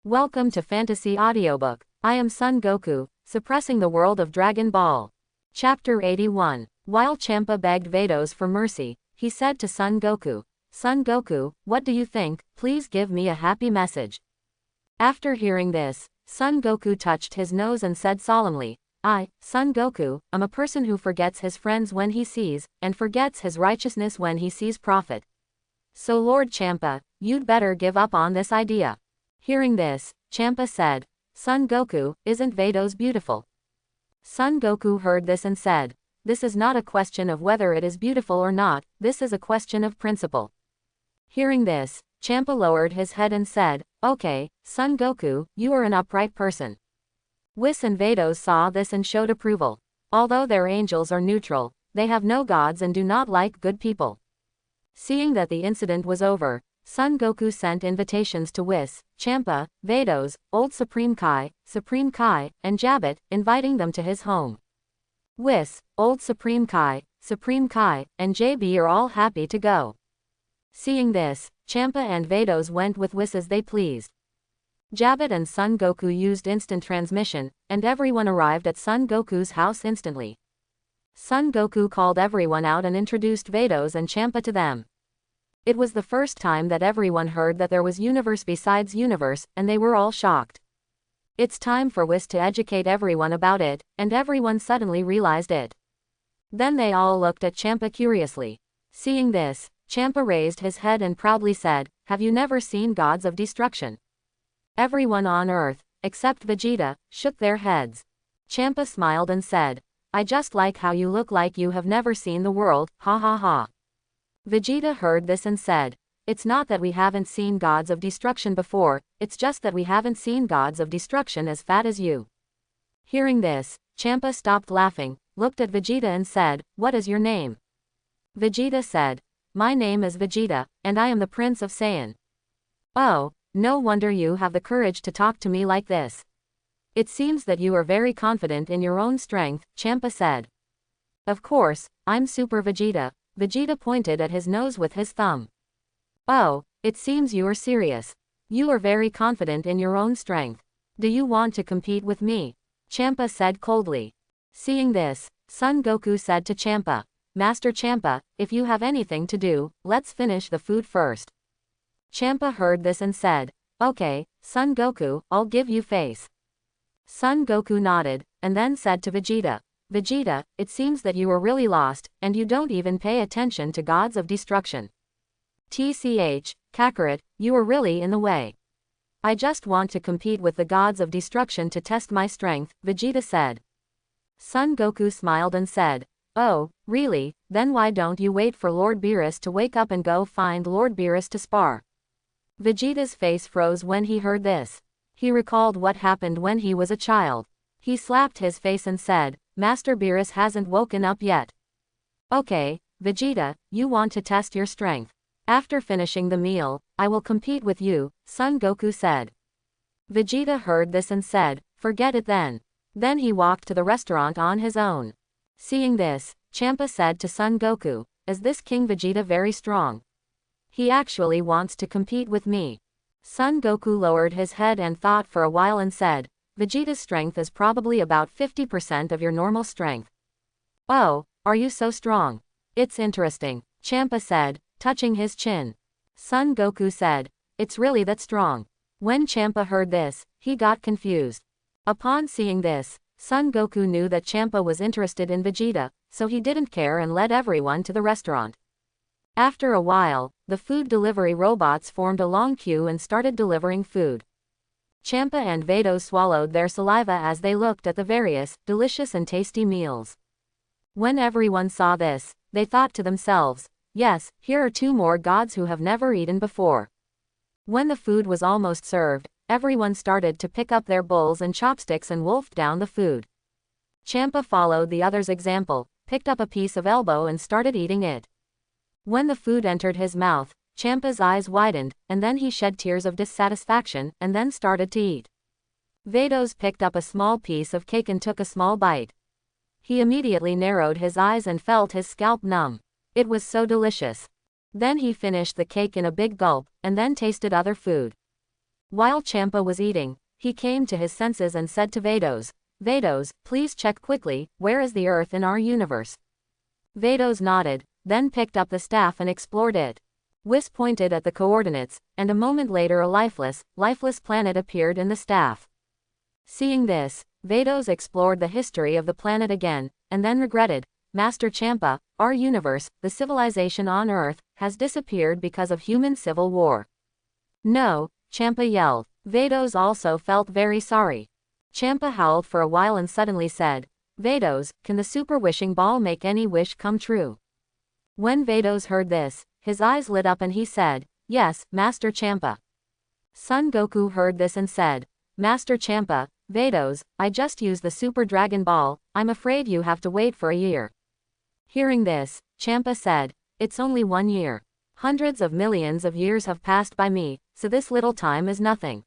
Welcome to Fantasy Audiobook. I am Son Goku, suppressing the world of Dragon Ball. Chapter 81. While Champa begged Vados for mercy, he said to Son Goku, "Son Goku, what do you think? Please give me a happy message." After hearing this, Son Goku touched his nose and said solemnly, "I, Son Goku, am a person who forgets his friends when he sees, and forgets his righteousness when he sees profit. So Lord Champa, you'd better give up on this idea." Hearing this, Champa said, "Son Goku, isn't Vados beautiful?" Son Goku heard this and said, "This is not a question of whether it is beautiful or not, this is a question of principle." Hearing this, Champa lowered his head and said, "Okay, Son Goku, you are an upright person." Whis and Vados saw this and showed approval. Although their angels are neutral, they have no gods and do not like good people. Seeing that the incident was over, Son Goku sent invitations to Whis, Champa, Vados, Old Supreme Kai, and Jabit, inviting them to his home. Whis, Old Supreme Kai, and JB are all happy to go. Seeing this, Champa and Vados went with Whis as they pleased. Jabit and Son Goku used instant transmission, and everyone arrived at Son Goku's house instantly. Son Goku called everyone out and introduced Vados and Champa to them. It was the first time that everyone heard that there was universe besides universe, and they were all shocked. It's time for Whis to educate everyone about it, and everyone suddenly realized it. Then they all looked at Champa curiously. Seeing this, Champa raised his head and proudly said, "Have you never seen gods of destruction?" Everyone on Earth, except Vegeta, shook their heads. Champa smiled and said, "I just like how you look like you have never seen the world, ha ha ha." Vegeta heard this and said, "It's not that we haven't seen gods of destruction before, it's just that we haven't seen gods of destruction as fat as you." Hearing this, Champa stopped laughing, looked at Vegeta and said, "What is your name?" Vegeta said, "My name is Vegeta, and I am the Prince of Saiyan." "Oh, no wonder you have the courage to talk to me like this. It seems that you are very confident in your own strength," Champa said. "Of course, I'm Super Vegeta." Vegeta pointed at his nose with his thumb. "Oh, it seems you are serious. You are very confident in your own strength. Do you want to compete with me?" Champa said coldly. Seeing this, Son Goku said to Champa, "Master Champa, if you have anything to do, let's finish the food first." Champa heard this and said, "Okay, Son Goku, I'll give you face." Son Goku nodded, and then said to Vegeta, "Vegeta, it seems that you are really lost, and you don't even pay attention to gods of destruction. TCH, Kakarot, you are really in the way. I just want to compete with the gods of destruction to test my strength," Vegeta said. Son Goku smiled and said, "Oh, really, then why don't you wait for Lord Beerus to wake up and go find Lord Beerus to spar?" Vegeta's face froze when he heard this. He recalled what happened when he was a child. He slapped his face and said, "Master Beerus hasn't woken up yet." "Okay, Vegeta, you want to test your strength. After finishing the meal, I will compete with you," Son Goku said. Vegeta heard this and said, "Forget it then." Then he walked to the restaurant on his own. Seeing this, Champa said to Son Goku, "Is this King Vegeta very strong? He actually wants to compete with me." Son Goku lowered his head and thought for a while and said, "Vegeta's strength is probably about 50% of your normal strength." "Oh, are you so strong? It's interesting," Champa said, touching his chin. Son Goku said, "It's really that strong." When Champa heard this, he got confused. Upon seeing this, Son Goku knew that Champa was interested in Vegeta, so he didn't care and led everyone to the restaurant. After a while, the food delivery robots formed a long queue and started delivering food. Champa and Vados swallowed their saliva as they looked at the various, delicious and tasty meals. When everyone saw this, they thought to themselves, "Yes, here are two more gods who have never eaten before." When the food was almost served, everyone started to pick up their bowls and chopsticks and wolfed down the food. Champa followed the others' example, picked up a piece of elbow and started eating it. When the food entered his mouth, Champa's eyes widened, and then he shed tears of dissatisfaction, and then started to eat. Vados picked up a small piece of cake and took a small bite. He immediately narrowed his eyes and felt his scalp numb. It was so delicious. Then he finished the cake in a big gulp, and then tasted other food. While Champa was eating, he came to his senses and said to Vados, Vados, please check quickly, where is the Earth in our universe? Vados nodded, then picked up the staff and explored it. Whis pointed at the coordinates, and a moment later a lifeless planet appeared in the staff. Seeing this, Vados explored the history of the planet again, and then regretted, Master Champa, our universe, the civilization on Earth, has disappeared because of human civil war. No, Champa yelled. Vados also felt very sorry. Champa howled for a while and suddenly said, Vados, can the super wishing ball make any wish come true? When Vados heard this, his eyes lit up and he said, Yes, Master Champa. Son Goku heard this and said, Master Champa, Vados, I just used the Super Dragon Ball, I'm afraid you have to wait for a year. Hearing this, Champa said, It's only 1 year. Hundreds of millions of years have passed by me, so this little time is nothing.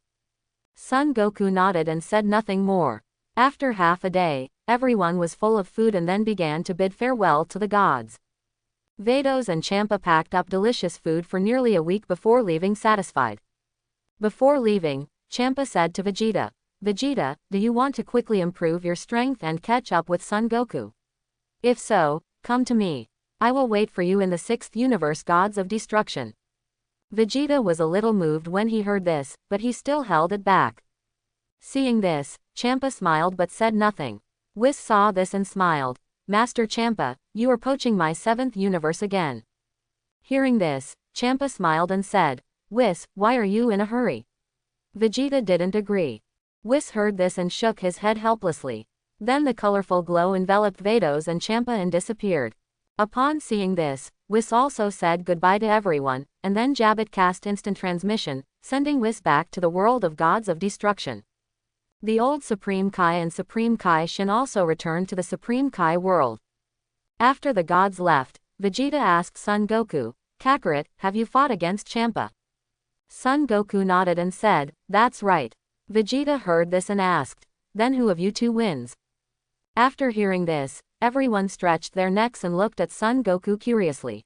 Son Goku nodded and said nothing more. After half a day, everyone was full of food and then began to bid farewell to the gods. Vados and Champa packed up delicious food for nearly a week before leaving satisfied. Before leaving, Champa said to Vegeta, Vegeta, do you want to quickly improve your strength and catch up with Son Goku? If so, come to me. I will wait for you in the 6th universe Gods of Destruction. Vegeta was a little moved when he heard this, but he still held it back. Seeing this, Champa smiled but said nothing. Whis saw this and smiled. Master Champa, you are poaching my 7th universe again. Hearing this, Champa smiled and said, Whis, why are you in a hurry? Vegeta didn't agree. Whis heard this and shook his head helplessly. Then the colorful glow enveloped Vados and Champa and disappeared. Upon seeing this, Whis also said goodbye to everyone, and then Jabit cast instant transmission, sending Whis back to the world of Gods of Destruction. The old Supreme Kai and Supreme Kai Shin also returned to the Supreme Kai world. After the gods left, Vegeta asked Son Goku, Kakarot, have you fought against Champa? Son Goku nodded and said, That's right. Vegeta heard this and asked, Then who of you two wins? After hearing this, everyone stretched their necks and looked at Son Goku curiously.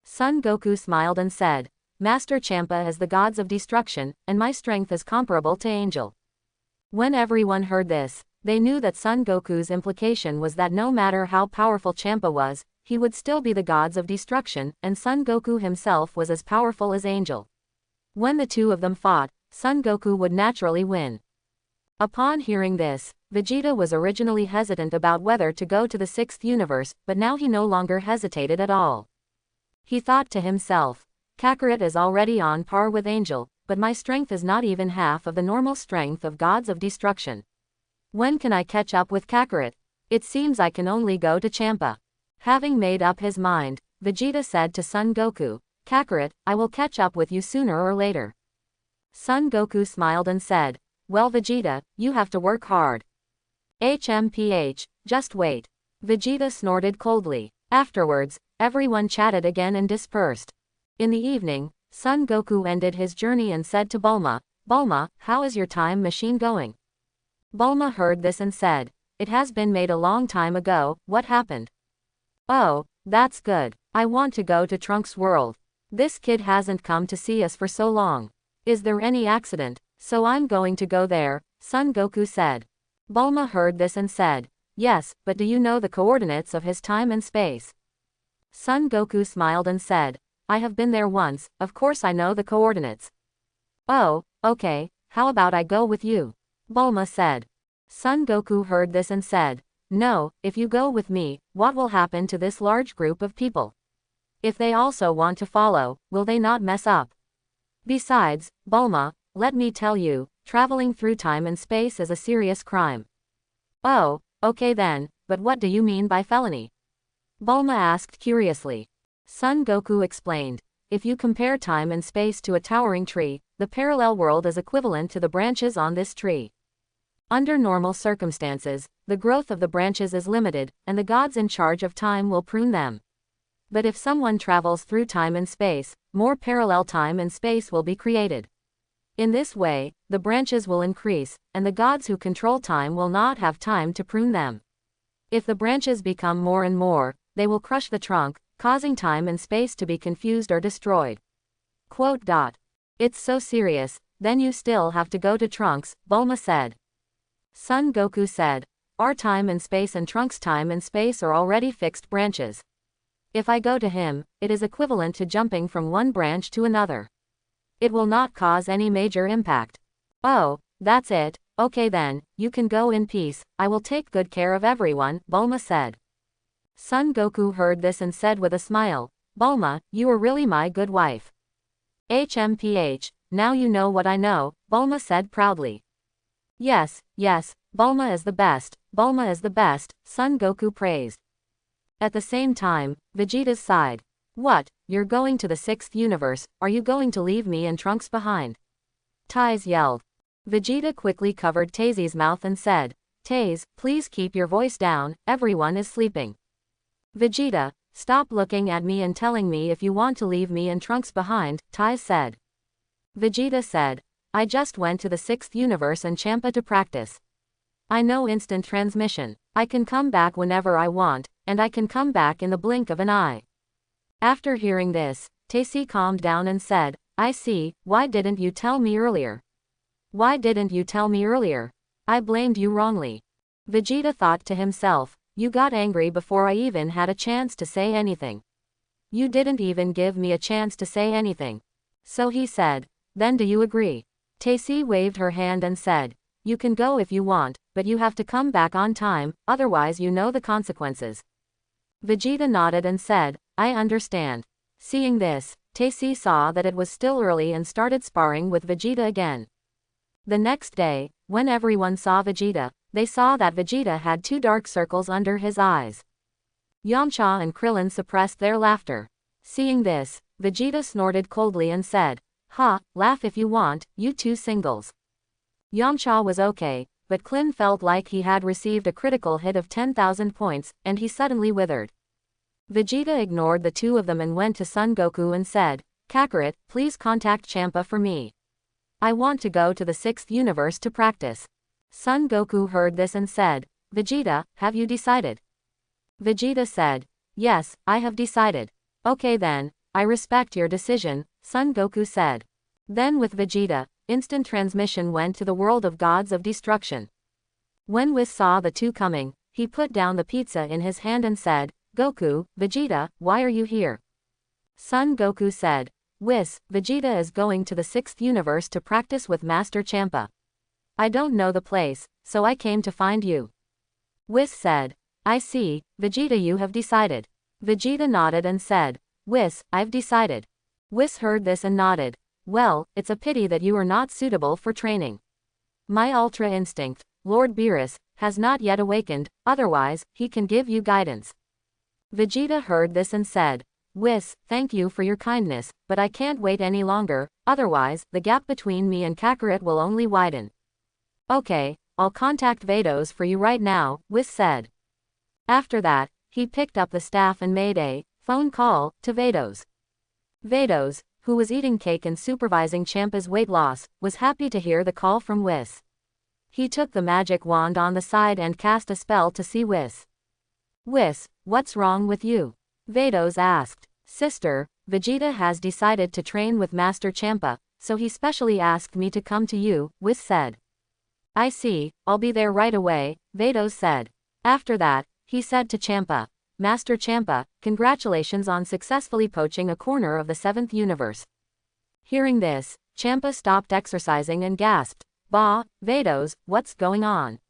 Son Goku smiled and said, Master Champa is the Gods of Destruction, and my strength is comparable to Angel. When everyone heard this, they knew that Son Goku's implication was that no matter how powerful Champa was, he would still be the Gods of Destruction, and Son Goku himself was as powerful as Angel. When the two of them fought, Son Goku would naturally win. Upon hearing this, Vegeta was originally hesitant about whether to go to the 6th universe, but now he no longer hesitated at all. He thought to himself, Kakarot is already on par with Angel, but my strength is not even half of the normal strength of Gods of Destruction. When can I catch up with Kakarot? It seems I can only go to Champa. Having made up his mind, Vegeta said to Son Goku, Kakarot, I will catch up with you sooner or later. Son Goku smiled and said, Well Vegeta, you have to work hard. HMPH, just wait. Vegeta snorted coldly. Afterwards, everyone chatted again and dispersed. In the evening, Son Goku ended his journey and said to Bulma, Bulma, how is your time machine going? Bulma heard this and said, It has been made a long time ago, what happened? Oh, that's good. I want to go to Trunks' world. This kid hasn't come to see us for so long. Is there any accident? So I'm going to go there, Son Goku said. Bulma heard this and said, Yes, but do you know the coordinates of his time and space? Son Goku smiled and said, I have been there once, of course I know the coordinates. Oh, okay, how about I go with you? Bulma said. Son Goku heard this and said, No, if you go with me, what will happen to this large group of people? If they also want to follow, will they not mess up? Besides, Bulma, let me tell you, traveling through time and space is a serious crime. Oh, okay then, but what do you mean by felony? Bulma asked curiously. Son Goku explained, If you compare time and space to a towering tree, the parallel world is equivalent to the branches on this tree. Under normal circumstances, the growth of the branches is limited, and the gods in charge of time will prune them. But if someone travels through time and space, more parallel time and space will be created. In this way, the branches will increase, and the gods who control time will not have time to prune them. If the branches become more and more, they will crush the trunk, causing time and space to be confused or destroyed. Quote. It's so serious, then you still have to go to Trunks, Bulma said. Son Goku said, our time in space and Trunks' time in space are already fixed branches. If I go to him, it is equivalent to jumping from one branch to another. It will not cause any major impact. Oh, that's it, okay then, you can go in peace, I will take good care of everyone, Bulma said. Son Goku heard this and said with a smile, Bulma, you are really my good wife. HMPH, now you know what I know, Bulma said proudly. Yes, Bulma is the best, Bulma is the best, Son Goku praised. At the same time, Vegeta's sighed. What, you're going to the 6th universe, are you going to leave me and Trunks behind? Taiz yelled. Vegeta quickly covered Taizi's mouth and said, Taiz, please keep your voice down, everyone is sleeping. Vegeta, stop looking at me and telling me if you want to leave me and Trunks behind, Taiz said. Vegeta said, I just went to the 6th universe and Champa to practice. I know instant transmission. I can come back whenever I want, and I can come back in the blink of an eye. After hearing this, Taizi calmed down and said, I see, why didn't you tell me earlier? Why didn't you tell me earlier? I blamed you wrongly. Vegeta thought to himself, you got angry before I even had a chance to say anything. You didn't even give me a chance to say anything. So he said, then do you agree? Taizi waved her hand and said, you can go if you want, but you have to come back on time, otherwise you know the consequences. Vegeta nodded and said, I understand. Seeing this, Taizi saw that it was still early and started sparring with Vegeta again. The next day, when everyone saw Vegeta, they saw that Vegeta had 2 dark circles under his eyes. Yamcha and Krillin suppressed their laughter. Seeing this, Vegeta snorted coldly and said, ha, laugh if you want, you 2 singles. Yamcha was okay, but Krillin felt like he had received a critical hit of 10,000 points, and he suddenly withered. Vegeta ignored the 2 of them and went to Son Goku and said, Kakarot, please contact Champa for me. I want to go to the 6th universe to practice. Son Goku heard this and said, Vegeta, have you decided? Vegeta said, yes, I have decided. Okay then, I respect your decision, Son Goku said. Then with Vegeta, instant transmission went to the world of gods of destruction. When Whis saw the 2 coming, he put down the pizza in his hand and said, Goku, Vegeta, why are you here? Son Goku said, Whis, Vegeta is going to the 6th universe to practice with Master Champa. I don't know the place, so I came to find you. Whis said, I see, Vegeta, you have decided. Vegeta nodded and said, Whis, I've decided. Whis heard this and nodded. Well, it's a pity that you are not suitable for training. My Ultra Instinct, Lord Beerus, has not yet awakened, otherwise, he can give you guidance. Vegeta heard this and said, Whis, thank you for your kindness, but I can't wait any longer, otherwise, the gap between me and Kakarot will only widen. Okay, I'll contact Vados for you right now, Whis said. After that, he picked up the staff and made a phone call to Vados. Vados, who was eating cake and supervising Champa's weight loss, was happy to hear the call from Whis. He took the magic wand on the side and cast a spell to see Whis. Whis, what's wrong with you? Vados asked. Sister, Vegeta has decided to train with Master Champa, so he specially asked me to come to you, Whis said. I see, I'll be there right away, Vados said. After that, he said to Champa, Master Champa, congratulations on successfully poaching a corner of the 7th universe. Hearing this, Champa stopped exercising and gasped, Bah, Vados, what's going on?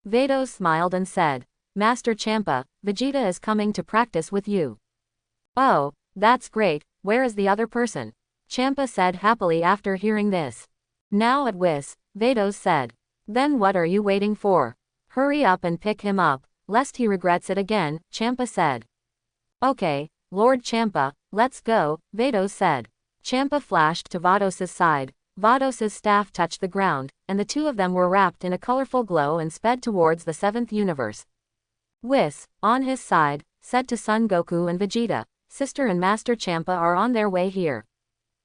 Vados smiled and said, Master Champa, Vegeta is coming to practice with you. Oh, that's great, where is the other person? Champa said happily after hearing this. Now at Whis, Vados said. Then what are you waiting for? Hurry up and pick him up, lest he regrets it again, Champa said. Okay, Lord Champa, let's go, Vados said. Champa flashed to Vados's side, Vados's staff touched the ground, and the 2 of them were wrapped in a colorful glow and sped towards the 7th universe. Whis, on his side, said to Son Goku and Vegeta, Sister and Master Champa are on their way here.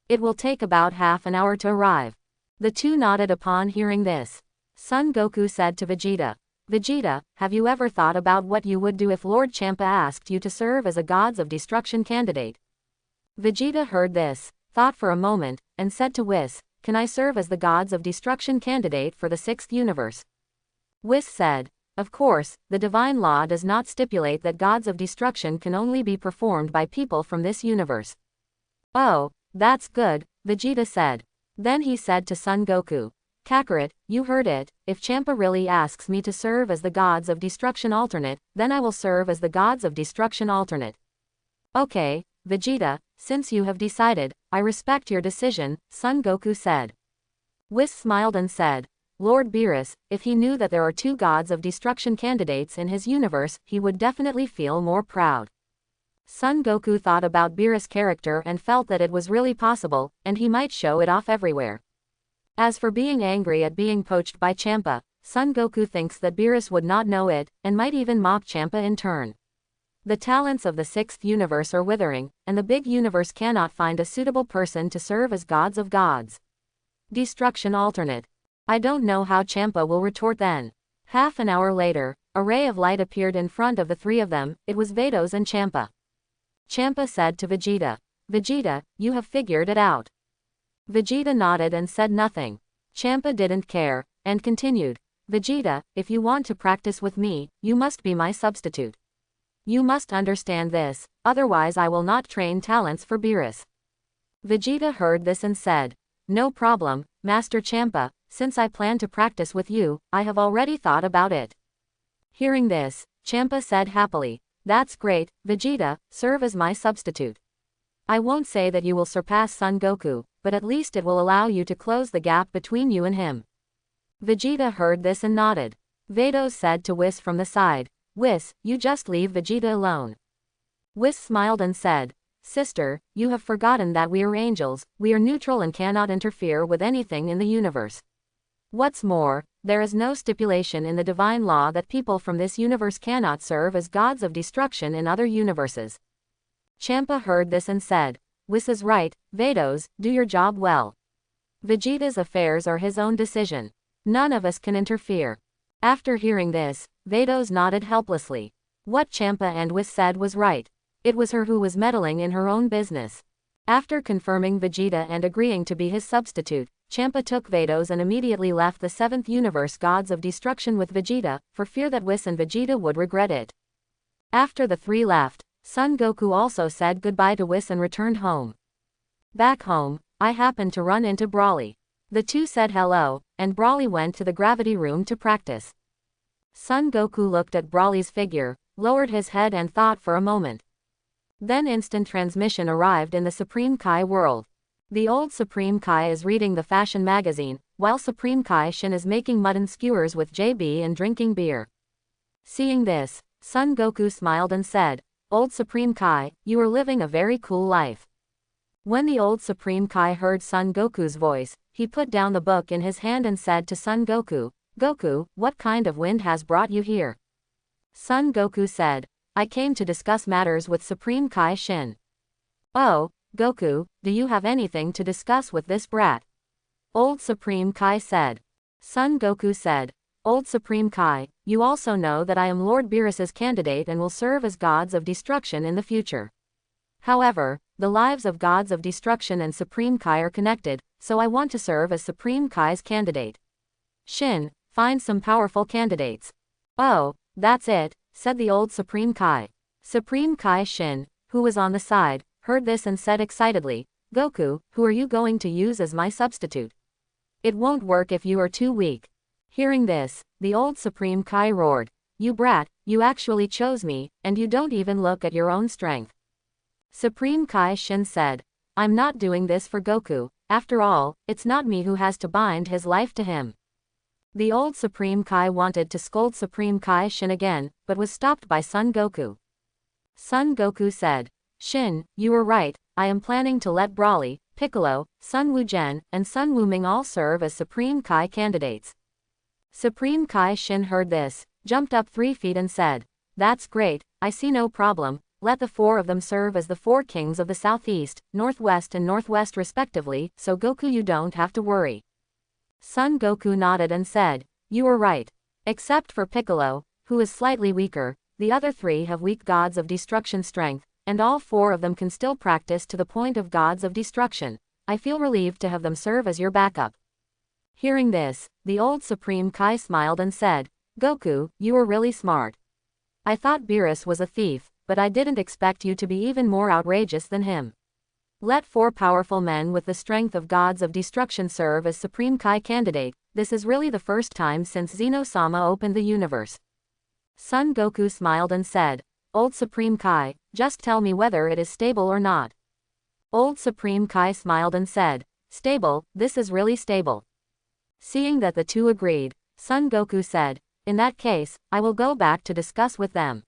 It will take about half an hour to arrive. The 2 nodded upon hearing this. Son Goku said to Vegeta, Vegeta, have you ever thought about what you would do if Lord Champa asked you to serve as a Gods of Destruction candidate? Vegeta heard this, thought for a moment, and said to Whis, can I serve as the gods of destruction candidate for the 6th universe? Whis said, of course, the divine law does not stipulate that gods of destruction can only be performed by people from this universe. Oh, that's good, Vegeta said. Then he said to Son Goku, Kakarot, you heard it, if Champa really asks me to serve as the gods of destruction alternate, then I will serve as the gods of destruction alternate. Okay, Vegeta, since you have decided, I respect your decision, Son Goku said. Whis smiled and said, Lord Beerus, if he knew that there are 2 gods of destruction candidates in his universe, he would definitely feel more proud. Son Goku thought about Beerus' character and felt that it was really possible, and he might show it off everywhere. As for being angry at being poached by Champa, Son Goku thinks that Beerus would not know it, and might even mock Champa in turn. The talents of the 6th universe are withering, and the big universe cannot find a suitable person to serve as gods of gods. Destruction alternate. I don't know how Champa will retort then. Half an hour later, a ray of light appeared in front of the 3 of them, it was Vados and Champa. Champa said to Vegeta, Vegeta, you have figured it out. Vegeta nodded and said nothing. Champa didn't care, and continued, Vegeta, if you want to practice with me, you must be my substitute. You must understand this, otherwise I will not train talents for Beerus. Vegeta heard this and said, no problem, Master Champa, since I plan to practice with you, I have already thought about it. Hearing this, Champa said happily, that's great, Vegeta, serve as my substitute. I won't say that you will surpass Son Goku, but at least it will allow you to close the gap between you and him. Vegeta heard this and nodded. Vados said to Whis from the side, Whis, you just leave Vegeta alone. Whis smiled and said, Sister, you have forgotten that we are angels, we are neutral and cannot interfere with anything in the universe. What's more, there is no stipulation in the divine law that people from this universe cannot serve as gods of destruction in other universes. Champa heard this and said, Whis is right, Vados, do your job well. Vegeta's affairs are his own decision. None of us can interfere. After hearing this, Vados nodded helplessly. What Champa and Whis said was right. It was her who was meddling in her own business. After confirming Vegeta and agreeing to be his substitute, Champa took Vados and immediately left the 7th universe gods of destruction with Vegeta, for fear that Whis and Vegeta would regret it. After the 3 left, Son Goku also said goodbye to Whis and returned home. Back home, I happened to run into Broly. The 2 said hello, and Broly went to the gravity room to practice. Son Goku looked at Broly's figure, lowered his head and thought for a moment. Then instant transmission arrived in the Supreme Kai world. The old Supreme Kai is reading the fashion magazine, while Supreme Kai Shin is making mutton skewers with JB and drinking beer. Seeing this, Son Goku smiled and said, Old Supreme Kai, you are living a very cool life. When the old Supreme Kai heard Son Goku's voice, he put down the book in his hand and said to Son Goku, Goku, what kind of wind has brought you here? Son Goku said, I came to discuss matters with Supreme Kai Shin. Oh, Goku, do you have anything to discuss with this brat? Old Supreme Kai said. Son Goku said, Old Supreme Kai, you also know that I am Lord Beerus's candidate and will serve as gods of destruction in the future. However, the lives of gods of destruction and Supreme Kai are connected, so I want to serve as Supreme Kai's candidate. Shin, find some powerful candidates. Oh, that's it, said the old Supreme Kai. Supreme Kai Shin, who was on the side, heard this and said excitedly, Goku, who are you going to use as my substitute? It won't work if you are too weak. Hearing this, the old Supreme Kai roared, You brat, you actually chose me, and you don't even look at your own strength. Supreme Kai Shin said, I'm not doing this for Goku, after all, it's not me who has to bind his life to him. The old Supreme Kai wanted to scold Supreme Kai Shin again, but was stopped by Son Goku. Son Goku said, Shin, you were right, I am planning to let Broly, Piccolo, Sun Wukong, and Sun Wuming all serve as Supreme Kai candidates. Supreme Kai Shin heard this, jumped up 3 feet and said, That's great, I see no problem, let the 4 of them serve as the 4 kings of the southeast, northwest and northwest respectively, so Goku you don't have to worry. Son Goku nodded and said, You are right. Except for Piccolo, who is slightly weaker, the other 3 have weak gods of destruction strength, and all 4 of them can still practice to the point of gods of destruction. I feel relieved to have them serve as your backup. Hearing this, the old Supreme Kai smiled and said, Goku, you were really smart. I thought Beerus was a thief, but I didn't expect you to be even more outrageous than him. Let 4 powerful men with the strength of gods of destruction serve as Supreme Kai candidate. This is really the first time since Zeno-sama opened the universe. Son Goku smiled and said, Old Supreme Kai, just tell me whether it is stable or not. Old Supreme Kai smiled and said, Stable, this is really stable. Seeing that the two agreed, Son Goku said, in that case, I will go back to discuss with them.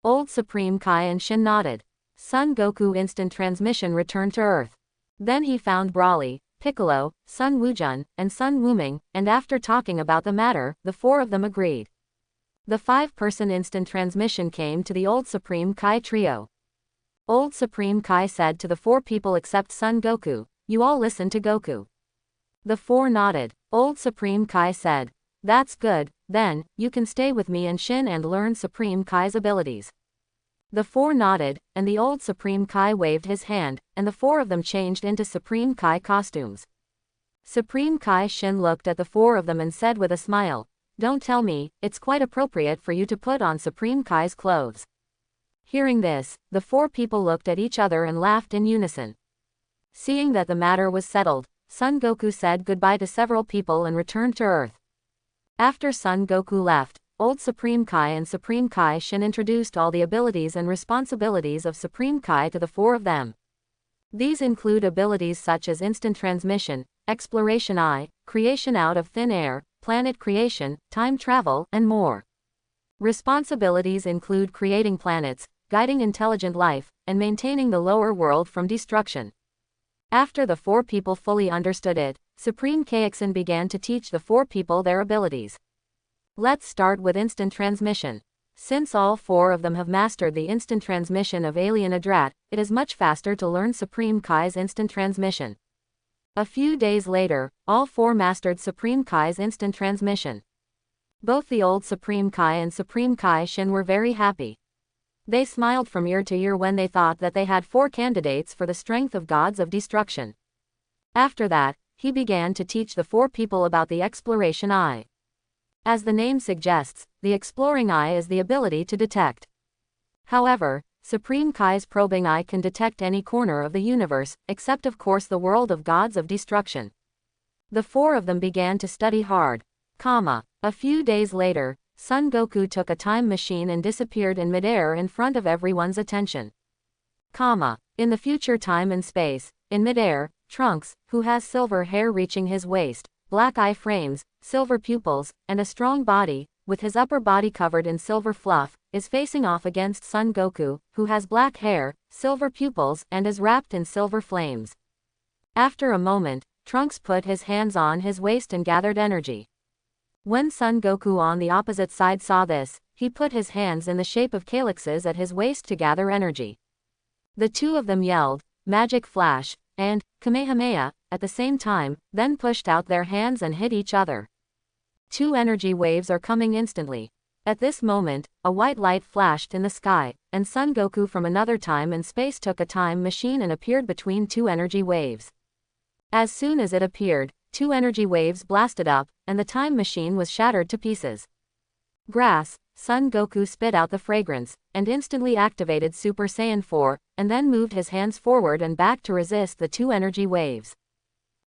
Old Supreme Kai and Shin nodded. Son Goku instant transmission returned to Earth. Then he found Broly, Piccolo, Sun Wukong, and Sun Wuming, and after talking about the matter, the 4 of them agreed. The 5-person instant transmission came to the Old Supreme Kai trio. Old Supreme Kai said to the 4 people except Son Goku, you all listen to Goku. The 4 nodded. Old Supreme Kai said, that's good, then, you can stay with me and Shin and learn Supreme Kai's abilities. The 4 nodded, and the old Supreme Kai waved his hand, and the 4 of them changed into Supreme Kai costumes. Supreme Kai Shin looked at the 4 of them and said with a smile, don't tell me, it's quite appropriate for you to put on Supreme Kai's clothes. Hearing this, the 4 people looked at each other and laughed in unison. Seeing that the matter was settled, Son Goku said goodbye to several people and returned to Earth. After Son Goku left, Old Supreme Kai and Supreme Kai Shin introduced all the abilities and responsibilities of Supreme Kai to the 4 of them. These include abilities such as instant transmission, exploration eye, creation out of thin air, planet creation, time travel, and more. Responsibilities include creating planets, guiding intelligent life, and maintaining the lower world from destruction. After the 4 people fully understood it, Supreme Kaixin began to teach the 4 people their abilities. Let's start with instant transmission. Since all 4 of them have mastered the instant transmission of Alien Adrat, it is much faster to learn Supreme Kai's instant transmission. A few days later, all 4 mastered Supreme Kai's instant transmission. Both the old Supreme Kai and Supreme Kai Shin were very happy. They smiled from ear to ear when they thought that they had 4 candidates for the strength of gods of destruction. After that, he began to teach the 4 people about the exploration eye. As the name suggests, the exploring eye is the ability to detect. However, Supreme Kai's probing eye can detect any corner of the universe, except of course the world of gods of destruction. The 4 of them began to study hard. A few days later, Son Goku took a time machine and disappeared in midair in front of everyone's attention. In the future time and space, in midair, Trunks, who has silver hair reaching his waist, black eye frames, silver pupils, and a strong body, with his upper body covered in silver fluff, is facing off against Son Goku, who has black hair, silver pupils, and is wrapped in silver flames. After a moment, Trunks put his hands on his waist and gathered energy. When Son Goku on the opposite side saw this, he put his hands in the shape of calyxes at his waist to gather energy. The 2 of them yelled, Magic Flash, and Kamehameha, at the same time, then pushed out their hands and hit each other. 2 energy waves are coming instantly. At this moment, a white light flashed in the sky, and Son Goku from another time and space took a time machine and appeared between 2 energy waves. As soon as it appeared, 2 energy waves blasted up, and the time machine was shattered to pieces. Grass, Son Goku spit out the fragrance, and instantly activated Super Saiyan 4, and then moved his hands forward and back to resist the 2 energy waves.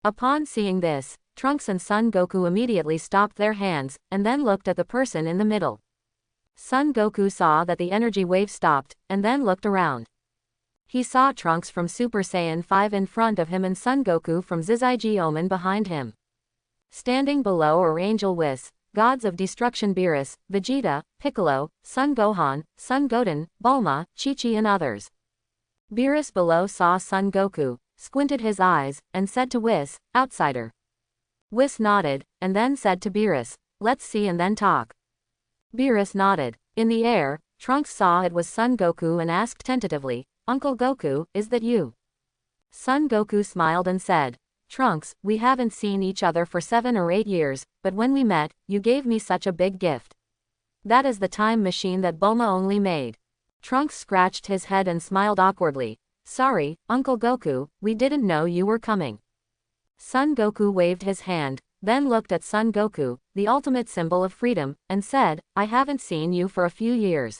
Upon seeing this, Trunks and Son Goku immediately stopped their hands, and then looked at the person in the middle. Son Goku saw that the energy wave stopped, and then looked around. He saw Trunks from Super Saiyan 5 in front of him and Son Goku from Zizai Omen behind him. Standing below are Angel Whis, gods of destruction Beerus, Vegeta, Piccolo, Son Gohan, Son Goten, Bulma, Chi-Chi and others. Beerus below saw Son Goku, squinted his eyes, and said to Whis, outsider. Whis nodded, and then said to Beerus, let's see and then talk. Beerus nodded. In the air, Trunks saw it was Son Goku and asked tentatively, Uncle Goku, is that you? Son Goku smiled and said, Trunks, we haven't seen each other for 7 or 8 years, but when we met, you gave me such a big gift. That is the time machine that Bulma only made. Trunks scratched his head and smiled awkwardly. Sorry, Uncle Goku, we didn't know you were coming. Son Goku waved his hand, then looked at Son Goku, the ultimate symbol of freedom, and said, I haven't seen you for a few years.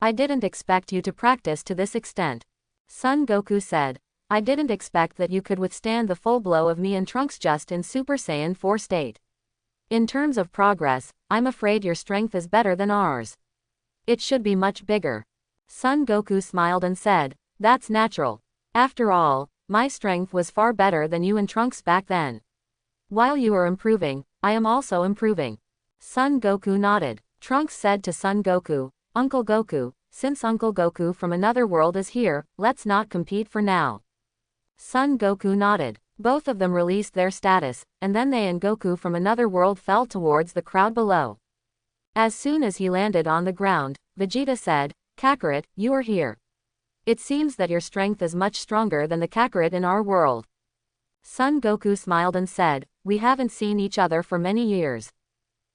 I didn't expect you to practice to this extent. Son Goku said, I didn't expect that you could withstand the full blow of me and Trunks just in Super Saiyan 4 state. In terms of progress, I'm afraid your strength is better than ours. It should be much bigger. Son Goku smiled and said, that's natural. After all, my strength was far better than you and Trunks back then. While you are improving, I am also improving. Son Goku nodded. Trunks said to Son Goku, Uncle Goku, since Uncle Goku from another world is here, let's not compete for now. Son Goku nodded. Both of them released their status, and then they and Goku from another world fell towards the crowd below. As soon as he landed on the ground, Vegeta said, Kakarot, you are here. It seems that your strength is much stronger than the Kakarot in our world. Son Goku smiled and said, we haven't seen each other for many years.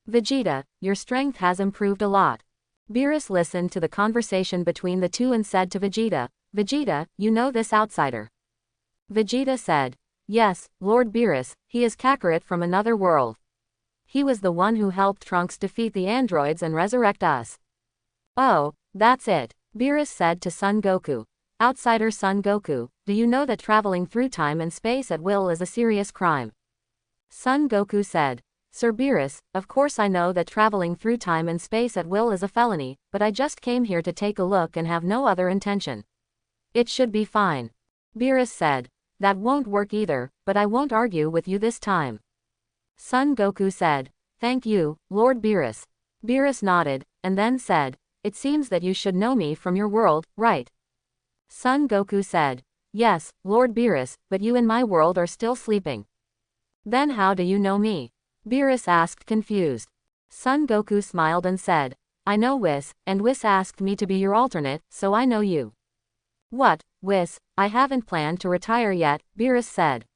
Vegeta, your strength has improved a lot. Beerus listened to the conversation between the two and said to Vegeta, Vegeta, you know this outsider. Vegeta said, yes, Lord Beerus, he is Kakarot from another world. He was the one who helped Trunks defeat the androids and resurrect us. Oh, that's it, Beerus said to Son Goku. Outsider Son Goku, do you know that traveling through time and space at will is a serious crime? Son Goku said, Sir Beerus, of course I know that traveling through time and space at will is a felony, but I just came here to take a look and have no other intention. It should be fine. Beerus said, that won't work either, but I won't argue with you this time. Son Goku said, thank you, Lord Beerus. Beerus nodded, and then said, it seems that you should know me from your world, right? Son Goku said, yes, Lord Beerus, but you in my world are still sleeping. Then how do you know me? Beerus asked confused. Son Goku smiled and said, I know Whis, and Whis asked me to be your alternate, so I know you. What, Whis, I haven't planned to retire yet, Beerus said.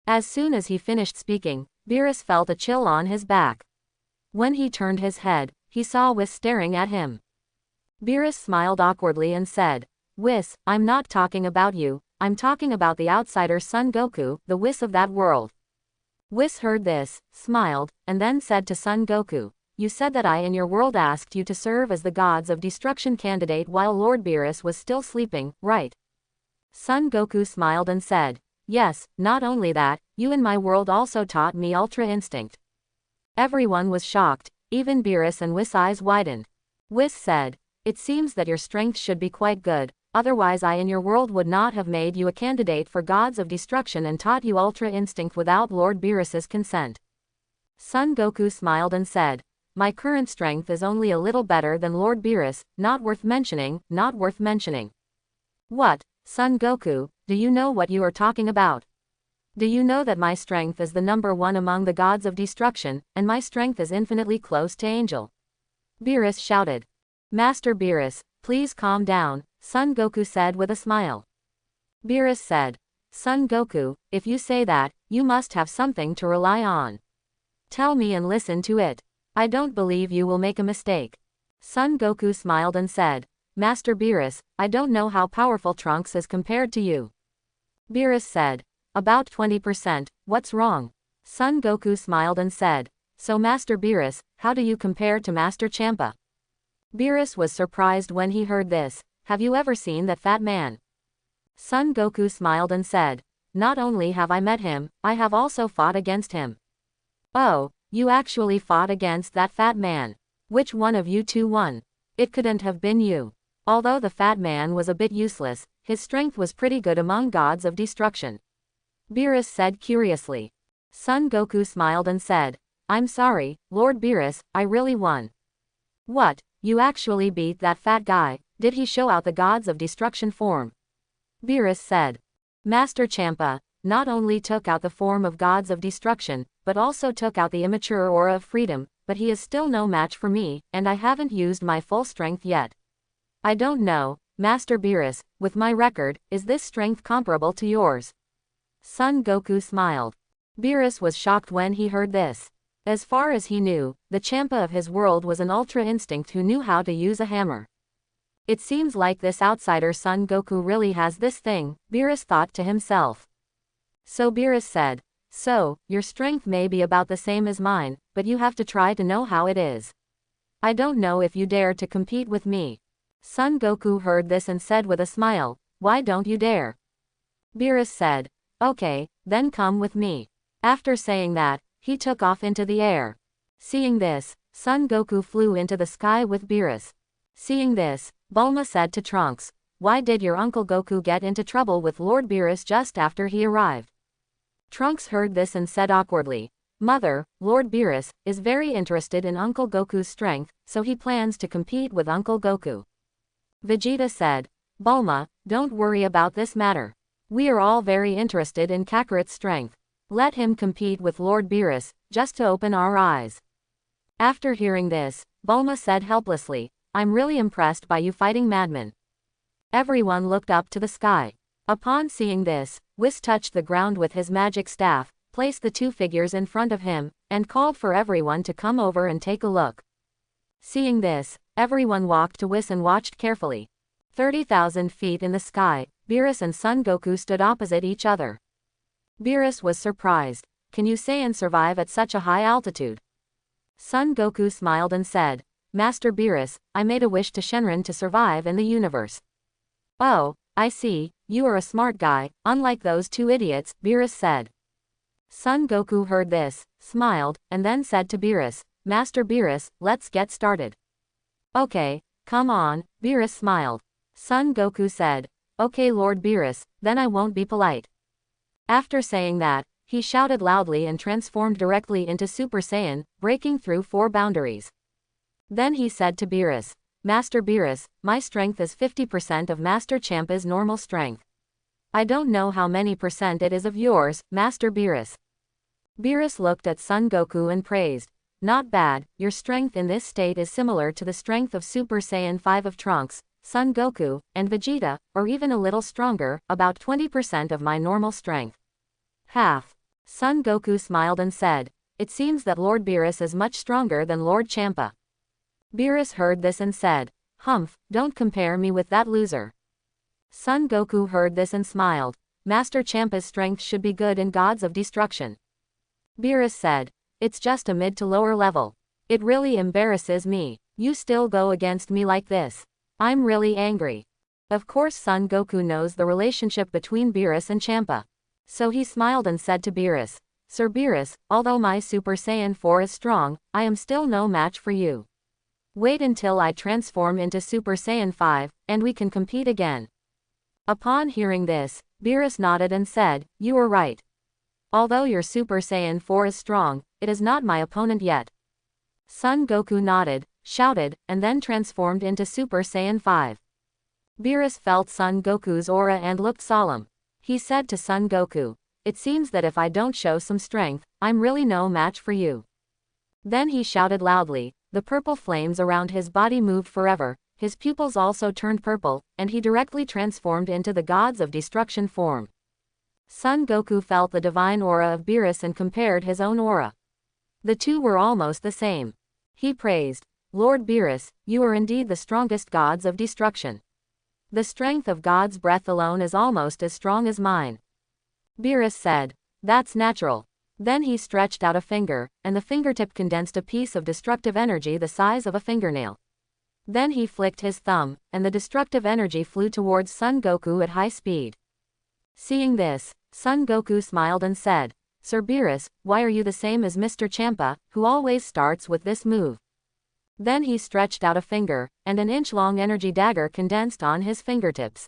As soon as he finished speaking, Beerus felt a chill on his back. When he turned his head, he saw Whis staring at him. Beerus smiled awkwardly and said, Whis, I'm not talking about you, I'm talking about the outsider Son Goku, the Whis of that world. Whis heard this, smiled, and then said to Son Goku, you said that I in your world asked you to serve as the gods of destruction candidate while Lord Beerus was still sleeping, right? Son Goku smiled and said, yes, not only that, you in my world also taught me Ultra Instinct. Everyone was shocked, even Beerus and Whis' eyes widened. Whis said, it seems that your strength should be quite good, otherwise I in your world would not have made you a candidate for gods of destruction and taught you Ultra Instinct without Lord Beerus's consent. Son Goku smiled and said, my current strength is only a little better than Lord Beerus, not worth mentioning, not worth mentioning. What, Son Goku, do you know what you are talking about? Do you know that my strength is the number one among the gods of destruction, and my strength is infinitely close to Angel? Beerus shouted. Master Beerus, please calm down, Son Goku said with a smile. Beerus said, Son Goku, if you say that, you must have something to rely on. Tell me and listen to it. I don't believe you will make a mistake. Son Goku smiled and said, Master Beerus, I don't know how powerful Trunks is compared to you. Beerus said, about 20%, what's wrong? Son Goku smiled and said, so Master Beerus, how do you compare to Master Champa? Beerus was surprised when he heard this, have you ever seen that fat man? Son Goku smiled and said, not only have I met him, I have also fought against him. Oh, you actually fought against that fat man. Which one of you two won? It couldn't have been you. Although the fat man was a bit useless, his strength was pretty good among gods of destruction. Beerus said curiously. Son Goku smiled and said, I'm sorry, Lord Beerus, I really won. What, you actually beat that fat guy, did he show out the gods of destruction form? Beerus said. Master Champa not only took out the form of gods of destruction, but also took out the immature aura of freedom, but he is still no match for me, and I haven't used my full strength yet. I don't know, Master Beerus, with my record, is this strength comparable to yours? Son Goku smiled. Beerus was shocked when he heard this. As far as he knew, the Champa of his world was an Ultra Instinct who knew how to use a hammer. It seems like this outsider Son Goku really has this thing, Beerus thought to himself. So Beerus said, so, your strength may be about the same as mine, but you have to try to know how it is. I don't know if you dare to compete with me. Son Goku heard this and said with a smile, why don't you dare? Beerus said, okay, then come with me. After saying that, he took off into the air. Seeing this, Son Goku flew into the sky with Beerus. Seeing this, Bulma said to Trunks, why did your uncle Goku get into trouble with Lord Beerus just after he arrived? Trunks heard this and said awkwardly, Mother, Lord Beerus is very interested in Uncle Goku's strength, so he plans to compete with Uncle Goku. Vegeta said, Bulma, don't worry about this matter. We are all very interested in Kakarot's strength. Let him compete with Lord Beerus, just to open our eyes. After hearing this, Bulma said helplessly, I'm really impressed by you fighting madmen. Everyone looked up to the sky. Upon seeing this, Whis touched the ground with his magic staff, placed the two figures in front of him, and called for everyone to come over and take a look. Seeing this, everyone walked to Whis and watched carefully. 30,000 feet in the sky, Beerus and Son Goku stood opposite each other. Beerus was surprised. Can you Saiyan survive at such a high altitude? Son Goku smiled and said, Master Beerus, I made a wish to Shenron to survive in the universe. Oh, I see, you are a smart guy, unlike those two idiots, Beerus said. Son Goku heard this, smiled, and then said to Beerus, Master Beerus, let's get started. Okay, come on, Beerus smiled. Son Goku said, okay Lord Beerus, then I won't be polite. After saying that, he shouted loudly and transformed directly into Super Saiyan, breaking through 4 boundaries. Then he said to Beerus, Master Beerus, my strength is 50% of Master Champa's normal strength. I don't know how many percent it is of yours, Master Beerus. Beerus looked at Son Goku and praised, not bad, your strength in this state is similar to the strength of Super Saiyan 5 of Trunks, Son Goku, and Vegeta, or even a little stronger, about 20% of my normal strength. Half. Son Goku smiled and said, it seems that Lord Beerus is much stronger than Lord Champa. Beerus heard this and said, Humph, don't compare me with that loser. Son Goku heard this and smiled, Master Champa's strength should be good in Gods of Destruction. Beerus said, it's just a mid to lower level. It really embarrasses me, you still go against me like this. I'm really angry. Of course Son Goku knows the relationship between Beerus and Champa. So he smiled and said to Beerus, Sir Beerus, although my Super Saiyan 4 is strong, I am still no match for you. Wait until I transform into Super Saiyan 5, and we can compete again. Upon hearing this, Beerus nodded and said, you are right. Although your Super Saiyan 4 is strong, it is not my opponent yet. Son Goku nodded, shouted, and then transformed into Super Saiyan 5. Beerus felt Son Goku's aura and looked solemn. He said to Son Goku, it seems that if I don't show some strength, I'm really no match for you. Then he shouted loudly, the purple flames around his body moved forever, his pupils also turned purple, and he directly transformed into the Gods of Destruction form. Son Goku felt the divine aura of Beerus and compared his own aura. The two were almost the same. He praised, Lord Beerus, you are indeed the strongest Gods of Destruction. The strength of God's breath alone is almost as strong as mine. Beerus said, that's natural. Then he stretched out a finger, and the fingertip condensed a piece of destructive energy the size of a fingernail. Then he flicked his thumb, and the destructive energy flew towards Son Goku at high speed. Seeing this, Son Goku smiled and said, Sir Beerus, why are you the same as Mr. Champa, who always starts with this move? Then he stretched out a finger, and an inch-long energy dagger condensed on his fingertips.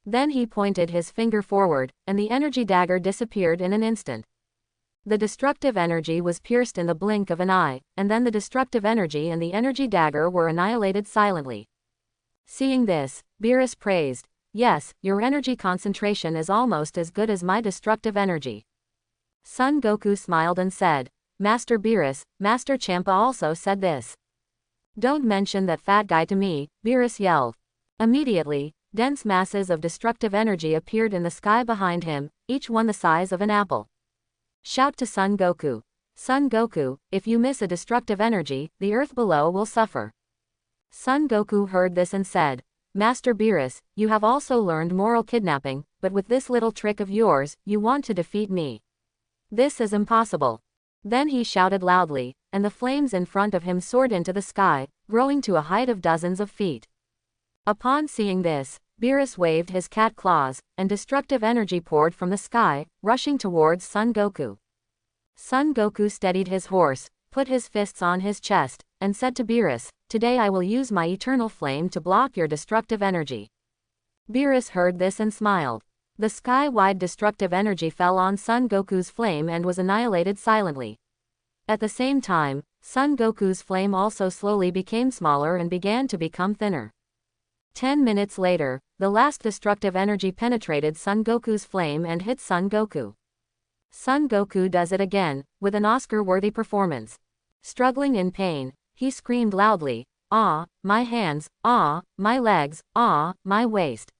Then he pointed his finger forward, and the energy dagger disappeared in an instant. The destructive energy was pierced in the blink of an eye, and then the destructive energy and the energy dagger were annihilated silently. Seeing this, Beerus praised, yes, your energy concentration is almost as good as my destructive energy. Son Goku smiled and said, Master Beerus, Master Champa also said this. Don't mention that fat guy to me, Beerus yelled. Immediately, dense masses of destructive energy appeared in the sky behind him, each one the size of an apple. Shout to Son Goku. Son Goku, if you miss a destructive energy, the earth below will suffer. Son Goku heard this and said, Master Beerus, you have also learned moral kidnapping, but with this little trick of yours, you want to defeat me. This is impossible. Then he shouted loudly, and the flames in front of him soared into the sky, growing to a height of dozens of feet. Upon seeing this, Beerus waved his cat claws, and destructive energy poured from the sky, rushing towards Son Goku. Son Goku steadied his horse, put his fists on his chest, and said to Beerus, "Today I will use my eternal flame to block your destructive energy." Beerus heard this and smiled. The sky-wide destructive energy fell on Son Goku's flame and was annihilated silently. At the same time, Son Goku's flame also slowly became smaller and began to become thinner. 10 minutes later, the last destructive energy penetrated Son Goku's flame and hit Son Goku. Son Goku does it again, with an Oscar-worthy performance. Struggling in pain, he screamed loudly, "Ah, my hands, ah, my legs, ah, my waist."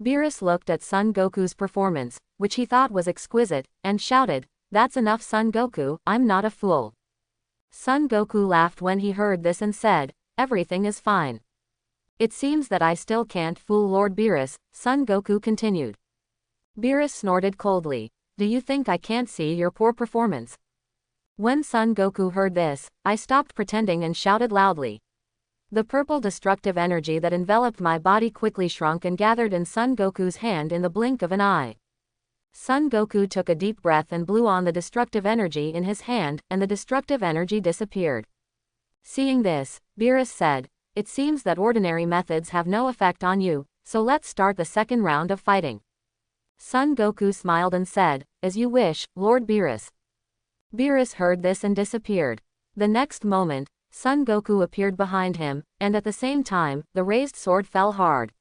Beerus looked at Son Goku's performance, which he thought was exquisite, and shouted, "That's enough, Son Goku, I'm not a fool." Son Goku laughed when he heard this and said, "Everything is fine." "It seems that I still can't fool Lord Beerus," Son Goku continued. Beerus snorted coldly. "Do you think I can't see your poor performance?" When Son Goku heard this, I stopped pretending and shouted loudly. The purple destructive energy that enveloped my body quickly shrunk and gathered in Son Goku's hand in the blink of an eye. Son Goku took a deep breath and blew on the destructive energy in his hand, and the destructive energy disappeared. Seeing this, Beerus said, "It seems that ordinary methods have no effect on you, so let's start the second round of fighting." Son Goku smiled and said, "As you wish, Lord Beerus." Beerus heard this and disappeared. The next moment, Son Goku appeared behind him, and at the same time, the raised sword fell hard.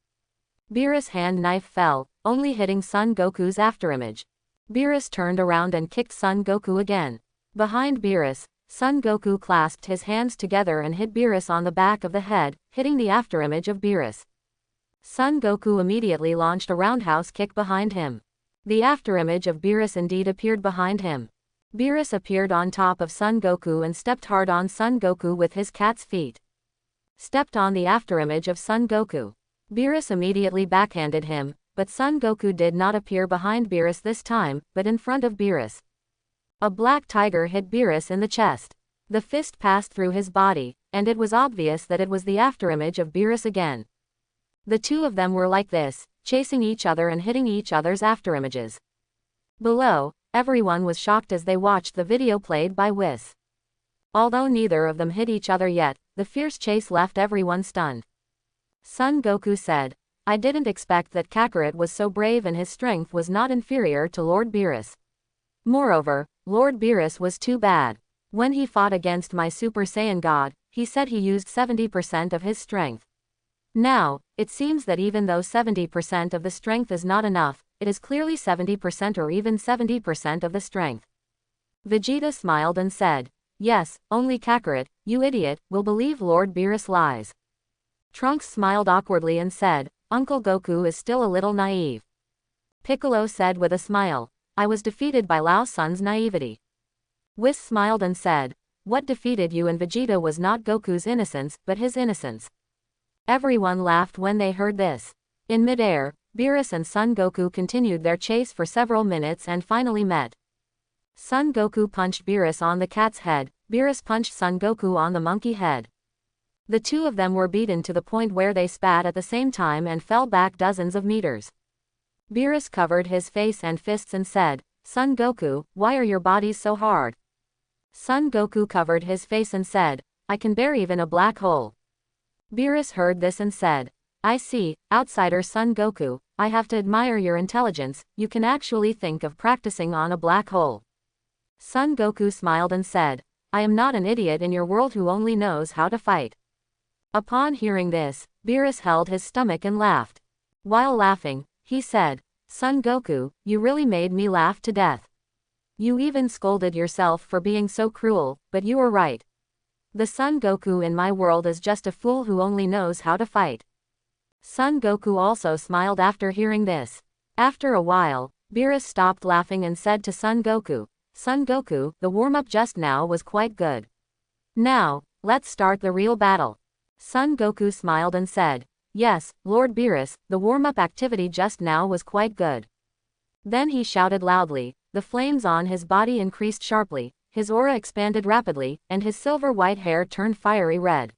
Beerus' hand knife fell, only hitting Son Goku's afterimage. Beerus turned around and kicked Son Goku again. Behind Beerus, Son Goku clasped his hands together and hit Beerus on the back of the head, hitting the afterimage of Beerus. Son Goku immediately launched a roundhouse kick behind him. The afterimage of Beerus indeed appeared behind him. Beerus appeared on top of Son Goku and stepped hard on Son Goku with his cat's feet. Stepped on the afterimage of Son Goku. Beerus immediately backhanded him, but Son Goku did not appear behind Beerus this time, but in front of Beerus. A black tiger hit Beerus in the chest. The fist passed through his body, and it was obvious that it was the afterimage of Beerus again. The two of them were like this, chasing each other and hitting each other's afterimages. Below, everyone was shocked as they watched the video played by Whis. Although neither of them hit each other yet, the fierce chase left everyone stunned. Son Goku said, "I didn't expect that Kakarot was so brave and his strength was not inferior to Lord Beerus. Moreover, Lord Beerus was too bad. When he fought against my Super Saiyan God, he said he used 70% of his strength. Now, it seems that even though 70% of the strength is not enough, it is clearly 70% or even 70% of the strength." Vegeta smiled and said, "Yes, only Kakarot, you idiot, will believe Lord Beerus lies." Trunks smiled awkwardly and said, "Uncle Goku is still a little naive." Piccolo said with a smile, "I was defeated by Lao Sun's naivety." Whis smiled and said, "What defeated you and Vegeta was not Goku's innocence, but his innocence." Everyone laughed when they heard this. In midair, Beerus and Son Goku continued their chase for several minutes and finally met. Son Goku punched Beerus on the cat's head, Beerus punched Son Goku on the monkey head. The two of them were beaten to the point where they spat at the same time and fell back dozens of meters. Beerus covered his face and fists and said, "Son Goku, why are your bodies so hard?" Son Goku covered his face and said, "I can bear even a black hole." Beerus heard this and said, "I see, outsider Son Goku, I have to admire your intelligence, you can actually think of practicing on a black hole." Son Goku smiled and said, "I am not an idiot in your world who only knows how to fight." Upon hearing this, Beerus held his stomach and laughed. While laughing, he said, "Son Goku, you really made me laugh to death. You even scolded yourself for being so cruel, but you were right. The Son Goku in my world is just a fool who only knows how to fight." Son Goku also smiled after hearing this. After a while, Beerus stopped laughing and said to Son Goku, "Son Goku, the warm-up just now was quite good. Now, let's start the real battle." Son Goku smiled and said, Yes, Lord Beerus, the warm-up activity just now was quite good. Then he shouted loudly. The flames on his body increased sharply, his aura expanded rapidly, and his silver-white hair turned fiery red.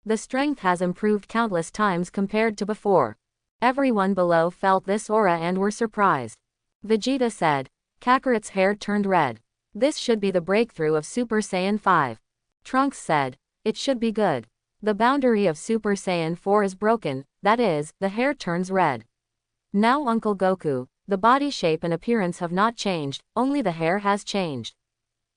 The strength has improved countless times compared to before. Everyone below felt this aura and were surprised. Vegeta said. Kakarot's hair turned red. This should be the breakthrough of Super Saiyan 5. Trunks said. It should be good. The boundary of Super Saiyan 4 is broken, that is, the hair turns red. Now Uncle Goku, the body shape and appearance have not changed, only the hair has changed.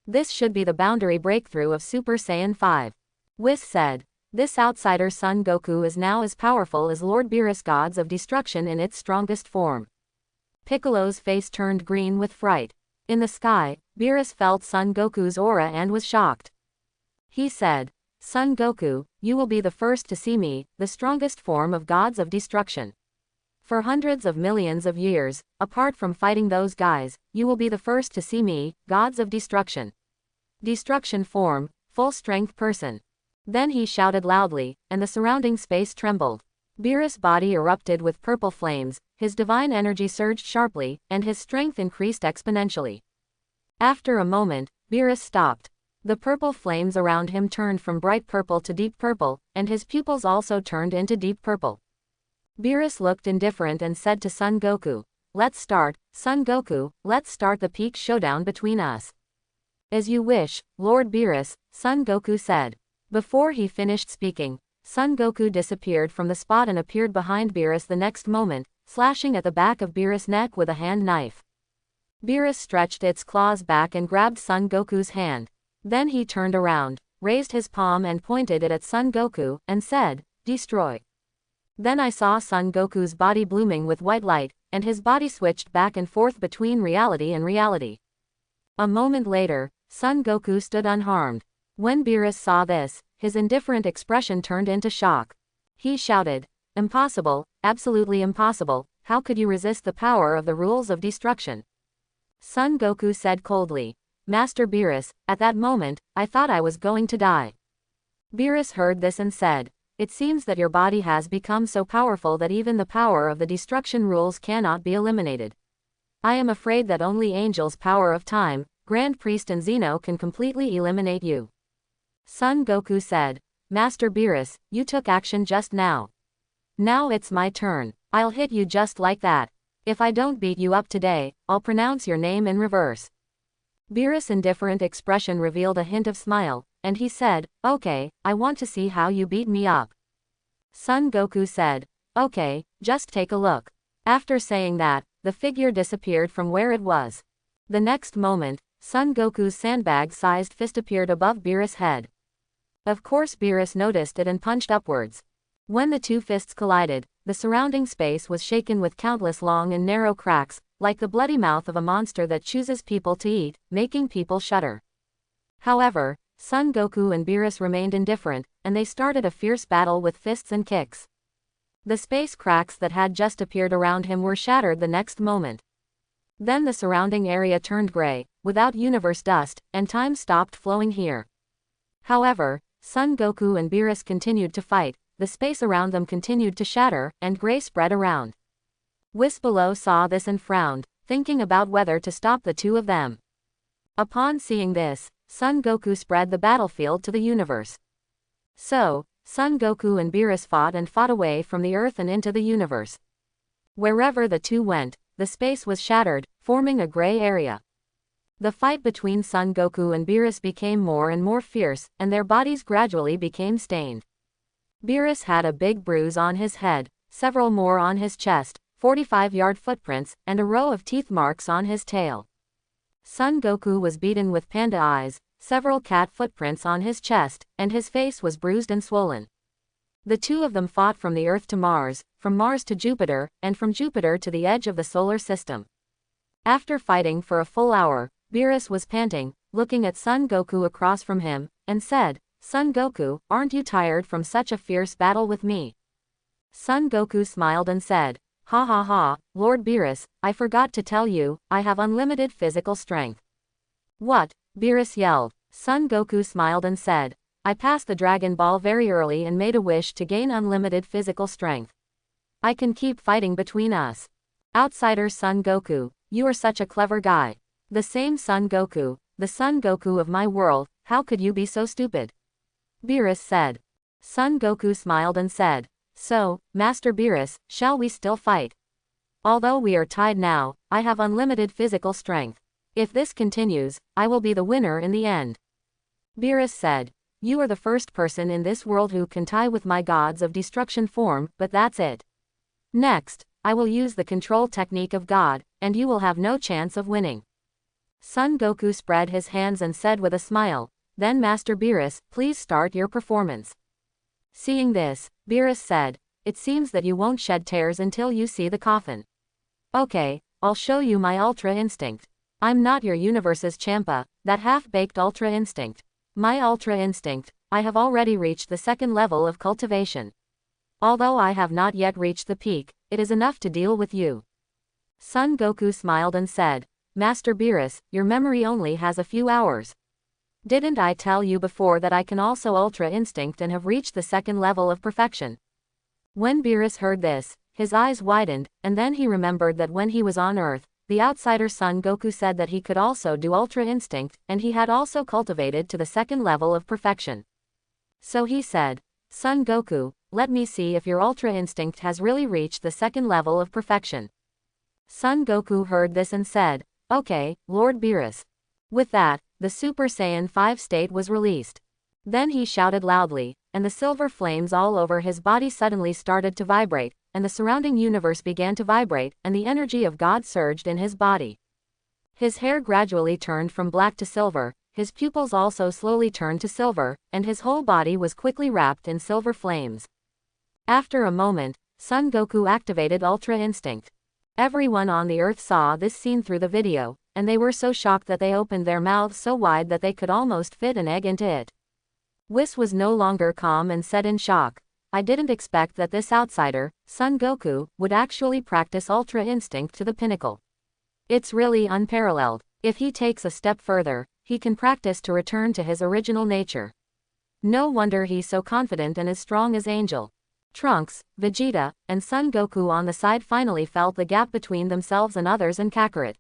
This should be the boundary breakthrough of Super Saiyan 5. Whis said. This outsider Son Goku is now as powerful as Lord Beerus, gods of destruction in its strongest form. Piccolo's face turned green with fright. In the sky, Beerus felt Son Goku's aura and was shocked. He said, Son Goku, you will be the first to see me, the strongest form of gods of destruction. For hundreds of millions of years, apart from fighting those guys, you will be the first to see me, gods of destruction. Destruction form, full strength person. Then he shouted loudly, and the surrounding space trembled. Beerus' body erupted with purple flames, his divine energy surged sharply, and his strength increased exponentially. After a moment, Beerus stopped. The purple flames around him turned from bright purple to deep purple, and his pupils also turned into deep purple. Beerus looked indifferent and said to Son Goku, Let's start, Son Goku, let's start the peak showdown between us. As you wish, Lord Beerus, Son Goku said. Before he finished speaking, Son Goku disappeared from the spot and appeared behind Beerus the next moment, slashing at the back of Beerus' neck with a hand knife. Beerus stretched its claws back and grabbed Son Goku's hand. Then he turned around, raised his palm and pointed it at Son Goku, and said, Destroy. Then I saw Son Goku's body blooming with white light, and his body switched back and forth between reality and reality. A moment later, Son Goku stood unharmed. When Beerus saw this, his indifferent expression turned into shock. He shouted, Impossible, absolutely impossible, how could you resist the power of the rules of destruction? Son Goku said coldly, Master Beerus, at that moment, I thought I was going to die. Beerus heard this and said, It seems that your body has become so powerful that even the power of the destruction rules cannot be eliminated. I am afraid that only Angel's power of time, Grand Priest and Zeno can completely eliminate you. Son Goku said, Master Beerus, you took action just now. Now it's my turn. I'll hit you just like that. If I don't beat you up today, I'll pronounce your name in reverse. Beerus' indifferent expression revealed a hint of smile, and he said, Okay, I want to see how you beat me up. Son Goku said, Okay, just take a look. After saying that, the figure disappeared from where it was. The next moment, Son Goku's sandbag-sized fist appeared above Beerus' head. Of course Beerus noticed it and punched upwards. When the two fists collided, the surrounding space was shaken with countless long and narrow cracks, like the bloody mouth of a monster that chooses people to eat, making people shudder. However, Son Goku and Beerus remained indifferent, and they started a fierce battle with fists and kicks. The space cracks that had just appeared around him were shattered the next moment. Then the surrounding area turned gray, without universe dust, and time stopped flowing here. However, Son Goku and Beerus continued to fight, the space around them continued to shatter, and gray spread around. Whis below saw this and frowned, thinking about whether to stop the two of them. Upon seeing this, Son Goku spread the battlefield to the universe. So, Son Goku and Beerus fought and fought away from the earth and into the universe. Wherever the two went, the space was shattered, forming a gray area. The fight between Son Goku and Beerus became more and more fierce, and their bodies gradually became stained. Beerus had a big bruise on his head, several more on his chest, 45-yard footprints, and a row of teeth marks on his tail. Son Goku was beaten with panda eyes, several cat footprints on his chest, and his face was bruised and swollen. The two of them fought from the Earth to Mars, from Mars to Jupiter, and from Jupiter to the edge of the solar system. After fighting for a full hour, Beerus was panting, looking at Son Goku across from him, and said, Son Goku, aren't you tired from such a fierce battle with me? Son Goku smiled and said, Ha ha ha, Lord Beerus, I forgot to tell you, I have unlimited physical strength. What? Beerus yelled. Son Goku smiled and said, I passed the Dragon Ball very early and made a wish to gain unlimited physical strength. I can keep fighting between us. Outsider Son Goku, you are such a clever guy. The same Son Goku, the Son Goku of my world, how could you be so stupid? Beerus said. Son Goku smiled and said, so, Master Beerus, shall we still fight? Although we are tied now, I have unlimited physical strength. If this continues, I will be the winner in the end. Beerus said, you are the first person in this world who can tie with my gods of destruction form, but that's it. Next, I will use the control technique of God, and you will have no chance of winning. Son Goku spread his hands and said with a smile, then Master Beerus, please start your performance. Seeing this, Beerus said, it seems that you won't shed tears until you see the coffin. Okay, I'll show you my Ultra Instinct. I'm not your universe's Champa, that half-baked Ultra Instinct. My Ultra Instinct, I have already reached the second level of cultivation. Although I have not yet reached the peak, it is enough to deal with you. Son Goku smiled and said, Master Beerus, your memory only has a few hours. Didn't I tell you before that I can also Ultra Instinct and have reached the second level of perfection? When Beerus heard this, his eyes widened, and then he remembered that when he was on Earth, the outsider Son Goku said that he could also do Ultra Instinct, and he had also cultivated to the second level of perfection. So he said, Son Goku, let me see if your Ultra Instinct has really reached the second level of perfection. Son Goku heard this and said, okay, Lord Beerus. With that, the Super Saiyan 5 state was released. Then he shouted loudly, and the silver flames all over his body suddenly started to vibrate, and the surrounding universe began to vibrate, and the energy of God surged in his body. His hair gradually turned from black to silver, his pupils also slowly turned to silver, and his whole body was quickly wrapped in silver flames. After a moment, Son Goku activated Ultra Instinct. Everyone on the earth saw this scene through the video, and they were so shocked that they opened their mouths so wide that they could almost fit an egg into it. Whis was no longer calm and said in shock, I didn't expect that this outsider, Son Goku, would actually practice Ultra Instinct to the pinnacle. It's really unparalleled. If he takes a step further, he can practice to return to his original nature. No wonder he's so confident and as strong as Angel. Trunks, Vegeta, and Son Goku on the side finally felt the gap between themselves and others and Kakarot.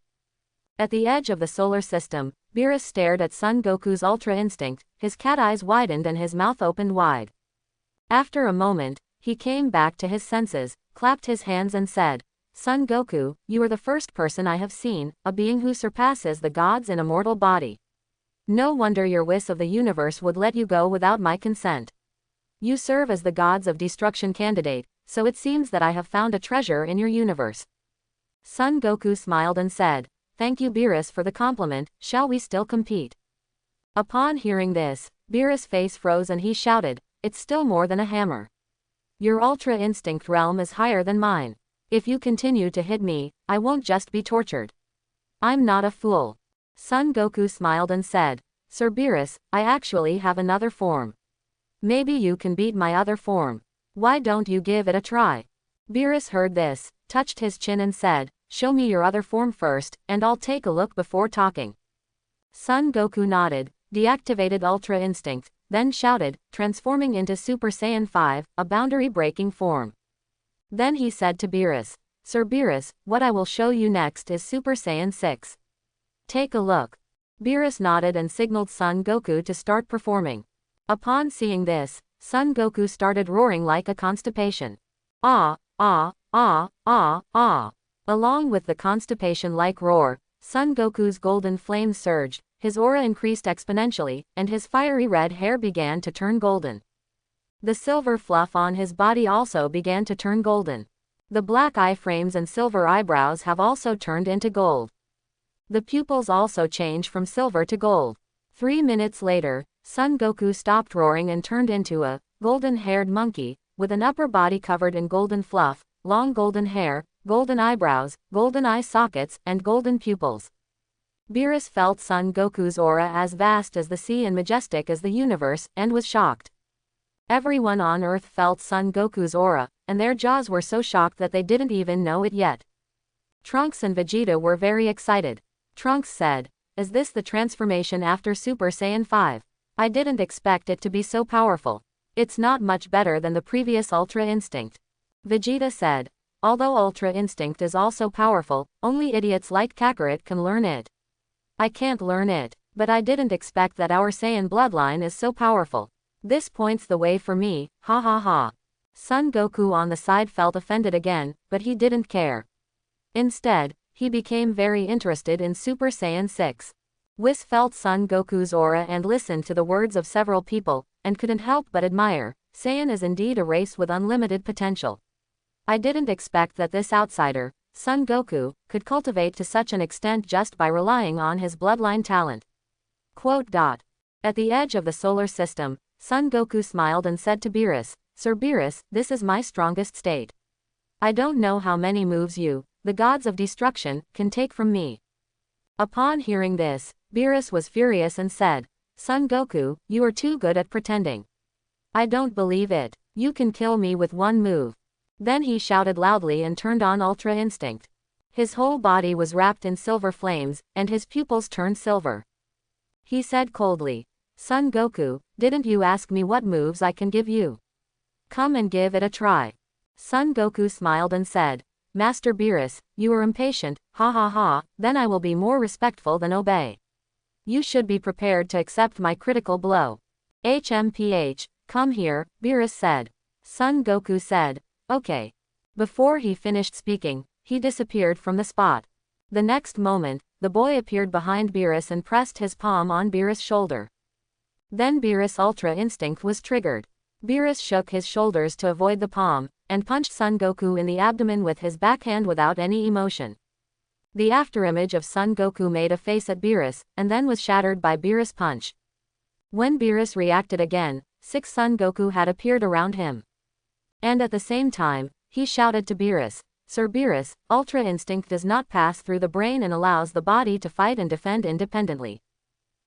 At the edge of the solar system, Beerus stared at Son Goku's Ultra Instinct, his cat eyes widened and his mouth opened wide. After a moment, he came back to his senses, clapped his hands and said, Son Goku, you are the first person I have seen, a being who surpasses the gods in a mortal body. No wonder your Whis of the universe would let you go without my consent. You serve as the gods of destruction candidate, so it seems that I have found a treasure in your universe. Son Goku smiled and said, thank you Beerus for the compliment, shall we still compete? Upon hearing this, Beerus' face froze and he shouted, it's still more than a hammer. Your Ultra Instinct realm is higher than mine. If you continue to hit me, I won't just be tortured. I'm not a fool. Son Goku smiled and said, Sir Beerus, I actually have another form. Maybe you can beat my other form. Why don't you give it a try? Beerus heard this, touched his chin and said, show me your other form first, and I'll take a look before talking. Son Goku nodded, deactivated Ultra Instinct, then shouted, transforming into Super Saiyan 5, a boundary-breaking form. Then he said to Beerus, Sir Beerus, what I will show you next is Super Saiyan 6. Take a look. Beerus nodded and signaled Son Goku to start performing. Upon seeing this, Son Goku started roaring like a constipation. Ah, ah, ah, ah, ah. Along with the constipation-like roar, Son Goku's golden flames surged, his aura increased exponentially, and his fiery red hair began to turn golden. The silver fluff on his body also began to turn golden. The black eye frames and silver eyebrows have also turned into gold. The pupils also change from silver to gold. 3 minutes later, Son Goku stopped roaring and turned into a golden-haired monkey, with an upper body covered in golden fluff, long golden hair, golden eyebrows, golden eye sockets, and golden pupils. Beerus felt Son Goku's aura as vast as the sea and majestic as the universe, and was shocked. Everyone on Earth felt Son Goku's aura, and their jaws were so shocked that they didn't even know it yet. Trunks and Vegeta were very excited. Trunks said, is this the transformation after Super Saiyan 5? I didn't expect it to be so powerful. It's not much better than the previous Ultra Instinct. Vegeta said. Although Ultra Instinct is also powerful, only idiots like Kakarot can learn it. I can't learn it, but I didn't expect that our Saiyan bloodline is so powerful. This points the way for me, ha ha ha. Son Goku on the side felt offended again, but he didn't care. Instead, he became very interested in Super Saiyan 6. Whis felt Son Goku's aura and listened to the words of several people, and couldn't help but admire. Saiyan is indeed a race with unlimited potential. I didn't expect that this outsider, Son Goku, could cultivate to such an extent just by relying on his bloodline talent. Quote. At the edge of the solar system, Son Goku smiled and said to Beerus, Sir Beerus, this is my strongest state. I don't know how many moves you, the gods of destruction, can take from me. Upon hearing this, Beerus was furious and said, Son Goku, you are too good at pretending. I don't believe it. You can kill me with one move. Then he shouted loudly and turned on Ultra Instinct. His whole body was wrapped in silver flames, and his pupils turned silver. He said coldly, Son Goku, didn't you ask me what moves I can give you? Come and give it a try. Son Goku smiled and said, Master Beerus, you are impatient, ha ha ha, then I will be more respectful than obey. You should be prepared to accept my critical blow. HMPH, come here, Beerus said. Son Goku said, okay. Before he finished speaking, he disappeared from the spot. The next moment, the boy appeared behind Beerus and pressed his palm on Beerus' shoulder. Then Beerus' Ultra Instinct was triggered. Beerus shook his shoulders to avoid the palm, and punched Son Goku in the abdomen with his backhand without any emotion. The afterimage of Son Goku made a face at Beerus, and then was shattered by Beerus' punch. When Beerus reacted again, 6 Son Goku had appeared around him. And at the same time, he shouted to Beerus, Sir Beerus, Ultra Instinct does not pass through the brain and allows the body to fight and defend independently.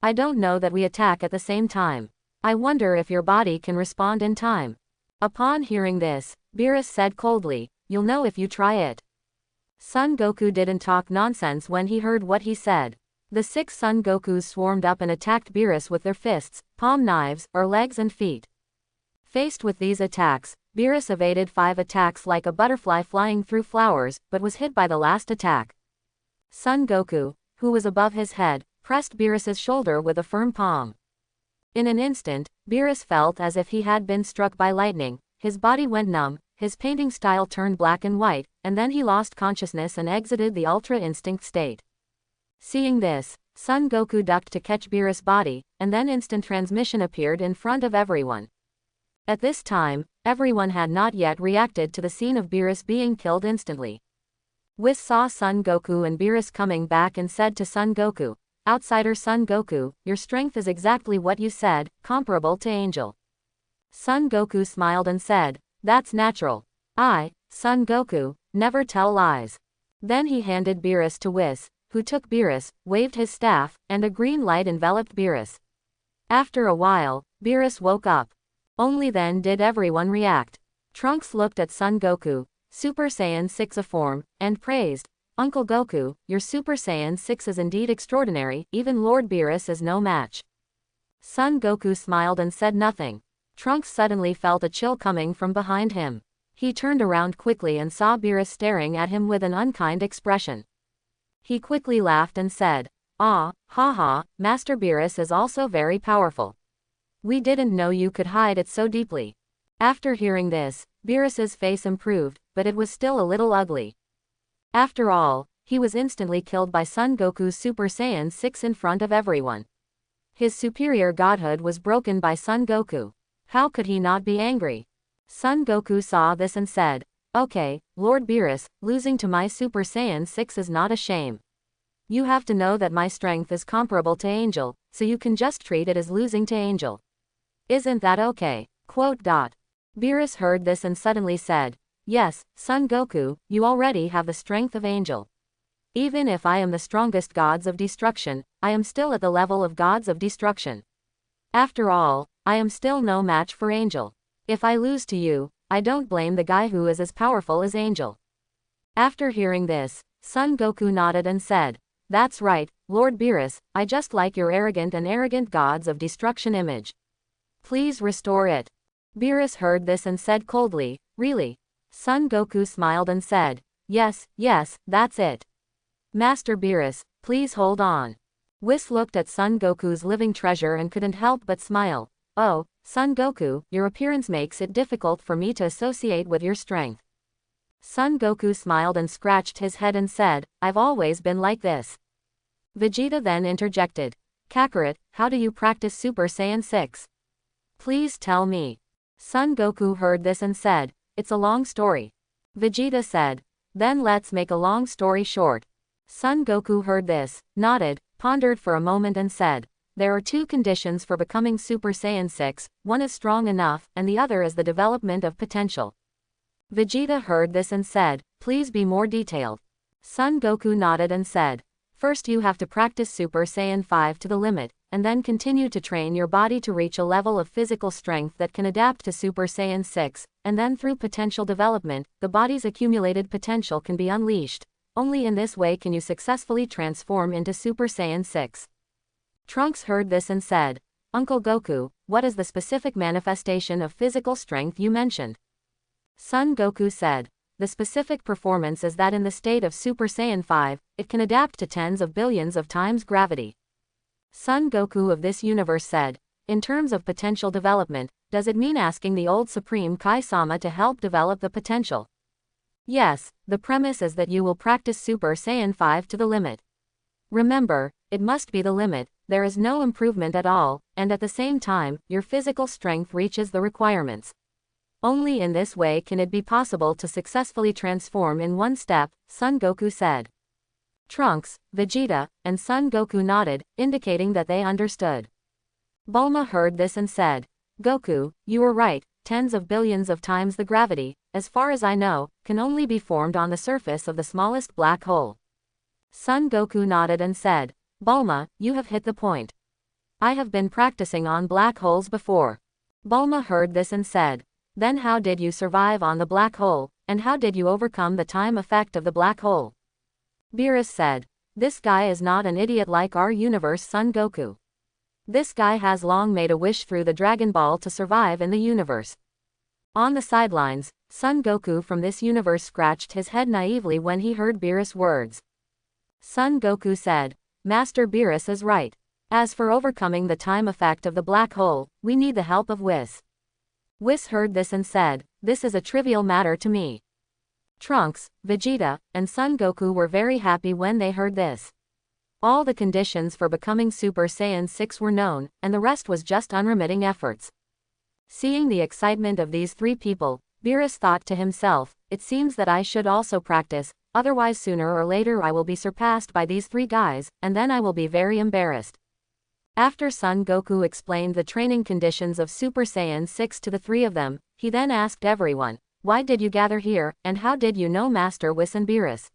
I don't know that we attack at the same time. I wonder if your body can respond in time. Upon hearing this, Beerus said coldly, you'll know if you try it. Son Goku didn't talk nonsense when he heard what he said. The 6 Son Gokus swarmed up and attacked Beerus with their fists, palm knives, or legs and feet. Faced with these attacks, Beerus evaded 5 attacks like a butterfly flying through flowers, but was hit by the last attack. Son Goku, who was above his head, pressed Beerus's shoulder with a firm palm. In an instant, Beerus felt as if he had been struck by lightning, his body went numb, his painting style turned black and white, and then he lost consciousness and exited the Ultra Instinct state. Seeing this, Son Goku ducked to catch Beerus' body, and then instant transmission appeared in front of everyone. At this time, everyone had not yet reacted to the scene of Beerus being killed instantly. Whis saw Son Goku and Beerus coming back and said to Son Goku, Outsider Son Goku, your strength is exactly what you said, comparable to Angel. Son Goku smiled and said, that's natural. I, Son Goku, never tell lies. Then he handed Beerus to Whis, who took Beerus, waved his staff, and a green light enveloped Beerus. After a while, Beerus woke up. Only then did everyone react. Trunks looked at Son Goku, Super Saiyan 6 form, and praised, Uncle Goku, your Super Saiyan 6 is indeed extraordinary, even Lord Beerus is no match. Son Goku smiled and said nothing. Trunks suddenly felt a chill coming from behind him. He turned around quickly and saw Beerus staring at him with an unkind expression. He quickly laughed and said, ha ha, Master Beerus is also very powerful. We didn't know you could hide it so deeply. After hearing this, Beerus's face improved, but it was still a little ugly. After all, he was instantly killed by Son Goku's Super Saiyan 6 in front of everyone. His superior godhood was broken by Son Goku. How could he not be angry? Son Goku saw this and said, okay, Lord Beerus, losing to my Super Saiyan 6 is not a shame. You have to know that my strength is comparable to Angel, so you can just treat it as losing to Angel. Isn't that okay? Quote. Beerus heard this and suddenly said, yes, Son Goku, you already have the strength of Angel. Even if I am the strongest gods of destruction, I am still at the level of gods of destruction. After all, I am still no match for Angel. If I lose to you, I don't blame the guy who is as powerful as Angel. After hearing this, Son Goku nodded and said, That's right, Lord Beerus, I just like your arrogant gods of destruction image. Please restore it. Beerus heard this and said coldly, really? Son Goku smiled and said, yes, that's it. Master Beerus, please hold on. Whis looked at Son Goku's living treasure and couldn't help but smile. Oh, Son Goku, your appearance makes it difficult for me to associate with your strength. Son Goku smiled and scratched his head and said, I've always been like this. Vegeta then interjected. Kakarot, how do you practice Super Saiyan 6? Please tell me. Son Goku heard this and said, it's a long story. Vegeta said, then let's make a long story short. Son Goku heard this, nodded, pondered for a moment and said, there are two conditions for becoming Super Saiyan 6, one is strong enough, and the other is the development of potential. Vegeta heard this and said, please be more detailed. Son Goku nodded and said, first you have to practice Super Saiyan 5 to the limit, and then continue to train your body to reach a level of physical strength that can adapt to Super Saiyan 6, and then through potential development, the body's accumulated potential can be unleashed. Only in this way can you successfully transform into Super Saiyan 6. Trunks heard this and said, Uncle Goku, what is the specific manifestation of physical strength you mentioned? Son Goku said, the specific performance is that in the state of Super Saiyan 5, it can adapt to tens of billions of times gravity. Son Goku of this universe said, in terms of potential development, does it mean asking the old Supreme Kai-sama to help develop the potential? Yes, the premise is that you will practice Super Saiyan 5 to the limit. Remember, it must be the limit, there is no improvement at all, and at the same time, your physical strength reaches the requirements. Only in this way can it be possible to successfully transform in one step, Son Goku said. Trunks, Vegeta, and Son Goku nodded, indicating that they understood. Bulma heard this and said, Goku, you were right, tens of billions of times the gravity, as far as I know, can only be formed on the surface of the smallest black hole. Son Goku nodded and said, Bulma, you have hit the point. I have been practicing on black holes before. Bulma heard this and said, then how did you survive on the black hole, and how did you overcome the time effect of the black hole? Beerus said, this guy is not an idiot like our universe Son Goku. This guy has long made a wish through the Dragon Ball to survive in the universe. On the sidelines, Son Goku from this universe scratched his head naively when he heard Beerus' words. Son Goku said, Master Beerus is right. As for overcoming the time effect of the black hole, we need the help of Whis. Whis heard this and said, this is a trivial matter to me. Trunks, Vegeta, and Son Goku were very happy when they heard this. All the conditions for becoming Super Saiyan 6 were known, and the rest was just unremitting efforts. Seeing the excitement of these three people, Beerus thought to himself, it seems that I should also practice, otherwise sooner or later I will be surpassed by these three guys, and then I will be very embarrassed. After Son Goku explained the training conditions of Super Saiyan 6 to the three of them, he then asked everyone, why did you gather here, and how did you know Master Whis and Beerus?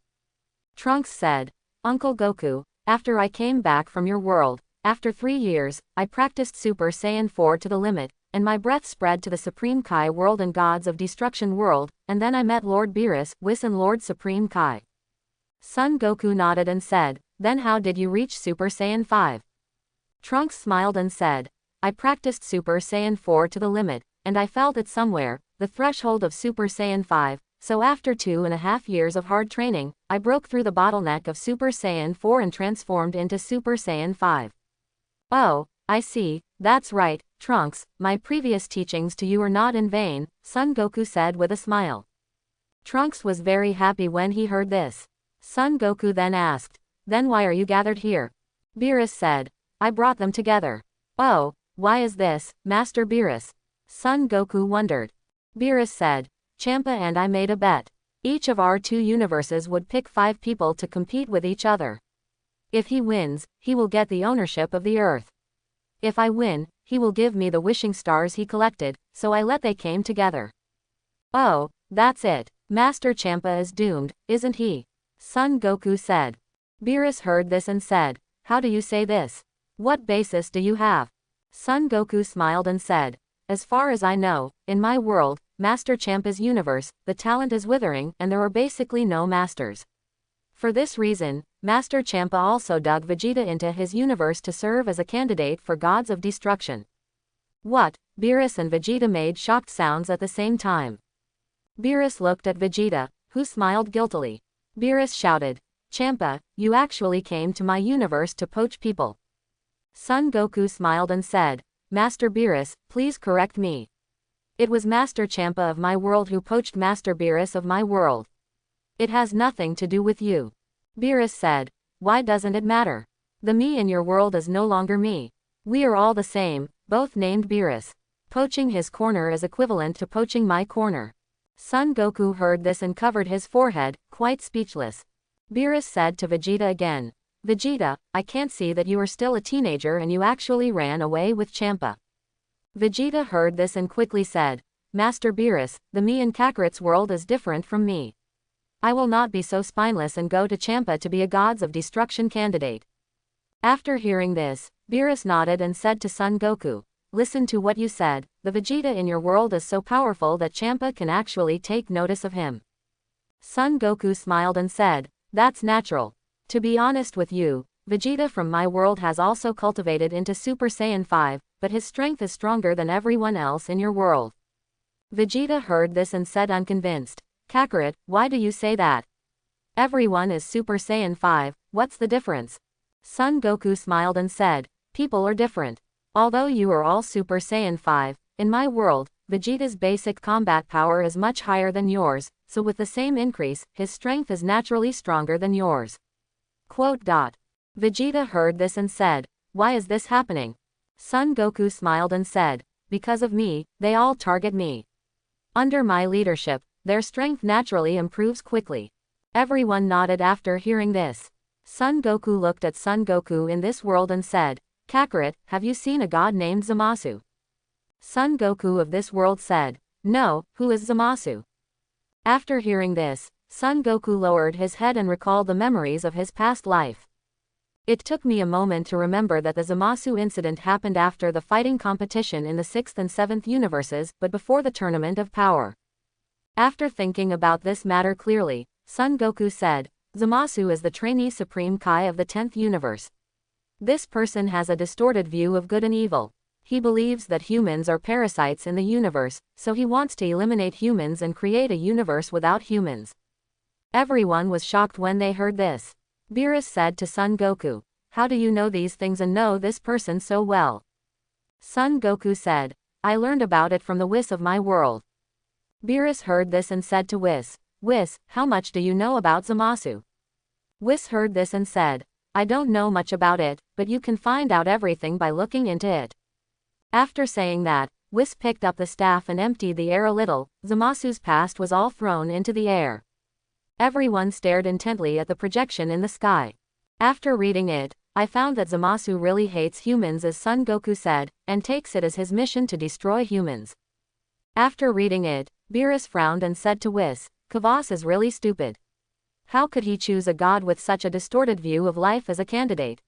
Trunks said, Uncle Goku, after I came back from your world, after 3 years, I practiced Super Saiyan 4 to the limit, and my breath spread to the Supreme Kai world and Gods of Destruction world, and then I met Lord Beerus, Whis and Lord Supreme Kai. Son Goku nodded and said, then how did you reach Super Saiyan 5? Trunks smiled and said, I practiced Super Saiyan 4 to the limit, and I felt it somewhere, the threshold of Super Saiyan 5, so after 2.5 years of hard training, I broke through the bottleneck of Super Saiyan 4 and transformed into Super Saiyan 5. Oh, I see, that's right, Trunks, my previous teachings to you are not in vain, Son Goku said with a smile. Trunks was very happy when he heard this. Son Goku then asked, then why are you gathered here? Beerus said, I brought them together. Oh, why is this, Master Beerus? Son Goku wondered. Beerus said, Champa and I made a bet. Each of our 2 universes would pick 5 people to compete with each other. If he wins, he will get the ownership of the earth. If I win, he will give me the wishing stars he collected, so they came together. Oh, that's it. Master Champa is doomed, isn't he? Son Goku said. Beerus heard this and said, how do you say this? What basis do you have? Son Goku smiled and said, as far as I know, in my world, Master Champa's universe, the talent is withering and there are basically no masters. For this reason, Master Champa also dug Vegeta into his universe to serve as a candidate for gods of destruction. What? Beerus and Vegeta made shocked sounds at the same time. Beerus looked at Vegeta, who smiled guiltily. Beerus shouted, Champa, you actually came to my universe to poach people. Son Goku smiled and said, Master Beerus, please correct me. It was Master Champa of my world who poached Master Beerus of my world. It has nothing to do with you. Beerus said, why doesn't it matter? The me in your world is no longer me. We are all the same, both named Beerus. Poaching his corner is equivalent to poaching my corner. Son Goku heard this and covered his forehead, quite speechless. Beerus said to Vegeta again, Vegeta, I can't see that you are still a teenager and you actually ran away with Champa. Vegeta heard this and quickly said, Master Beerus, the me in Kakarot's world is different from me. I will not be so spineless and go to Champa to be a gods of destruction candidate. After hearing this, Beerus nodded and said to Son Goku, listen to what you said, the Vegeta in your world is so powerful that Champa can actually take notice of him. Son Goku smiled and said, that's natural. To be honest with you, Vegeta from my world has also cultivated into Super Saiyan 5, but his strength is stronger than everyone else in your world. Vegeta heard this and said unconvinced, Kakarot, why do you say that? Everyone is Super Saiyan 5, what's the difference? Son Goku smiled and said, people are different. Although you are all Super Saiyan 5, in my world, Vegeta's basic combat power is much higher than yours, so with the same increase, his strength is naturally stronger than yours. Vegeta heard this and said, why is this happening? Son Goku smiled and said, because of me, they all target me. Under my leadership, their strength naturally improves quickly. Everyone nodded after hearing this. Son Goku looked at Son Goku in this world and said, Kakarot, have you seen a god named Zamasu? Son Goku of this world said, no, who is Zamasu? After hearing this, Son Goku lowered his head and recalled the memories of his past life. It took me a moment to remember that the Zamasu incident happened after the fighting competition in the 6th and 7th universes, but before the Tournament of Power. After thinking about this matter clearly, Son Goku said, Zamasu is the trainee Supreme Kai of the 10th universe. This person has a distorted view of good and evil. He believes that humans are parasites in the universe, so he wants to eliminate humans and create a universe without humans. Everyone was shocked when they heard this. Beerus said to Son Goku, how do you know these things and know this person so well? Son Goku said, I learned about it from the Whis of my world. Beerus heard this and said to Whis, Whis, how much do you know about Zamasu? Whis heard this and said, I don't know much about it, but you can find out everything by looking into it. After saying that, Whis picked up the staff and emptied the air a little. Zamasu's past was all thrown into the air. Everyone stared intently at the projection in the sky. After reading it, I found that Zamasu really hates humans as Son Goku said, and takes it as his mission to destroy humans. After reading it, Beerus frowned and said to Whis, Kvass is really stupid. How could he choose a god with such a distorted view of life as a candidate?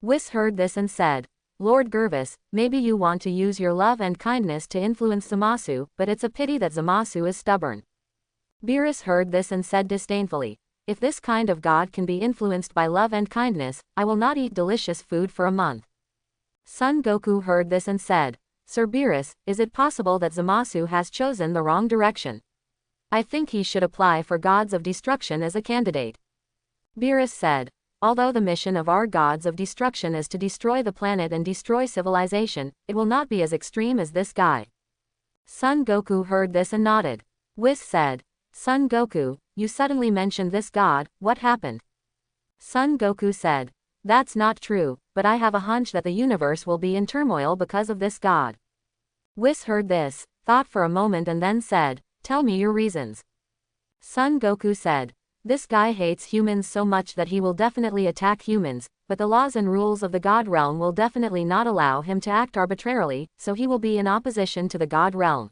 Whis heard this and said, Lord Gervis, maybe you want to use your love and kindness to influence Zamasu, but it's a pity that Zamasu is stubborn. Beerus heard this and said disdainfully, if this kind of god can be influenced by love and kindness, I will not eat delicious food for a month. Son Goku heard this and said, Sir Beerus, is it possible that Zamasu has chosen the wrong direction? I think he should apply for gods of destruction as a candidate. Beerus said, although the mission of our gods of destruction is to destroy the planet and destroy civilization, it will not be as extreme as this guy. Son Goku heard this and nodded. Whis said, Son Goku, you suddenly mentioned this god, what happened? Son Goku said, that's not true, but I have a hunch that the universe will be in turmoil because of this god. Whis heard this, thought for a moment and then said, tell me your reasons. Son Goku said, this guy hates humans so much that he will definitely attack humans, but the laws and rules of the god realm will definitely not allow him to act arbitrarily, so he will be in opposition to the god realm.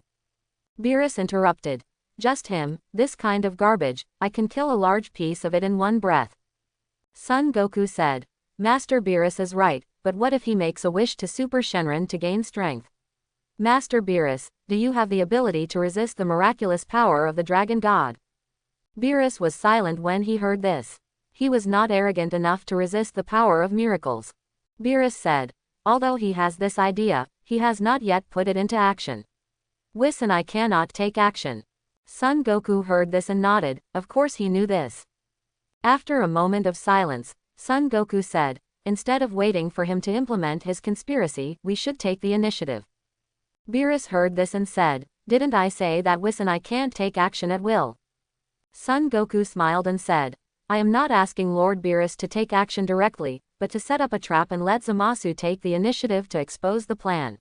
Beerus interrupted. Just him, this kind of garbage, I can kill a large piece of it in one breath. Son Goku said, Master Beerus is right, but what if he makes a wish to Super Shenron to gain strength? Master Beerus, do you have the ability to resist the miraculous power of the dragon god? Beerus was silent when he heard this. He was not arrogant enough to resist the power of miracles. Beerus said. Although he has this idea, he has not yet put it into action. Whis and I cannot take action. Son Goku heard this and nodded, of course he knew this. After a moment of silence, Son Goku said, instead of waiting for him to implement his conspiracy, we should take the initiative. Beerus heard this and said, didn't I say that Whis and I can't take action at will? Son Goku smiled and said, I am not asking Lord Beerus to take action directly, but to set up a trap and let Zamasu take the initiative to expose the plan.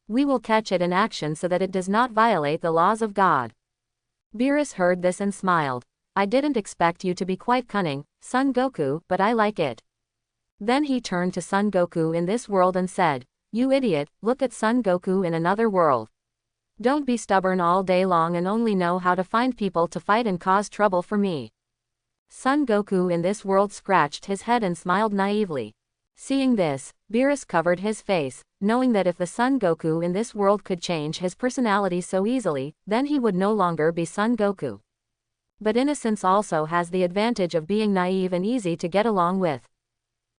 We will catch it in action so that it does not violate the laws of God. Beerus heard this and smiled. I didn't expect you to be quite cunning, Son Goku, but I like it. Then he turned to Son Goku in this world and said, you idiot, look at Son Goku in another world. Don't be stubborn all day long and only know how to find people to fight and cause trouble for me. Son Goku in this world scratched his head and smiled naively. Seeing this, Beerus covered his face, knowing that if the Son Goku in this world could change his personality so easily, then he would no longer be Son Goku. But innocence also has the advantage of being naive and easy to get along with.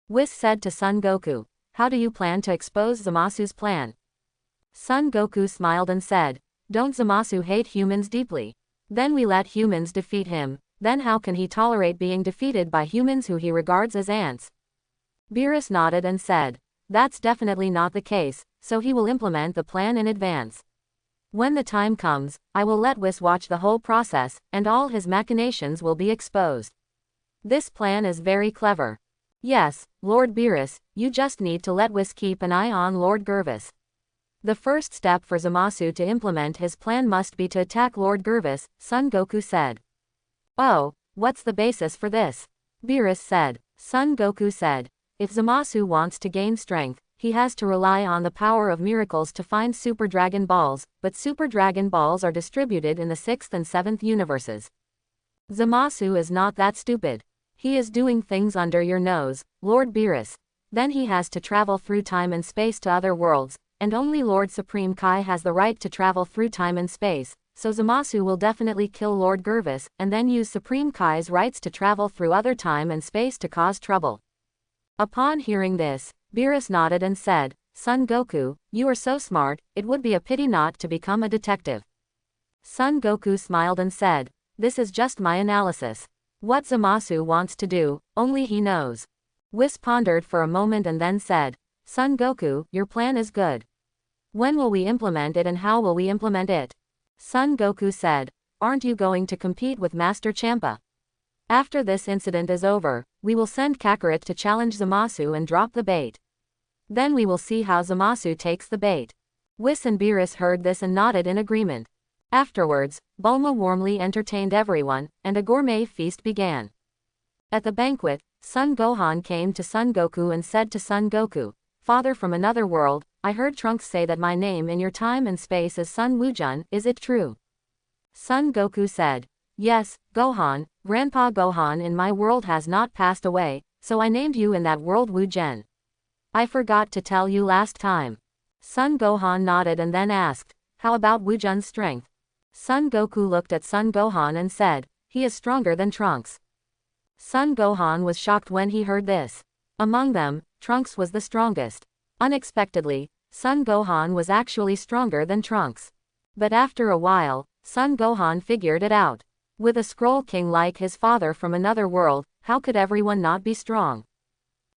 Whis said to Son Goku, how do you plan to expose Zamasu's plan? Son Goku smiled and said, don't Zamasu hate humans deeply? Then we let humans defeat him. Then how can he tolerate being defeated by humans who he regards as ants? Beerus nodded and said, that's definitely not the case, so he will implement the plan in advance. When the time comes, I will let Whis watch the whole process, and all his machinations will be exposed. This plan is very clever. Yes, Lord Beerus, you just need to let Whis keep an eye on Lord Gervis. The first step for Zamasu to implement his plan must be to attack Lord Gervis, Son Goku said. Oh, what's the basis for this? Beerus said. Son Goku said, if Zamasu wants to gain strength, he has to rely on the power of miracles to find Super Dragon Balls, but Super Dragon Balls are distributed in the 6th and 7th universes. Zamasu is not that stupid. He is doing things under your nose, Lord Beerus. Then he has to travel through time and space to other worlds, and only Lord Supreme Kai has the right to travel through time and space. So Zamasu will definitely kill Lord Gervis, and then use Supreme Kai's rights to travel through other time and space to cause trouble. Upon hearing this, Beerus nodded and said, Son Goku, you are so smart, it would be a pity not to become a detective. Son Goku smiled and said, this is just my analysis. What Zamasu wants to do, only he knows. Whis pondered for a moment and then said, Son Goku, your plan is good. When will we implement it and how will we implement it? Son Goku said, aren't you going to compete with Master Champa? After this incident is over, we will send Kakarot to challenge Zamasu and drop the bait. Then we will see how Zamasu takes the bait. Whis and Beerus heard this and nodded in agreement. Afterwards, Bulma warmly entertained everyone, and a gourmet feast began. At the banquet, Son Gohan came to Son Goku and said to Son Goku, Father from another world, I heard Trunks say that my name in your time and space is Sun Wukong, is it true? Son Goku said, yes, Gohan, Grandpa Gohan in my world has not passed away, so I named you in that world Wukong. I forgot to tell you last time. Son Gohan nodded and then asked, how about Wukong's strength? Son Goku looked at Son Gohan and said, he is stronger than Trunks. Son Gohan was shocked when he heard this. Among them, Trunks was the strongest. Unexpectedly, Son Gohan was actually stronger than Trunks. But after a while, Son Gohan figured it out. With a Scroll King like his father from another world, how could everyone not be strong?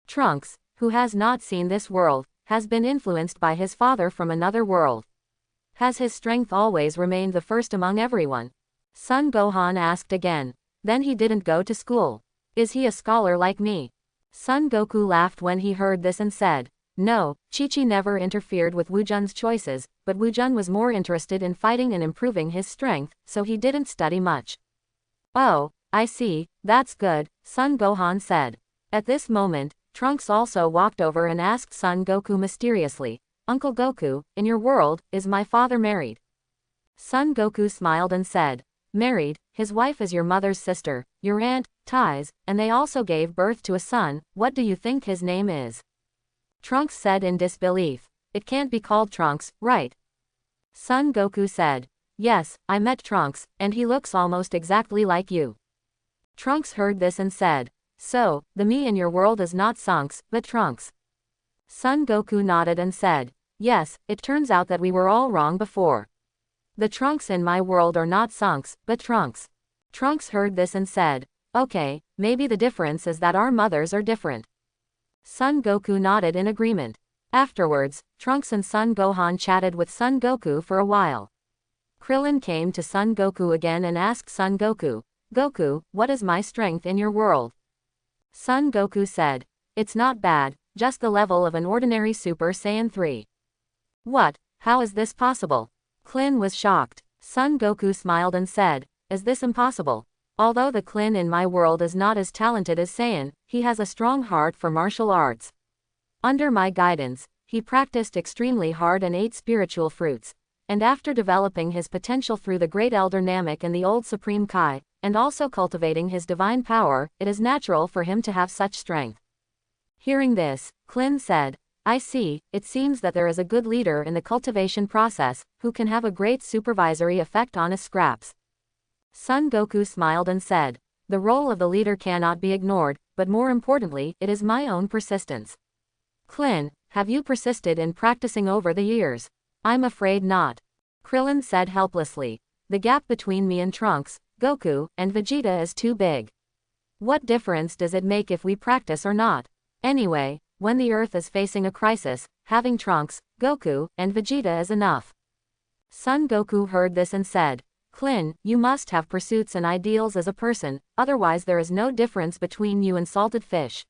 Trunks, who has not seen this world, has been influenced by his father from another world. Has his strength always remained the first among everyone? Son Gohan asked again. Then he didn't go to school. Is he a scholar like me? Son Goku laughed when he heard this and said, no, Chi-Chi never interfered with Wukong's choices, but Wukong was more interested in fighting and improving his strength, so he didn't study much. Oh, I see, that's good, Son Gohan said. At this moment, Trunks also walked over and asked Son Goku mysteriously, Uncle Goku, in your world, is my father married? Son Goku smiled and said, married, his wife is your mother's sister, your aunt, Tais, and they also gave birth to a son. What do you think his name is? Trunks said in disbelief, it can't be called Trunks, right? Son Goku said, yes, I met Trunks, and he looks almost exactly like you. Trunks heard this and said, So, the me in your world is not Sunks, but Trunks. Son Goku nodded and said, yes, it turns out that we were all wrong before. The Trunks in my world are not Sunks, but Trunks. Trunks heard this and said, okay, maybe the difference is that our mothers are different. Son Goku nodded in agreement. Afterwards, Trunks and Son Gohan chatted with Son Goku for a while. Krillin came to Son Goku again and asked Son Goku, Goku, what is my strength in your world? Son Goku said, it's not bad, just the level of an ordinary Super Saiyan 3. What? How is this possible? Klin was shocked. Son Goku smiled and said, is this impossible? Although the Klin in my world is not as talented as Saiyan, he has a strong heart for martial arts. Under my guidance, he practiced extremely hard and ate spiritual fruits. And after developing his potential through the Great Elder Namek and the Old Supreme Kai, and also cultivating his divine power, it is natural for him to have such strength. Hearing this, Klin said, I see, it seems that there is a good leader in the cultivation process, who can have a great supervisory effect on his scraps. Son Goku smiled and said, the role of the leader cannot be ignored, but more importantly, it is my own persistence. Klin, have you persisted in practicing over the years? I'm afraid not. Krillin said helplessly. The gap between me and Trunks, Goku, and Vegeta is too big. What difference does it make if we practice or not? Anyway, when the Earth is facing a crisis, having Trunks, Goku, and Vegeta is enough. Son Goku heard this and said, Klin, you must have pursuits and ideals as a person, otherwise there is no difference between you and salted fish.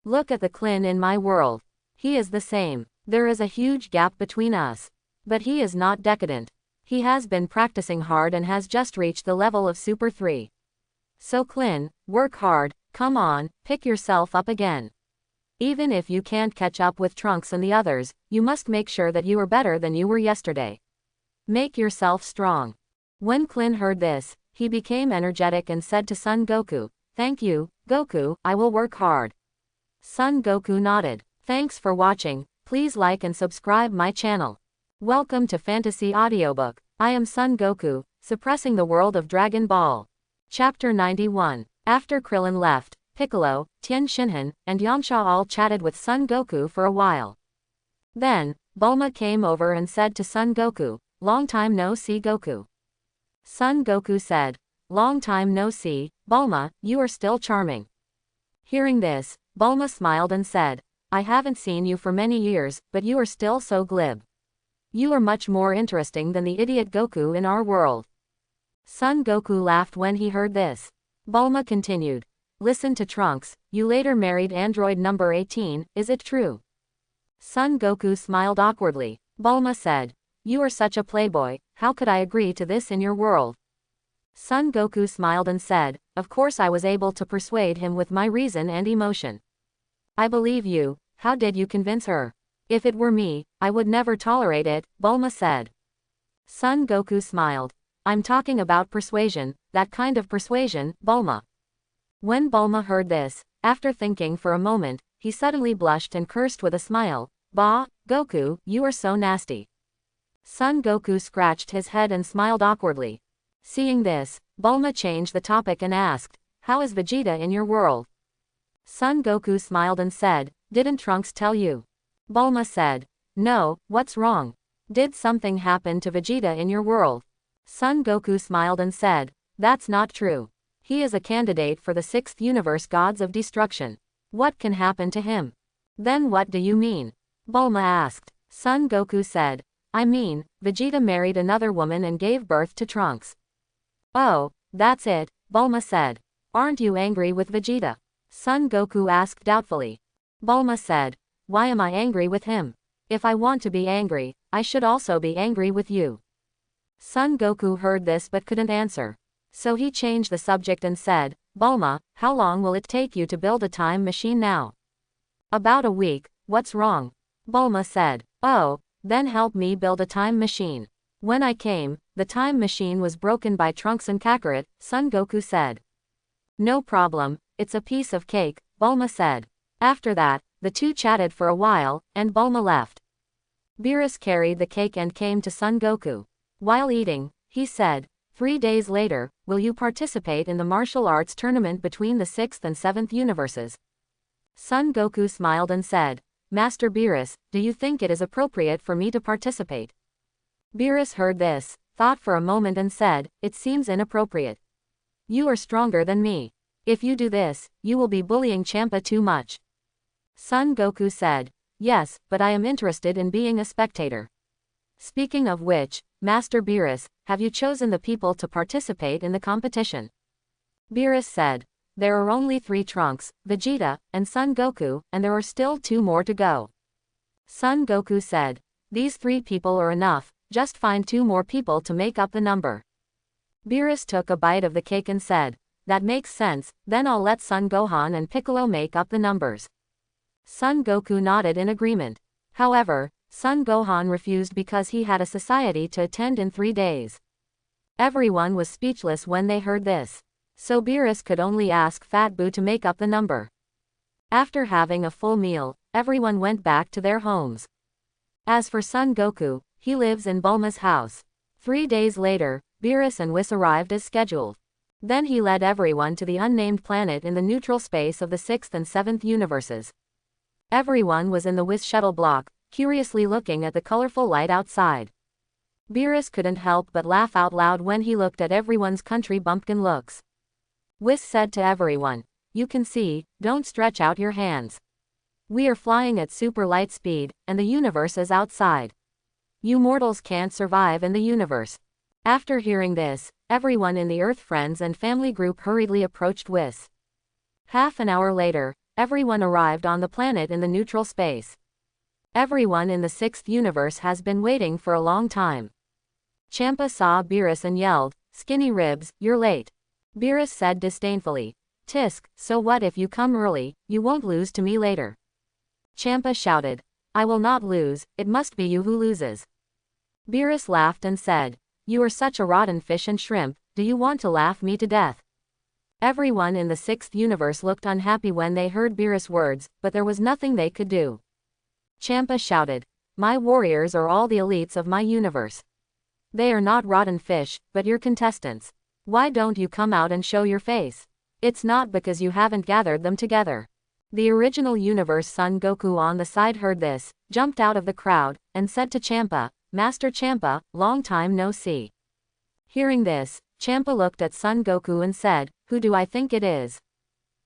Look at the Klin in my world. He is the same. There is a huge gap between us. But he is not decadent. He has been practicing hard and has just reached the level of Super 3. So Klin, work hard, come on, pick yourself up again. Even if you can't catch up with Trunks and the others, you must make sure that you are better than you were yesterday. Make yourself strong. When Klin heard this, he became energetic and said to Son Goku, thank you, Goku, I will work hard. Son Goku nodded. Thanks for watching, please like and subscribe my channel. Welcome to Fantasy Audiobook. I am Son Goku, suppressing the world of Dragon Ball. Chapter 91. After Krillin left, Piccolo, Tien Shinhan, and Yamcha all chatted with Son Goku for a while. Then, Bulma came over and said to Son Goku, long time no see Goku. Son Goku said, long time no see, Bulma, you are still charming. Hearing this, Bulma smiled and said, I haven't seen you for many years, but you are still so glib. You are much more interesting than the idiot Goku in our world. Son Goku laughed when he heard this. Bulma continued. Listen to Trunks, you later married android number 18, is it true? Son Goku smiled awkwardly. Bulma said, you are such a playboy, how could I agree to this in your world? Son Goku smiled and said, of course I was able to persuade him with my reason and emotion. I believe you, how did you convince her? If it were me, I would never tolerate it, Bulma said. Son Goku smiled. I'm talking about persuasion, that kind of persuasion, Bulma. When Bulma heard this, after thinking for a moment, he suddenly blushed and cursed with a smile. Bah, Goku, you are so nasty. Son Goku scratched his head and smiled awkwardly. Seeing this, Bulma changed the topic and asked, how is Vegeta in your world? Son Goku smiled and said, didn't Trunks tell you? Bulma said, no, what's wrong? Did something happen to Vegeta in your world? Son Goku smiled and said, that's not true. He is a candidate for the 6th universe gods of destruction. What can happen to him? Then what do you mean? Bulma asked. Son Goku said, I mean, Vegeta married another woman and gave birth to Trunks. Oh, that's it, Bulma said. Aren't you angry with Vegeta? Son Goku asked doubtfully. Bulma said, why am I angry with him? If I want to be angry, I should also be angry with you. Son Goku heard this but couldn't answer. So he changed the subject and said, Bulma, how long will it take you to build a time machine now? About a week, what's wrong? Bulma said, oh, then help me build a time machine. When I came, the time machine was broken by Trunks and Kakarot, Son Goku said. No problem, it's a piece of cake, Bulma said. After that, the two chatted for a while, and Bulma left. Beerus carried the cake and came to Son Goku. While eating, he said, 3 days later, will you participate in the martial arts tournament between the 6th and 7th universes? Son Goku smiled and said, Master Beerus, do you think it is appropriate for me to participate? Beerus heard this, thought for a moment and said, it seems inappropriate. You are stronger than me. If you do this, you will be bullying Champa too much. Son Goku said, yes, but I am interested in being a spectator. Speaking of which, Master Beerus, have you chosen the people to participate in the competition? Beerus said, there are only 3 Trunks, Vegeta, and Son Goku, and there are still 2 more to go. Son Goku said, these 3 people are enough, just find 2 more people to make up the number. Beerus took a bite of the cake and said, that makes sense, then I'll let Son Gohan and Piccolo make up the numbers. Son Goku nodded in agreement. However, Son Gohan refused because he had a society to attend in 3 days. Everyone was speechless when they heard this. So Beerus could only ask Fat Boo to make up the number. After having a full meal, everyone went back to their homes. As for Son Goku, he lives in Bulma's house. 3 days later, Beerus and Whis arrived as scheduled. Then he led everyone to the unnamed planet in the neutral space of the 6th and 7th universes. Everyone was in the Whis shuttle block, curiously looking at the colorful light outside. Beerus couldn't help but laugh out loud when he looked at everyone's country bumpkin looks. Whis said to everyone, you can see, don't stretch out your hands. We are flying at super light speed, and the universe is outside. You mortals can't survive in the universe. After hearing this, everyone in the Earth Friends and Family group hurriedly approached Whis. Half an hour later, everyone arrived on the planet in the neutral space. Everyone in the 6th universe has been waiting for a long time. Champa saw Beerus and yelled, skinny ribs, you're late. Beerus said disdainfully, Tisk, so what if you come early, you won't lose to me later. Champa shouted, I will not lose, it must be you who loses. Beerus laughed and said, you are such a rotten fish and shrimp, do you want to laugh me to death? Everyone in the 6th universe looked unhappy when they heard Beerus' words, but there was nothing they could do. Champa shouted, my warriors are all the elites of my universe. They are not rotten fish, but your contestants. Why don't you come out and show your face? It's not because you haven't gathered them together. The original universe Son Goku on the side heard this, jumped out of the crowd, and said to Champa, Master Champa, long time no see. Hearing this, Champa looked at Son Goku and said, who do I think it is?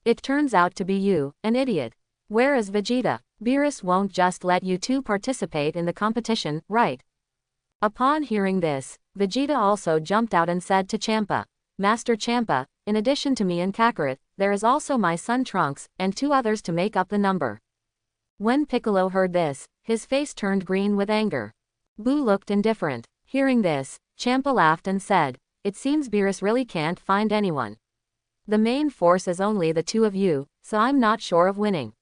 It turns out to be you, an idiot. Where is Vegeta? Beerus won't just let you 2 participate in the competition, right? Upon hearing this, Vegeta also jumped out and said to Champa, Master Champa, in addition to me and Kakarot, there is also my son Trunks, and 2 others to make up the number. When Piccolo heard this, his face turned green with anger. Boo looked indifferent. Hearing this, Champa laughed and said, it seems Beerus really can't find anyone. The main force is only the 2 of you, so I'm not sure of winning.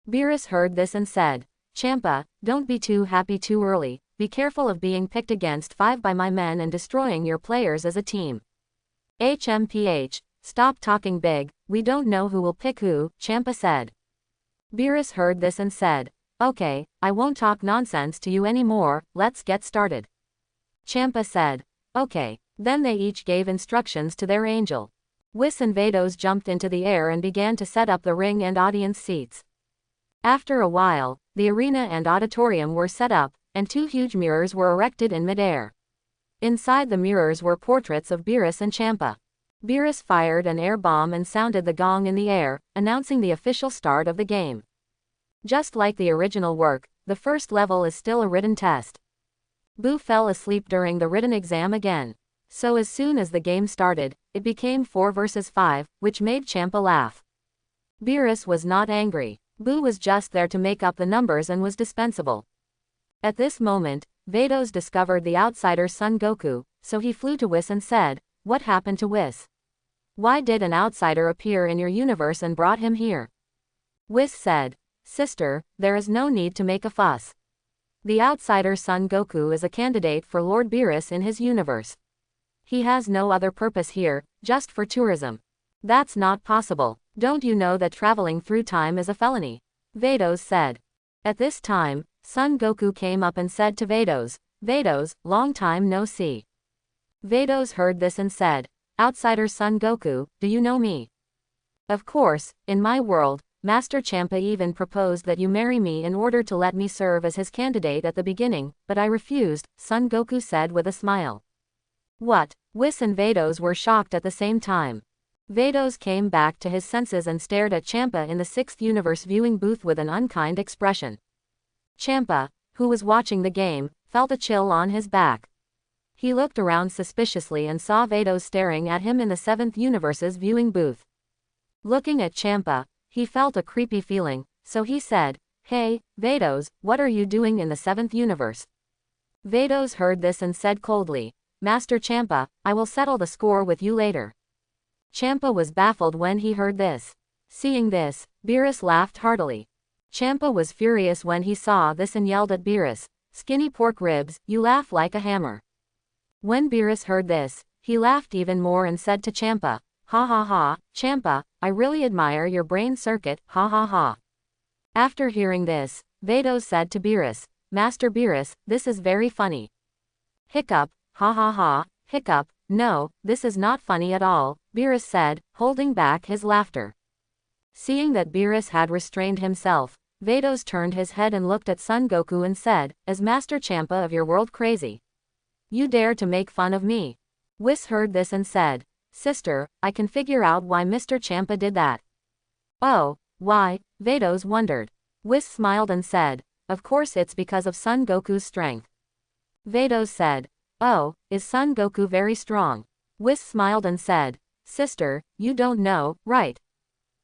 Beerus heard this and said, Champa, don't be too happy too early, be careful of being picked against 5 by my men and destroying your players as a team. HMPH, stop talking big, we don't know who will pick who, Champa said. Beerus heard this and said, okay, I won't talk nonsense to you anymore, let's get started. Champa said, okay, then they each gave instructions to their angel. Whis and Vados jumped into the air and began to set up the ring and audience seats. After a while, the arena and auditorium were set up, and 2 huge mirrors were erected in midair. Inside the mirrors were portraits of Beerus and Champa. Beerus fired an air bomb and sounded the gong in the air, announcing the official start of the game. Just like the original work, the first level is still a written test. Boo fell asleep during the written exam again. So as soon as the game started, it became 4 versus 5, which made Champa laugh. Beerus was not angry. Boo was just there to make up the numbers and was dispensable. At this moment, Vados discovered the outsider Son Goku, so he flew to Whis and said, what happened to Whis? Why did an outsider appear in your universe and brought him here? Whis said, sister, there is no need to make a fuss. The outsider Son Goku is a candidate for Lord Beerus in his universe. He has no other purpose here, just for tourism. That's not possible. Don't you know that traveling through time is a felony? Vados said. At this time, Son Goku came up and said to Vados, Vados, long time no see. Vados heard this and said, "Outsider Son Goku, do you know me?" "Of course, in my world, Master Champa even proposed that you marry me in order to let me serve as his candidate at the beginning, but I refused," Son Goku said with a smile. "What?" Whis and Vados were shocked at the same time. Vados came back to his senses and stared at Champa in the 6th universe viewing booth with an unkind expression. Champa, who was watching the game, felt a chill on his back. He looked around suspiciously and saw Vados staring at him in the 7th universe's viewing booth. Looking at Champa, he felt a creepy feeling, so he said, "Hey, Vados, what are you doing in the 7th universe?" Vados heard this and said coldly, "Master Champa, I will settle the score with you later." Champa was baffled when he heard this. Seeing this, Beerus laughed heartily. Champa was furious when he saw this and yelled at Beerus, "Skinny pork ribs, you laugh like a hammer." When Beerus heard this, he laughed even more and said to Champa, "Ha ha ha, Champa, I really admire your brain circuit, ha ha ha." After hearing this, Vados said to Beerus, "Master Beerus, this is very funny." Hiccup, ha ha ha, hiccup, "No, this is not funny at all," Beerus said, holding back his laughter. Seeing that Beerus had restrained himself, Vados turned his head and looked at Son Goku and said, "Is Master Champa of your world crazy? You dare to make fun of me?" Whis heard this and said, "Sister, I can figure out why Mr. Champa did that." "Oh, why?" Vados wondered. Whis smiled and said, "Of course it's because of Son Goku's strength." Vados said, "Oh, is Son Goku very strong?" Whis smiled and said, "Sister, you don't know, right?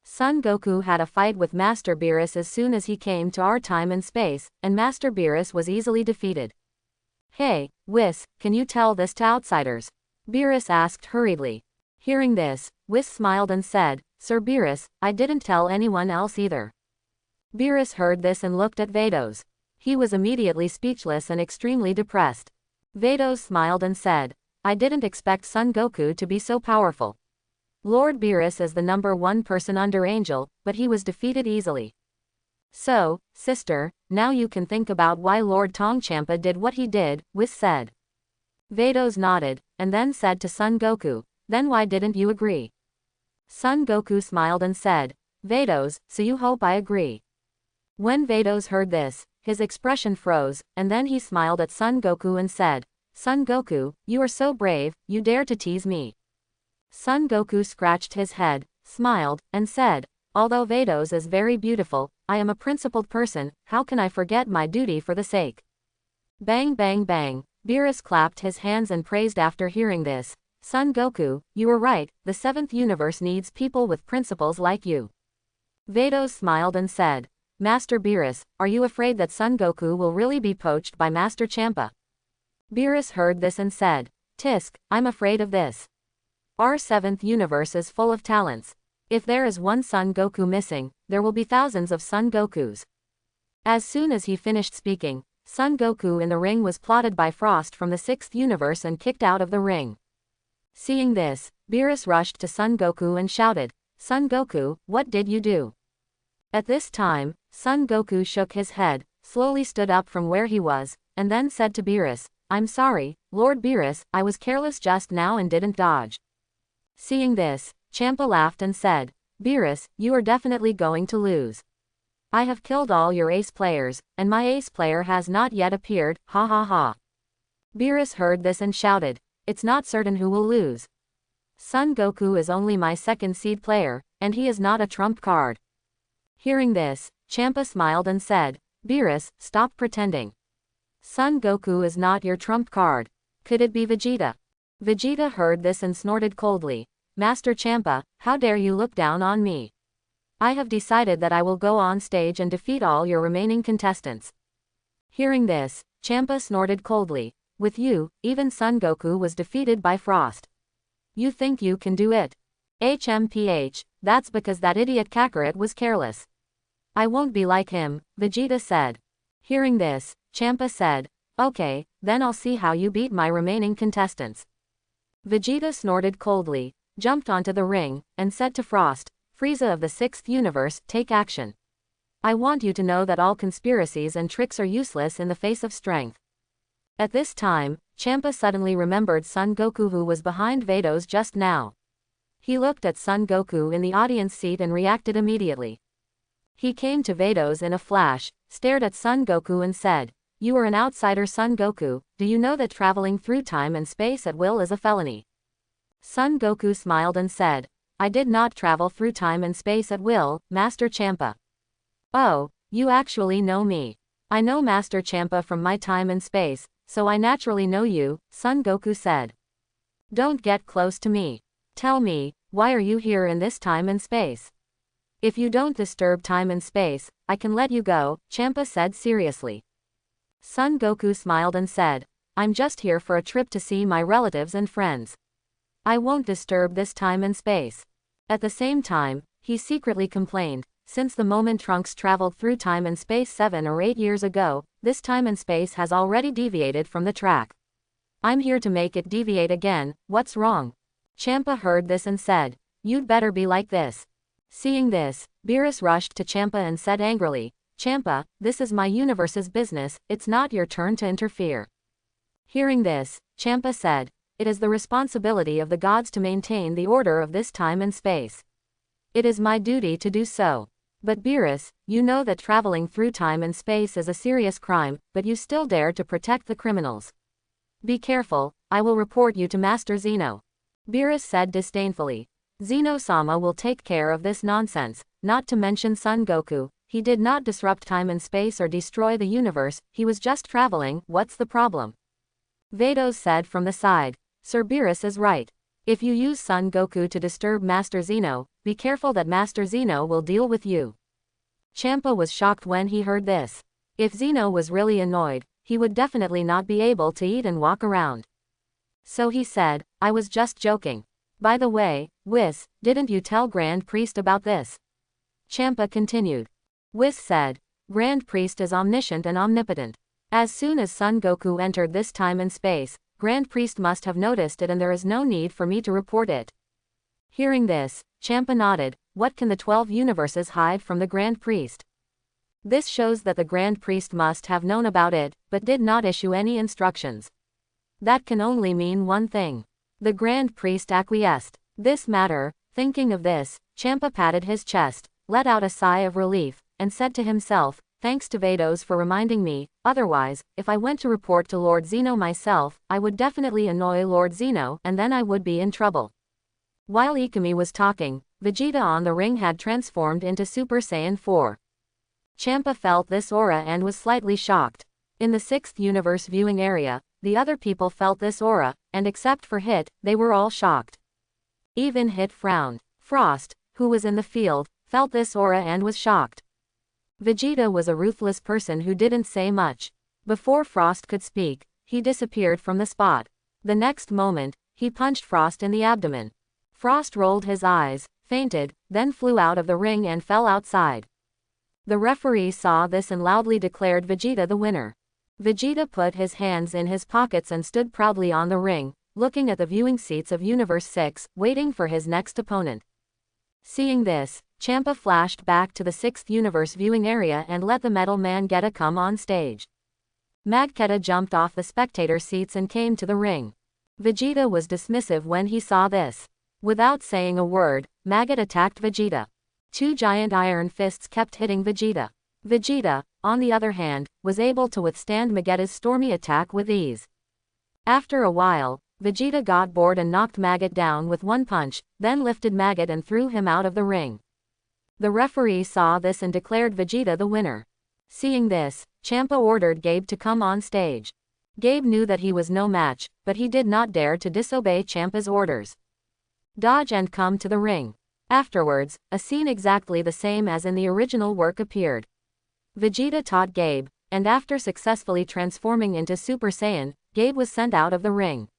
Son Goku had a fight with Master Beerus as soon as he came to our time and space, and Master Beerus was easily defeated." "Hey, Whis, can you tell this to outsiders?" Beerus asked hurriedly. Hearing this, Whis smiled and said, "Sir Beerus, I didn't tell anyone else either." Beerus heard this and looked at Vados. He was immediately speechless and extremely depressed. Vados smiled and said, "I didn't expect Son Goku to be so powerful. Lord Beerus is the #1 person under Angel, but he was defeated easily. So, sister, now you can think about why Lord Champa did what he did," Whis said. Vados nodded, and then said to Son Goku, "Then why didn't you agree?" Son Goku smiled and said, "Vados, so you hope I agree." When Vados heard this, his expression froze, and then he smiled at Son Goku and said, "Son Goku, you are so brave, you dare to tease me." Son Goku scratched his head, smiled, and said, "Although Vados is very beautiful, I am a principled person, how can I forget my duty for the sake?" Bang bang bang, Beerus clapped his hands and praised after hearing this, "Son Goku, you were right, the 7th universe needs people with principles like you." Vados smiled and said, "Master Beerus, are you afraid that Son Goku will really be poached by Master Champa?" Beerus heard this and said, "Tisk, I'm afraid of this. Our 7th universe is full of talents. If there is one Son Goku missing, there will be thousands of Son Gokus." As soon as he finished speaking, Son Goku in the ring was plotted by Frost from the 6th universe and kicked out of the ring. Seeing this, Beerus rushed to Son Goku and shouted, "Son Goku, what did you do?" At this time, Son Goku shook his head, slowly stood up from where he was, and then said to Beerus, "I'm sorry, Lord Beerus, I was careless just now and didn't dodge." Seeing this, Champa laughed and said, "Beerus, you are definitely going to lose. I have killed all your ace players, and my ace player has not yet appeared, ha ha ha." Beerus heard this and shouted, "It's not certain who will lose. Son Goku is only my 2nd seed player, and he is not a trump card." Hearing this, Champa smiled and said, "Beerus, stop pretending. Son Goku is not your trump card. Could it be Vegeta?" Vegeta heard this and snorted coldly, "Master Champa, how dare you look down on me? I have decided that I will go on stage and defeat all your remaining contestants." Hearing this, Champa snorted coldly, "With you, even Son Goku was defeated by Frost. You think you can do it? HMPH, that's because that idiot Kakarot was careless. I won't be like him," Vegeta said. Hearing this, Champa said, "Okay, then I'll see how you beat my remaining contestants." Vegeta snorted coldly, jumped onto the ring, and said to Frost, "Frieza of the 6th universe, take action. I want you to know that all conspiracies and tricks are useless in the face of strength." At this time, Champa suddenly remembered Son Goku, who was behind Vados just now. He looked at Son Goku in the audience seat and reacted immediately. He came to Vados in a flash, stared at Son Goku and said, "You are an outsider, Son Goku. Do you know that traveling through time and space at will is a felony?" Son Goku smiled and said, "I did not travel through time and space at will, Master Champa." "Oh, you actually know me. I know Master Champa from my time and space, so I naturally know you," Son Goku said. "Don't get close to me. Tell me, why are you here in this time and space? If you don't disturb time and space, I can let you go," Champa said seriously. Son Goku smiled and said, "I'm just here for a trip to see my relatives and friends. I won't disturb this time and space." At the same time, he secretly complained, since the moment Trunks traveled through time and space 7 or 8 years ago, this time and space has already deviated from the track. "I'm here to make it deviate again, what's wrong?" Champa heard this and said, "You'd better be like this." Seeing this, Beerus rushed to Champa and said angrily, "Champa, this is my universe's business, it's not your turn to interfere." Hearing this, Champa said, "It is the responsibility of the gods to maintain the order of this time and space. It is my duty to do so. But Beerus, you know that traveling through time and space is a serious crime, but you still dare to protect the criminals. Be careful, I will report you to Master Zeno." Beerus said disdainfully. "Zeno-sama will take care of this nonsense, not to mention Son Goku. He did not disrupt time and space or destroy the universe, he was just traveling, what's the problem?" Vados said from the side, "Sir Beerus is right. If you use Son Goku to disturb Master Zeno, be careful that Master Zeno will deal with you." Champa was shocked when he heard this. If Zeno was really annoyed, he would definitely not be able to eat and walk around. So he said, "I was just joking. By the way, Whis, didn't you tell Grand Priest about this?" Champa continued. Whis said, "Grand Priest is omniscient and omnipotent. As soon as Son Goku entered this time and space, Grand Priest must have noticed it and there is no need for me to report it." Hearing this, Champa nodded, "What can the 12 universes hide from the Grand Priest?" This shows that the Grand Priest must have known about it, but did not issue any instructions. That can only mean one thing. The Grand Priest acquiesced. This matter, thinking of this, Champa patted his chest, let out a sigh of relief, and said to himself, "Thanks to Vados for reminding me, otherwise, if I went to report to Lord Zeno myself, I would definitely annoy Lord Zeno and then I would be in trouble." While Ikumi was talking, Vegeta on the ring had transformed into Super Saiyan 4. Champa felt this aura and was slightly shocked. In the 6th universe viewing area, the other people felt this aura, and except for Hit, they were all shocked. Even Hit frowned. Frost, who was in the field, felt this aura and was shocked. Vegeta was a ruthless person who didn't say much. Before Frost could speak, he disappeared from the spot. The next moment, he punched Frost in the abdomen. Frost rolled his eyes, fainted, then flew out of the ring and fell outside. The referee saw this and loudly declared Vegeta the winner. Vegeta put his hands in his pockets and stood proudly on the ring, looking at the viewing seats of Universe 6, waiting for his next opponent. Seeing this, Champa flashed back to the 6th universe viewing area and let the Metal Man Geta come on stage. Magketa jumped off the spectator seats and came to the ring. Vegeta was dismissive when he saw this. Without saying a word, Maggot attacked Vegeta. 2 giant iron fists kept hitting Vegeta. Vegeta, on the other hand, was able to withstand Mageta's stormy attack with ease. After a while, Vegeta got bored and knocked Maggot down with one punch, then lifted Maggot and threw him out of the ring. The referee saw this and declared Vegeta the winner. Seeing this, Champa ordered Gabe to come on stage. Gabe knew that he was no match, but he did not dare to disobey Champa's orders. Dodge and come to the ring. Afterwards, a scene exactly the same as in the original work appeared. Vegeta taught Gabe, and after successfully transforming into Super Saiyan, Gabe was sent out of the ring.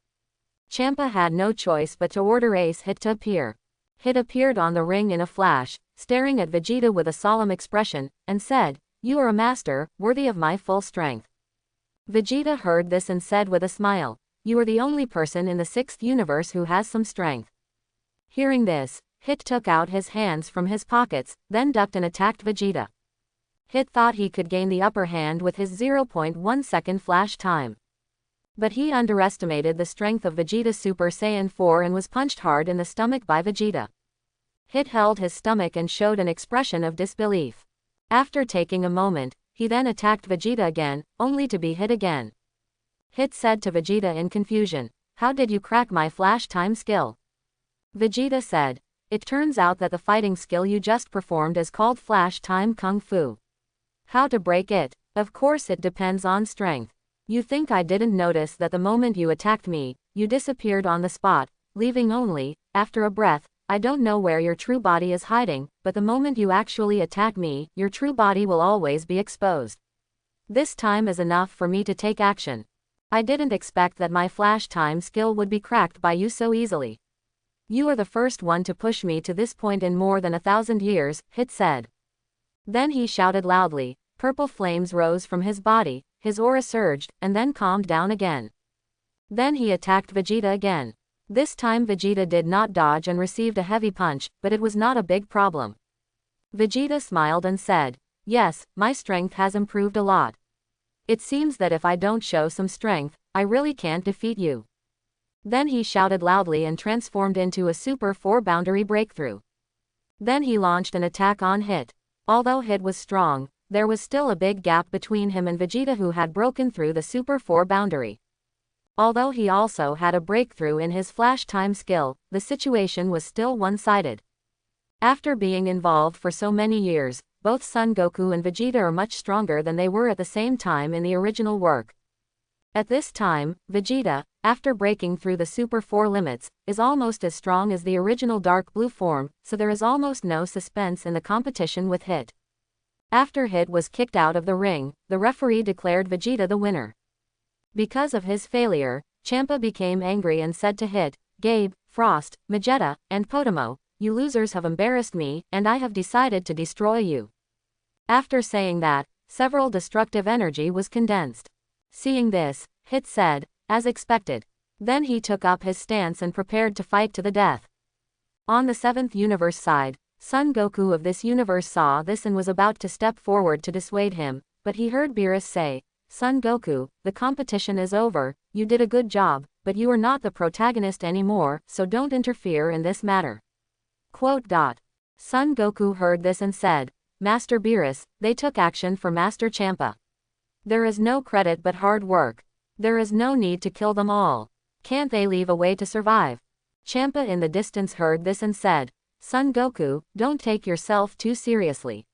Champa had no choice but to order Ace Hit to appear. Hit appeared on the ring in a flash, staring at Vegeta with a solemn expression, and said, "You are a master, worthy of my full strength." Vegeta heard this and said with a smile, "You are the only person in the 6th universe who has some strength." Hearing this, Hit took out his hands from his pockets, then ducked and attacked Vegeta. Hit thought he could gain the upper hand with his 0.1 second flash time. But he underestimated the strength of Vegeta Super Saiyan 4 and was punched hard in the stomach by Vegeta. Hit held his stomach and showed an expression of disbelief. After taking a moment, he then attacked Vegeta again, only to be hit again. Hit said to Vegeta in confusion, "How did you crack my flash time skill?" Vegeta said, "It turns out that the fighting skill you just performed is called flash time kung fu. How to break it? Of course it depends on strength. You think I didn't notice that the moment you attacked me, you disappeared on the spot, leaving only, after a breath. I don't know where your true body is hiding, but the moment you actually attack me, your true body will always be exposed. This time is enough for me to take action. I didn't expect that my flash time skill would be cracked by you so easily. You are the first one to push me to this point in more than 1,000 years, Hit said. Then he shouted loudly, purple flames rose from his body, his aura surged, and then calmed down again. Then he attacked Vegeta again. This time Vegeta did not dodge and received a heavy punch, but it was not a big problem. Vegeta smiled and said, "Yes, my strength has improved a lot. It seems that if I don't show some strength, I really can't defeat you." Then he shouted loudly and transformed into a Super 4 boundary breakthrough. Then he launched an attack on Hit. Although Hit was strong, there was still a big gap between him and Vegeta, who had broken through the Super 4 boundary. Although he also had a breakthrough in his flash time skill, the situation was still one-sided. After being involved for so many years, both Son Goku and Vegeta are much stronger than they were at the same time in the original work. At this time, Vegeta, after breaking through the Super 4 limits, is almost as strong as the original Dark Blue form, so there is almost no suspense in the competition with Hit. After Hit was kicked out of the ring, the referee declared Vegeta the winner. Because of his failure, Champa became angry and said to Hit, "Gabe, Frost, Vegeta, and Potomo, you losers have embarrassed me, and I have decided to destroy you." After saying that, several destructive energy was condensed. Seeing this, Hit said, "As expected." Then he took up his stance and prepared to fight to the death. On the 7th universe side, Son Goku of this universe saw this and was about to step forward to dissuade him, but he heard Beerus say, "Son Goku, the competition is over, you did a good job, but you are not the protagonist anymore, so don't interfere in this matter." Son Goku heard this and said, "Master Beerus, they took action for Master Champa. There is no credit but hard work. There is no need to kill them all. Can't they leave a way to survive?" Champa in the distance heard this and said, "Son Goku, don't take yourself too seriously.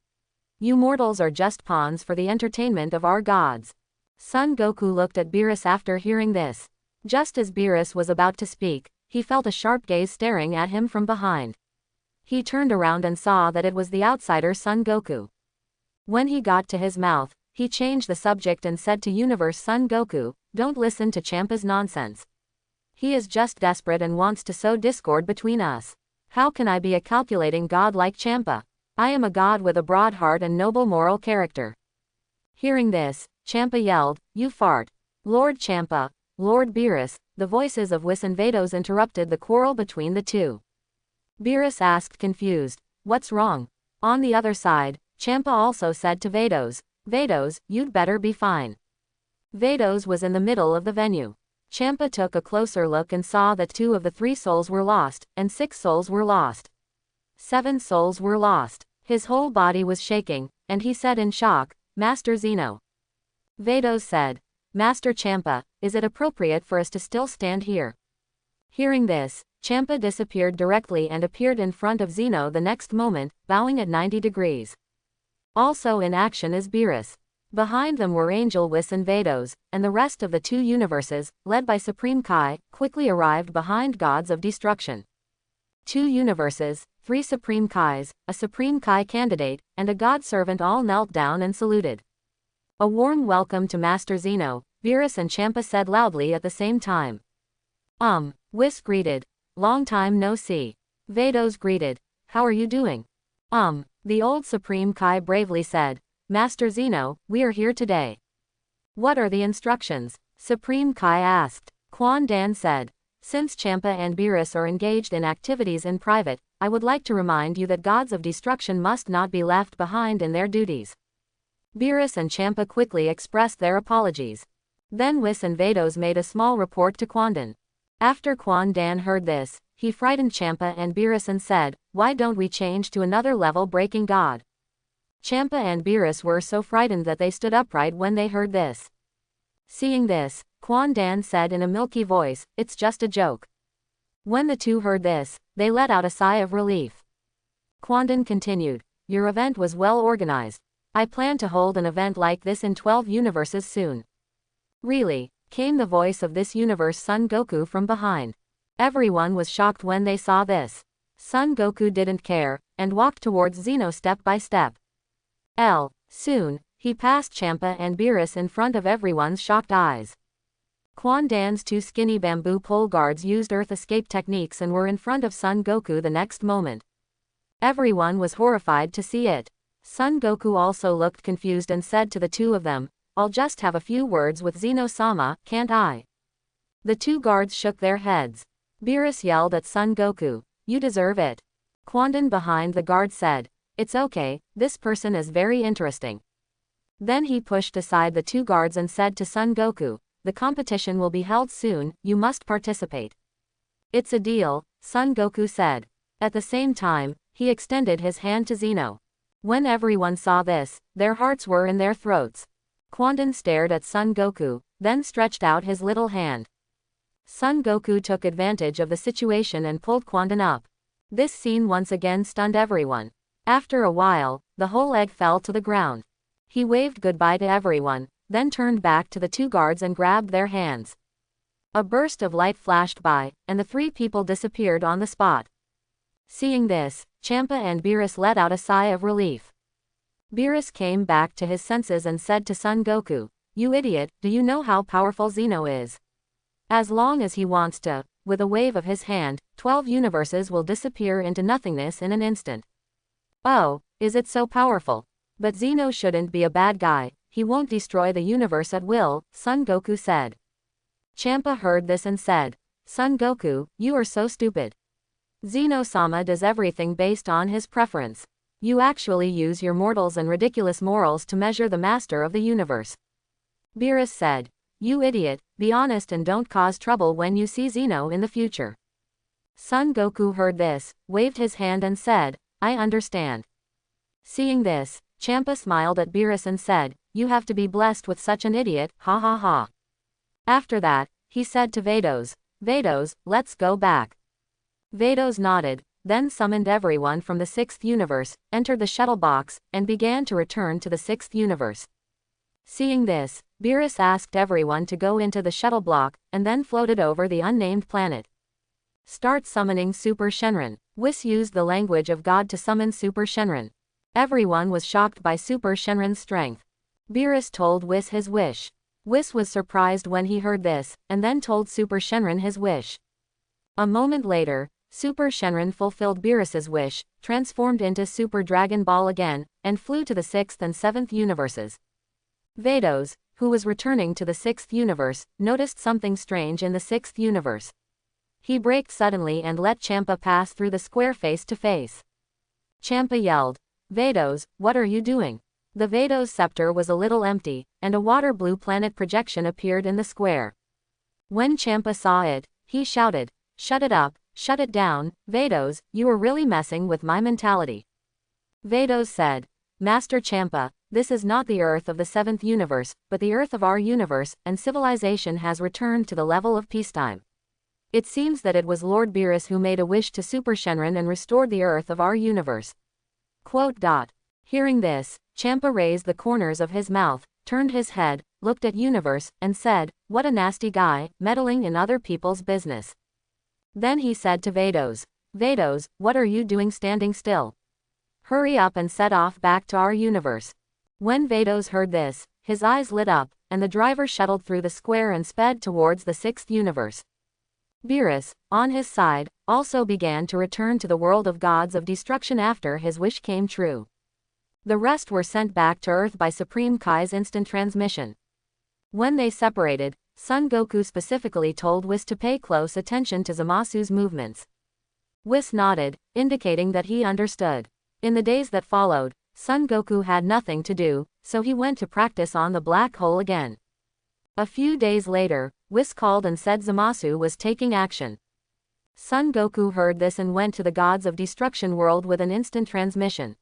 You mortals are just pawns for the entertainment of our gods." Son Goku looked at Beerus after hearing this. Just as Beerus was about to speak, he felt a sharp gaze staring at him from behind. He turned around and saw that it was the outsider Son Goku. When he got to his mouth, he changed the subject and said to Universe Son Goku, "Don't listen to Champa's nonsense. He is just desperate and wants to sow discord between us. How can I be a calculating god like Champa? I am a god with a broad heart and noble moral character." Hearing this, Champa yelled, "You fart." Lord Champa, Lord Beerus, the voices of Whis and Vados interrupted the quarrel between the two. Beerus asked confused, "What's wrong?" On the other side, Champa also said to Vados, "Vados, you'd better be fine." Vados was in the middle of the venue. Champa took a closer look and saw that 2 of the 3 souls were lost, and 6 souls were lost. 7 souls were lost. His whole body was shaking, and he said in shock, "Master Zeno." Vados said, "Master Champa, is it appropriate for us to still stand here?" Hearing this, Champa disappeared directly and appeared in front of Zeno the next moment, bowing at 90 degrees. Also in action is Beerus. Behind them were Angel Whis and Vados, and the rest of the 2 universes, led by Supreme Kai, quickly arrived behind Gods of Destruction. 2 universes, 3 Supreme Kais, a Supreme Kai candidate, and a God servant all knelt down and saluted. "A warm welcome to Master Zeno," Beerus and Champa said loudly at the same time. Whis greeted, "Long time no see." Vados greeted, "How are you doing?" The old Supreme Kai bravely said, "Master Zeno, we are here today." "What are the instructions?" Supreme Kai asked. Quan Dan said, "Since Champa and Beerus are engaged in activities in private, I would like to remind you that Gods of Destruction must not be left behind in their duties." Beerus and Champa quickly expressed their apologies. Then Whis and Vados made a small report to Quandan. After Quandan heard this, he frightened Champa and Beerus and said, "Why don't we change to another level breaking god?" Champa and Beerus were so frightened that they stood upright when they heard this. Seeing this, Quandan said in a milky voice, "It's just a joke." When the two heard this, they let out a sigh of relief. Quandan continued, "Your event was well organized. I plan to hold an event like this in 12 universes soon." "Really?" came the voice of this universe Son Goku from behind. Everyone was shocked when they saw this. Son Goku didn't care, and walked towards Zeno step by step. Soon, he passed Champa and Beerus in front of everyone's shocked eyes. Quandan's two skinny bamboo pole guards used earth escape techniques and were in front of Son Goku the next moment. Everyone was horrified to see it. Son Goku also looked confused and said to the two of them, "I'll just have a few words with Zeno-sama, can't I?" The two guards shook their heads. Beerus yelled at Son Goku, "You deserve it." Quandan behind the guard said, "It's okay, this person is very interesting." Then he pushed aside the two guards and said to Son Goku, "The competition will be held soon, you must participate." "It's a deal," Son Goku said. At the same time, he extended his hand to Zeno. When everyone saw this, their hearts were in their throats. Quandan stared at Son Goku, then stretched out his little hand. Son Goku took advantage of the situation and pulled Quandan up. This scene once again stunned everyone. After a while, the whole egg fell to the ground. He waved goodbye to everyone, then turned back to the two guards and grabbed their hands. A burst of light flashed by, and the three people disappeared on the spot. Seeing this, Champa and Beerus let out a sigh of relief. Beerus came back to his senses and said to Son Goku, "You idiot, do you know how powerful Zeno is? As long as he wants to, with a wave of his hand, 12 universes will disappear into nothingness in an instant." "Oh, is it so powerful? But Zeno shouldn't be a bad guy, he won't destroy the universe at will," Son Goku said. Champa heard this and said, "Son Goku, you are so stupid. Zeno-sama does everything based on his preference. You actually use your mortals and ridiculous morals to measure the master of the universe." Beerus said, "You idiot, be honest and don't cause trouble when you see Zeno in the future." Son Goku heard this, waved his hand and said, "I understand." Seeing this, Champa smiled at Beerus and said, "You have to be blessed with such an idiot, ha ha ha." After that, he said to Vados, "Vados, let's go back." Vados nodded, then summoned everyone from the 6th universe, entered the shuttle box, and began to return to the 6th universe. Seeing this, Beerus asked everyone to go into the shuttle block, and then floated over the unnamed planet. "Start summoning Super Shenron." Whis used the language of God to summon Super Shenron. Everyone was shocked by Super Shenron's strength. Beerus told Whis his wish. Whis was surprised when he heard this, and then told Super Shenron his wish. A moment later, Super Shenron fulfilled Beerus's wish, transformed into Super Dragon Ball again, and flew to the 6th and 7th universes. Vados, who was returning to the 6th universe, noticed something strange in the 6th universe. He braked suddenly and let Champa pass through the square face to face. Champa yelled, "Vados, what are you doing?" The Vados scepter was a little empty, and a water blue planet projection appeared in the square. When Champa saw it, he shouted, "Shut it up, shut it down, Vados, you are really messing with my mentality." Vados said, "Master Champa, this is not the Earth of the 7th universe, but the Earth of our universe, and civilization has returned to the level of peacetime. It seems that it was Lord Beerus who made a wish to Super Shenron and restored the Earth of our universe." Hearing this, Champa raised the corners of his mouth, turned his head, looked at Universe, and said, "What a nasty guy, meddling in other people's business." Then he said to Vados, "Vados, what are you doing standing still? Hurry up and set off back to our universe." When Vados heard this, his eyes lit up, and the driver shuttled through the square and sped towards the 6th universe. Beerus, on his side, also began to return to the world of gods of destruction after his wish came true. The rest were sent back to Earth by Supreme Kai's instant transmission. When they separated, Son Goku specifically told Whis to pay close attention to Zamasu's movements. Whis nodded, indicating that he understood. In the days that followed, Son Goku had nothing to do, so he went to practice on the black hole again. A few days later, Whis called and said Zamasu was taking action. Son Goku heard this and went to the Gods of Destruction world with an instant transmission.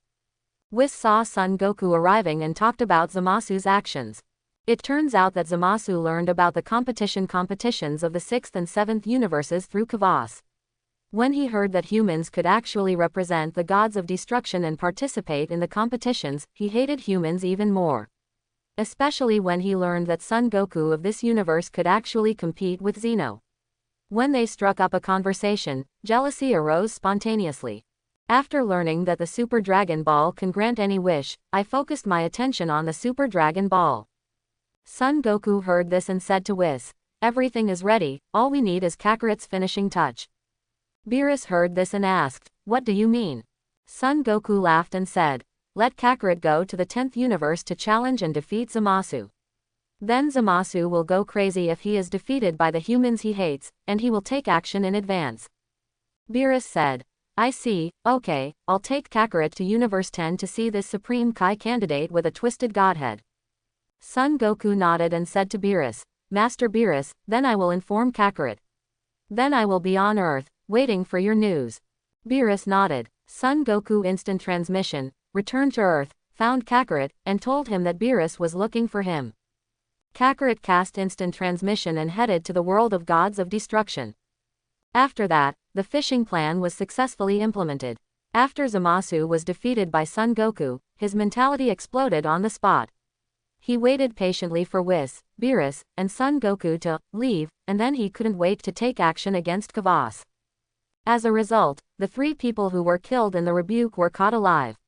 Whis saw Son Goku arriving and talked about Zamasu's actions. It turns out that Zamasu learned about the competitions of the 6th and 7th universes through Kavas. When he heard that humans could actually represent the gods of destruction and participate in the competitions, he hated humans even more. Especially when he learned that Son Goku of this universe could actually compete with Zeno. When they struck up a conversation, jealousy arose spontaneously. After learning that the Super Dragon Ball can grant any wish, I focused my attention on the Super Dragon Ball. Son Goku heard this and said to Whis, "Everything is ready, all we need is Kakarot's finishing touch." Beerus heard this and asked, "What do you mean?" Son Goku laughed and said, "Let Kakarot go to the 10th universe to challenge and defeat Zamasu. Then Zamasu will go crazy if he is defeated by the humans he hates, and he will take action in advance." Beerus said, "I see, okay, I'll take Kakarot to Universe 10 to see this Supreme Kai candidate with a twisted godhead." Son Goku nodded and said to Beerus, "Master Beerus, then I will inform Kakarot. Then I will be on Earth, waiting for your news." Beerus nodded. Son Goku instant transmission, returned to Earth, found Kakarot, and told him that Beerus was looking for him. Kakarot cast instant transmission and headed to the world of gods of destruction. After that, the fishing plan was successfully implemented. After Zamasu was defeated by Son Goku, his mentality exploded on the spot. He waited patiently for Whis, Beerus, and Son Goku to leave, and then he couldn't wait to take action against Kavas. As a result, the 3 people who were killed in the rebuke were caught alive.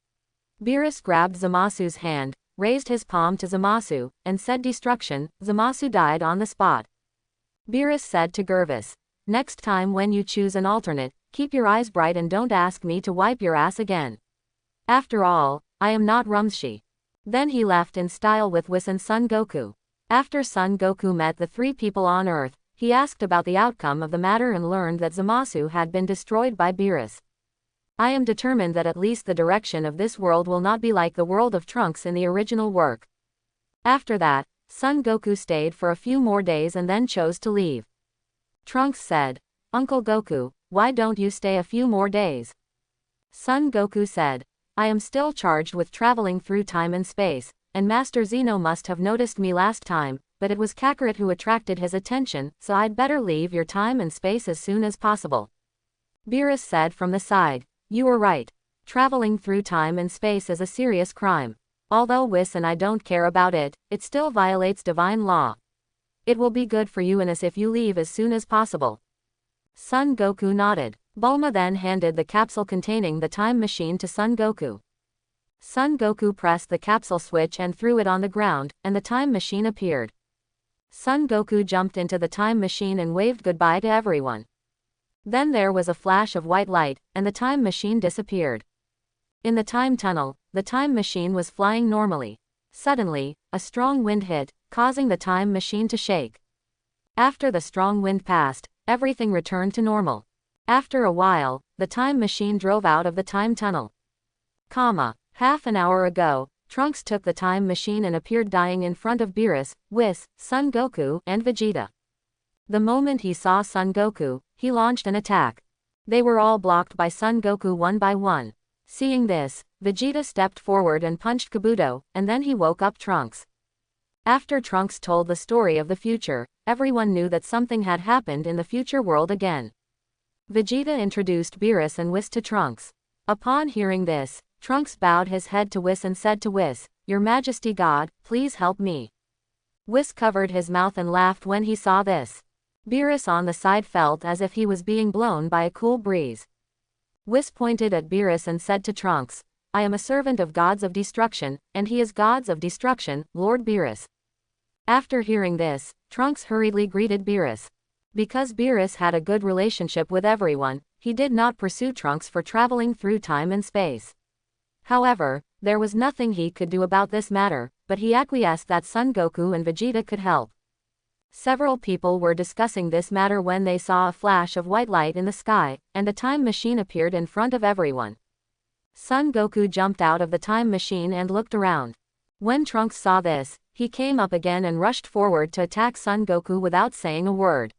Beerus grabbed Zamasu's hand, raised his palm to Zamasu, and said destruction. Zamasu died on the spot. Beerus said to Gervis, "Next time when you choose an alternate, keep your eyes bright and don't ask me to wipe your ass again. After all, I am not Rumshi." Then he left in style with Whis and Son Goku. After Son Goku met the 3 people on Earth, he asked about the outcome of the matter and learned that Zamasu had been destroyed by Beerus. "I am determined that at least the direction of this world will not be like the world of Trunks in the original work." After that, Son Goku stayed for a few more days and then chose to leave. Trunks said, "Uncle Goku, why don't you stay a few more days?" Son Goku said, "I am still charged with traveling through time and space, and Master Zeno must have noticed me last time, but it was Kakarot who attracted his attention, so I'd better leave your time and space as soon as possible." Beerus said from the side, "You were right. Traveling through time and space is a serious crime. Although Whis and I don't care about it, it still violates divine law. It will be good for you and us if you leave as soon as possible." Son Goku nodded. Bulma then handed the capsule containing the time machine to Son Goku. Son Goku pressed the capsule switch and threw it on the ground, and the time machine appeared. Son Goku jumped into the time machine and waved goodbye to everyone. Then there was a flash of white light, and the time machine disappeared. In the time tunnel, the time machine was flying normally. Suddenly, a strong wind hit, causing the time machine to shake. After the strong wind passed, everything returned to normal. After a while, the time machine drove out of the time tunnel. Half an hour ago, Trunks took the time machine and appeared dying in front of Beerus, Whis, Son Goku, and Vegeta. The moment he saw Son Goku, he launched an attack. They were all blocked by Son Goku one by one. Seeing this, Vegeta stepped forward and punched Kabuto, and then he woke up Trunks. After Trunks told the story of the future, everyone knew that something had happened in the future world again. Vegeta introduced Beerus and Whis to Trunks. Upon hearing this, Trunks bowed his head to Whis and said to Whis, "Your Majesty God, please help me." Whis covered his mouth and laughed when he saw this. Beerus on the side felt as if he was being blown by a cool breeze. Whis pointed at Beerus and said to Trunks, "I am a servant of gods of destruction, and he is gods of destruction, Lord Beerus." After hearing this, Trunks hurriedly greeted Beerus. Because Beerus had a good relationship with everyone, he did not pursue Trunks for traveling through time and space. However, there was nothing he could do about this matter, but he acquiesced that Son Goku and Vegeta could help. Several people were discussing this matter when they saw a flash of white light in the sky, and a time machine appeared in front of everyone. Son Goku jumped out of the time machine and looked around. When Trunks saw this, he came up again and rushed forward to attack Son Goku without saying a word.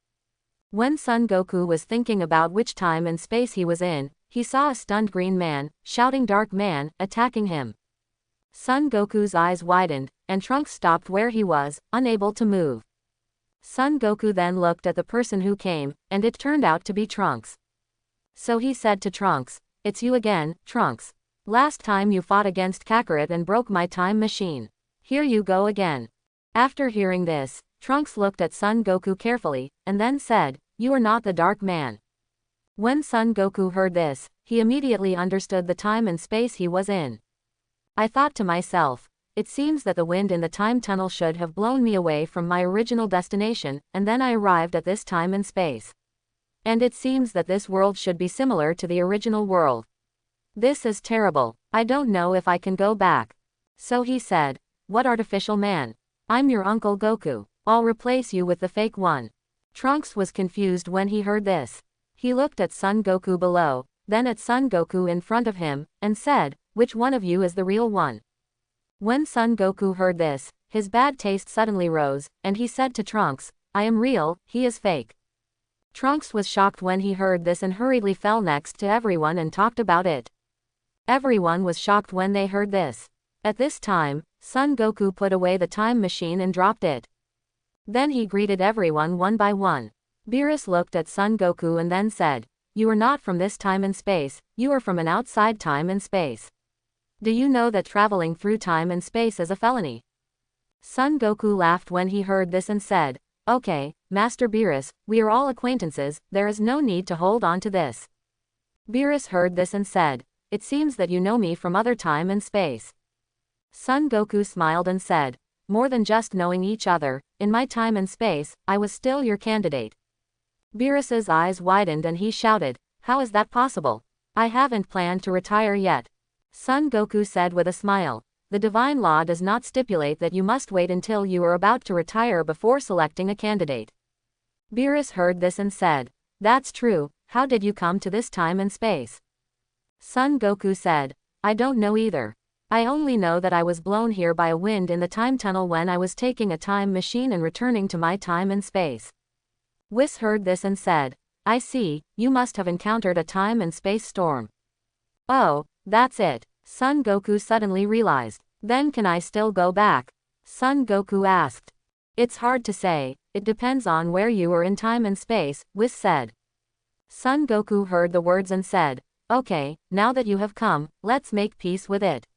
When Son Goku was thinking about which time and space he was in, he saw a stunned green man, shouting Dark Man, attacking him. Son Goku's eyes widened, and Trunks stopped where he was, unable to move. Son Goku then looked at the person who came, and it turned out to be Trunks. So he said to Trunks, "It's you again, Trunks. Last time you fought against Kakarot and broke my time machine. Here you go again." After hearing this, Trunks looked at Son Goku carefully, and then said, "You are not the Dark Man." When Son Goku heard this, he immediately understood the time and space he was in. I thought to myself, it seems that the wind in the time tunnel should have blown me away from my original destination, and then I arrived at this time and space. And it seems that this world should be similar to the original world. This is terrible. I don't know if I can go back. So he said, "What artificial man? I'm your Uncle Goku. I'll replace you with the fake one." Trunks was confused when he heard this. He looked at Son Goku below, then at Son Goku in front of him, and said, "Which one of you is the real one?" When Son Goku heard this, his bad taste suddenly rose, and he said to Trunks, "I am real, he is fake." Trunks was shocked when he heard this and hurriedly fell next to everyone and talked about it. Everyone was shocked when they heard this. At this time, Son Goku put away the time machine and dropped it. Then he greeted everyone one by one. Beerus looked at Son Goku and then said, "You are not from this time and space, you are from an outside time and space. Do you know that traveling through time and space is a felony?" Son Goku laughed when he heard this and said, "Okay, Master Beerus, we are all acquaintances, there is no need to hold on to this." Beerus heard this and said, "It seems that you know me from other time and space." Son Goku smiled and said, "More than just knowing each other, in my time and space, I was still your candidate." Beerus's eyes widened and he shouted, "How is that possible? I haven't planned to retire yet." Son Goku said with a smile, "The divine law does not stipulate that you must wait until you are about to retire before selecting a candidate." Beerus heard this and said, "That's true, how did you come to this time and space?" Son Goku said, "I don't know either. I only know that I was blown here by a wind in the time tunnel when I was taking a time machine and returning to my time and space." Whis heard this and said, "I see, you must have encountered a time and space storm." "Oh, that's it," Son Goku suddenly realized. "Then can I still go back?" Son Goku asked. "It's hard to say, it depends on where you are in time and space," Whis said. Son Goku heard the words and said, "Okay, now that you have come, let's make peace with it.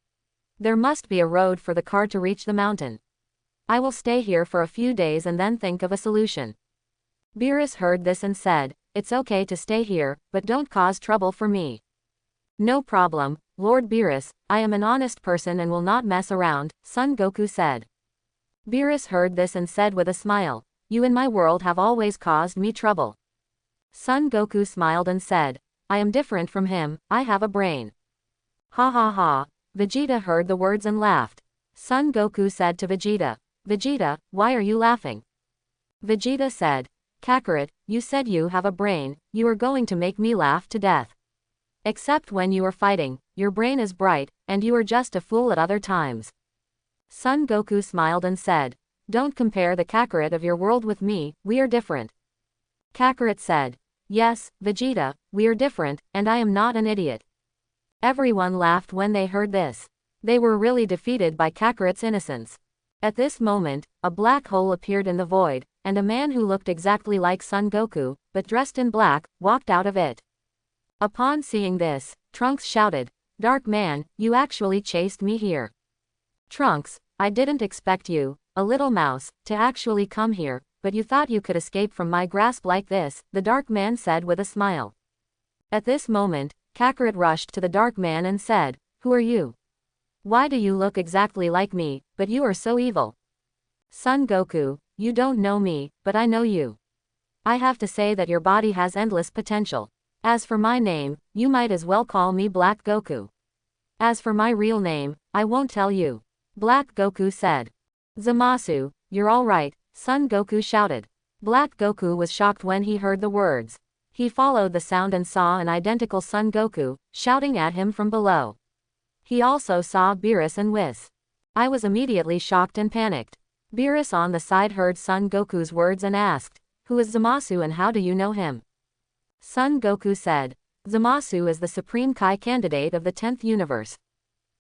There must be a road for the car to reach the mountain. I will stay here for a few days and then think of a solution." Beerus heard this and said, "It's okay to stay here, but don't cause trouble for me." "No problem, Lord Beerus, I am an honest person and will not mess around," Son Goku said. Beerus heard this and said with a smile, "You in my world have always caused me trouble." Son Goku smiled and said, "I am different from him, I have a brain." Ha ha ha. Vegeta heard the words and laughed. Son Goku said to Vegeta, "Vegeta, why are you laughing?" Vegeta said, "Kakarot, you said you have a brain, you are going to make me laugh to death. Except when you are fighting, your brain is bright, and you are just a fool at other times." Son Goku smiled and said, "Don't compare the Kakarot of your world with me, we are different." Kakarot said, "Yes, Vegeta, we are different, and I am not an idiot." Everyone laughed when they heard this. They were really defeated by Kakarot's innocence. At this moment, a black hole appeared in the void, and a man who looked exactly like Son Goku, but dressed in black, walked out of it. Upon seeing this, Trunks shouted, "Dark Man, you actually chased me here." "Trunks, I didn't expect you, a little mouse, to actually come here, but you thought you could escape from my grasp like this," the Dark Man said with a smile. At this moment, Kakarot rushed to the Dark Man and said, "Who are you? Why do you look exactly like me, but you are so evil?" "Son Goku, you don't know me, but I know you. I have to say that your body has endless potential. As for my name, you might as well call me Black Goku. As for my real name, I won't tell you." Black Goku said. "Zamasu, you're all right," Son Goku shouted. Black Goku was shocked when he heard the words. He followed the sound and saw an identical Son Goku, shouting at him from below. He also saw Beerus and Whis. I was immediately shocked and panicked. Beerus on the side heard Son Goku's words and asked, "Who is Zamasu and how do you know him?" Son Goku said, "Zamasu is the Supreme Kai candidate of the 10th universe.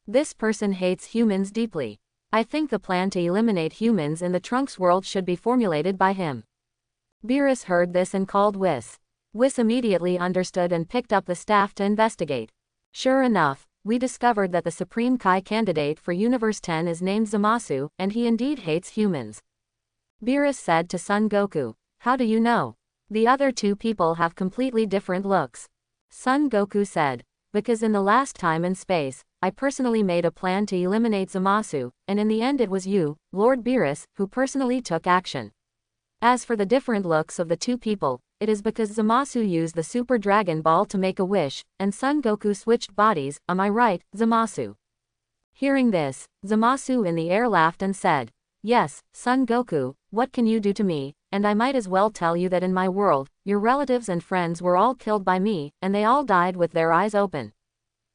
This person hates humans deeply. I think the plan to eliminate humans in the Trunks world should be formulated by him." Beerus heard this and called Whis. Whis immediately understood and picked up the staff to investigate. Sure enough, we discovered that the Supreme Kai candidate for Universe 10 is named Zamasu, and he indeed hates humans. Beerus said to Son Goku, "How do you know? The other two people have completely different looks." Son Goku said, "Because in the last time and space, I personally made a plan to eliminate Zamasu, and in the end it was you, Lord Beerus, who personally took action. As for the different looks of the two people, it is because Zamasu used the Super Dragon Ball to make a wish, and Son Goku switched bodies, am I right, Zamasu?" Hearing this, Zamasu in the air laughed and said, "Yes, Son Goku, what can you do to me, and I might as well tell you that in my world, your relatives and friends were all killed by me, and they all died with their eyes open."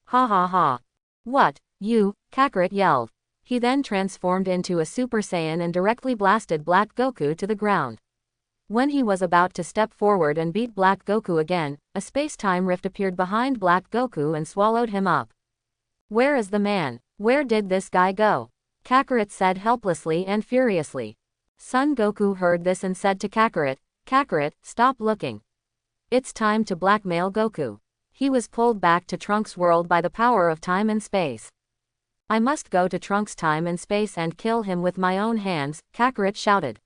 Ha ha ha. "What, you?" Kakarot yelled. He then transformed into a Super Saiyan and directly blasted Black Goku to the ground. When he was about to step forward and beat Black Goku again, a space-time rift appeared behind Black Goku and swallowed him up. "Where is the man? Where did this guy go?" Kakarot said helplessly and furiously. Son Goku heard this and said to Kakarot, "Kakarot, stop looking. It's time to blackmail Goku. He was pulled back to Trunks' world by the power of time and space. I must go to Trunks' time and space and kill him with my own hands," Kakarot shouted.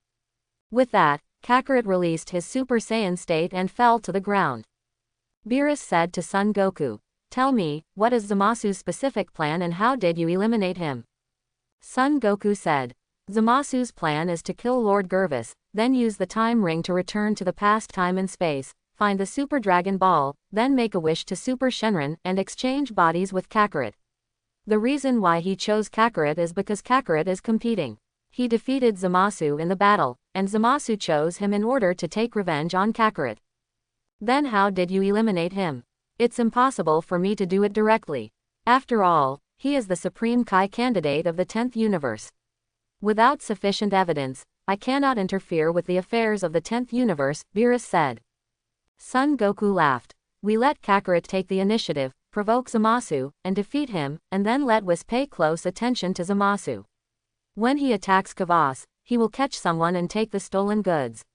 With that, Kakarot released his Super Saiyan state and fell to the ground. Beerus said to Son Goku, "Tell me, what is Zamasu's specific plan and how did you eliminate him?" Son Goku said, "Zamasu's plan is to kill Lord Gervis, then use the time ring to return to the past time and space, find the Super Dragon Ball, then make a wish to Super Shenron and exchange bodies with Kakarot. The reason why he chose Kakarot is because Kakarot is competing. He defeated Zamasu in the battle, and Zamasu chose him in order to take revenge on Kakarot." "Then how did you eliminate him?" "It's impossible for me to do it directly. After all, he is the Supreme Kai candidate of the 10th universe. Without sufficient evidence, I cannot interfere with the affairs of the 10th universe," Beerus said. Son Goku laughed. "We let Kakarot take the initiative, provoke Zamasu, and defeat him, and then let Whis pay close attention to Zamasu. When he attacks Kavas, he will catch someone and take the stolen goods.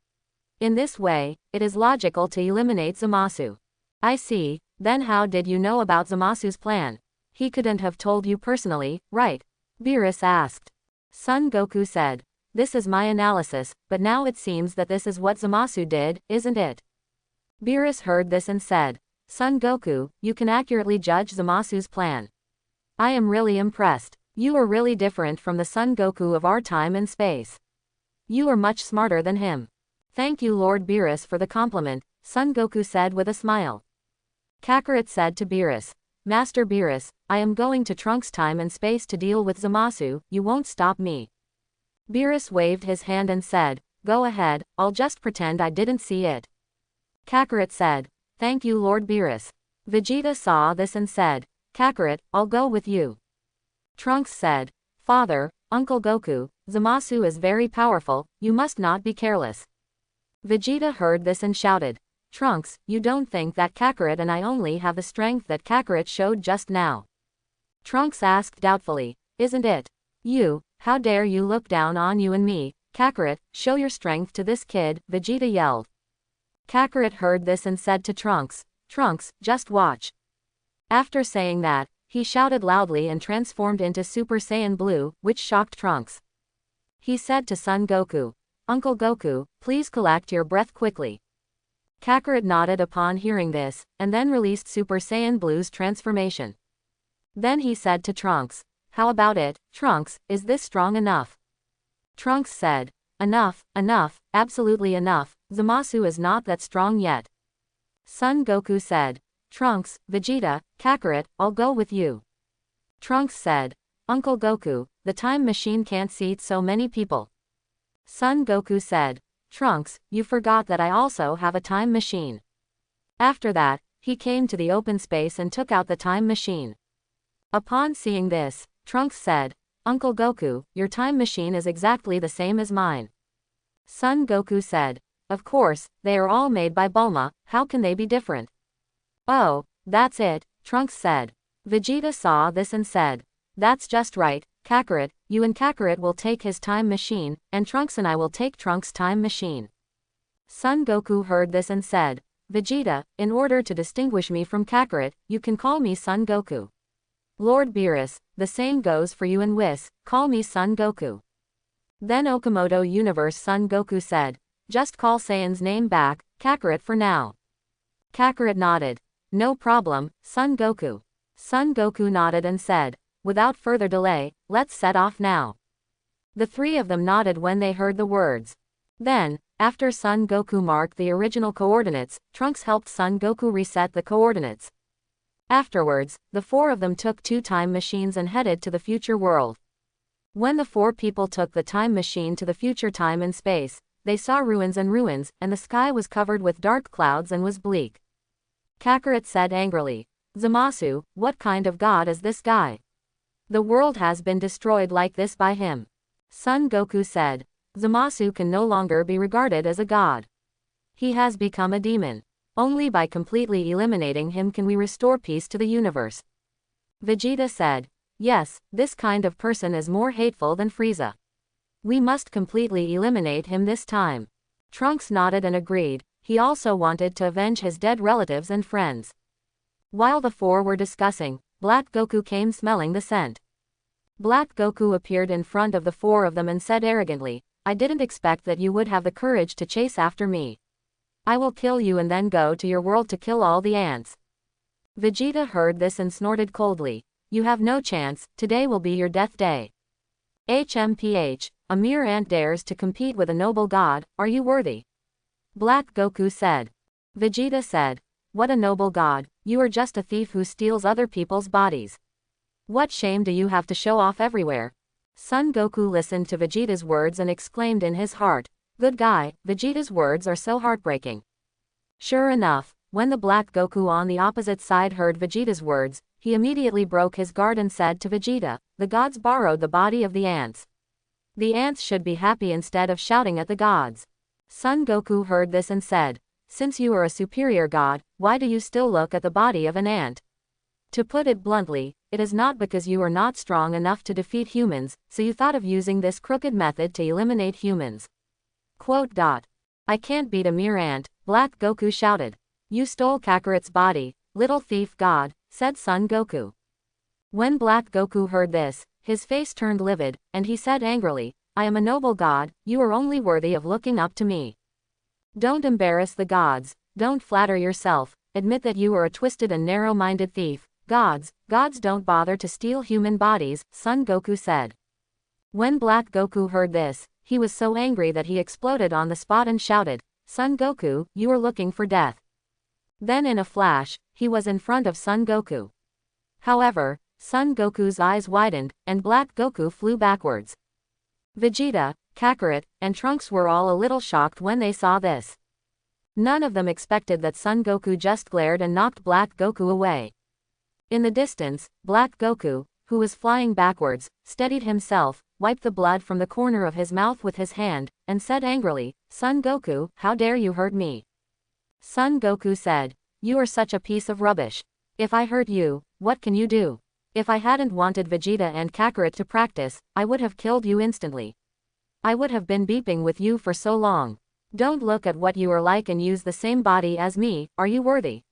In this way, it is logical to eliminate Zamasu." "I see, then how did you know about Zamasu's plan? He couldn't have told you personally, right?" Beerus asked. Son Goku said, "This is my analysis, but now it seems that this is what Zamasu did, isn't it?" Beerus heard this and said, "Son Goku, you can accurately judge Zamasu's plan. I am really impressed. You are really different from the Son Goku of our time and space. You are much smarter than him." "Thank you Lord Beerus for the compliment," Son Goku said with a smile. Kakarot said to Beerus, "Master Beerus, I am going to Trunks' time and space to deal with Zamasu, you won't stop me." Beerus waved his hand and said, "Go ahead, I'll just pretend I didn't see it." Kakarot said, "Thank you Lord Beerus." Vegeta saw this and said, "Kakarot, I'll go with you." Trunks said, "Father, Uncle Goku, Zamasu is very powerful, you must not be careless." Vegeta heard this and shouted, "Trunks, you don't think that Kakarot and I only have the strength that Kakarot showed just now?" Trunks asked doubtfully, "Isn't it? You, how dare you look down on you and me, Kakarot, show your strength to this kid," Vegeta yelled. Kakarot heard this and said to Trunks, "Trunks, just watch." After saying that, he shouted loudly and transformed into Super Saiyan Blue, which shocked Trunks. He said to Son Goku, "Uncle Goku, please collect your breath quickly." Kakarot nodded upon hearing this, and then released Super Saiyan Blue's transformation. Then he said to Trunks, "How about it, Trunks, is this strong enough?" Trunks said, "Enough, enough, absolutely enough, Zamasu is not that strong yet." Son Goku said, "Trunks, Vegeta, Kakarot, I'll go with you." Trunks said, "Uncle Goku, the time machine can't seat so many people." Son Goku said, "Trunks, you forgot that I also have a time machine." After that, he came to the open space and took out the time machine. Upon seeing this, Trunks said, Uncle Goku, your time machine is exactly the same as mine. Son Goku said. Of course, they are all made by Bulma, how can they be different? Oh, that's it, Trunks said. Vegeta saw this and said. That's just right, Kakarot, you and Kakarot will take his time machine, and Trunks and I will take Trunks' time machine. Son Goku heard this and said, Vegeta, in order to distinguish me from Kakarot, you can call me Son Goku. Lord Beerus, the same goes for you and Whis, call me Son Goku. Then Okamoto Universe Son Goku said, just call Saiyan's name back, Kakarot for now. Kakarot nodded. No problem, Son Goku. Son Goku nodded and said, without further delay, let's set off now. The three of them nodded when they heard the words. Then, after Son Goku marked the original coordinates, Trunks helped Son Goku reset the coordinates. Afterwards, the four of them took 2 time machines and headed to the future world. When the 4 people took the time machine to the future time and space, they saw ruins, and the sky was covered with dark clouds and was bleak. Kakarot said angrily, Zamasu, what kind of god is this guy? The world has been destroyed like this by him. Son Goku said, Zamasu can no longer be regarded as a god. He has become a demon. Only by completely eliminating him can we restore peace to the universe. Vegeta said, yes, this kind of person is more hateful than Frieza. We must completely eliminate him this time. Trunks nodded and agreed, he also wanted to avenge his dead relatives and friends. While the 4 were discussing, Black Goku came smelling the scent. Black Goku appeared in front of the 4 of them and said arrogantly, I didn't expect that you would have the courage to chase after me. I will kill you and then go to your world to kill all the ants. Vegeta heard this and snorted coldly, you have no chance, today will be your death day. HMPH, a mere ant dares to compete with a noble god, are you worthy? Black Goku said. Vegeta said, what a noble god, you are just a thief who steals other people's bodies. What shame do you have to show off everywhere? Son Goku listened to Vegeta's words and exclaimed in his heart, good guy, Vegeta's words are so heartbreaking. Sure enough, when the Black Goku on the opposite side heard Vegeta's words, he immediately broke his guard and said to Vegeta, the gods borrowed the body of the ants. The ants should be happy instead of shouting at the gods. Son Goku heard this and said, since you are a superior god, why do you still look at the body of an ant? To put it bluntly, it is not because you are not strong enough to defeat humans, so you thought of using this crooked method to eliminate humans. Quote. I can't beat a mere ant, Black Goku shouted. You stole Kakarot's body, little thief god, said Son Goku. When Black Goku heard this, his face turned livid, and he said angrily, I am a noble god, you are only worthy of looking up to me. Don't embarrass the gods, don't flatter yourself, admit that you are a twisted and narrow-minded thief. Gods don't bother to steal human bodies, Son Goku said. When Black Goku heard this, he was so angry that he exploded on the spot and shouted, Son Goku, you are looking for death. Then in a flash, he was in front of Son Goku. However, Son Goku's eyes widened, and Black Goku flew backwards. Vegeta, Kakarot, and Trunks were all a little shocked when they saw this. None of them expected that Son Goku just glared and knocked Black Goku away. In the distance, Black Goku, who was flying backwards, steadied himself, wiped the blood from the corner of his mouth with his hand, and said angrily, Son Goku, how dare you hurt me? Son Goku said, you are such a piece of rubbish. If I hurt you, what can you do? If I hadn't wanted Vegeta and Kakarot to practice, I would have killed you instantly. I would have been beeping with you for so long. Don't look at what you are like and use the same body as me, are you worthy?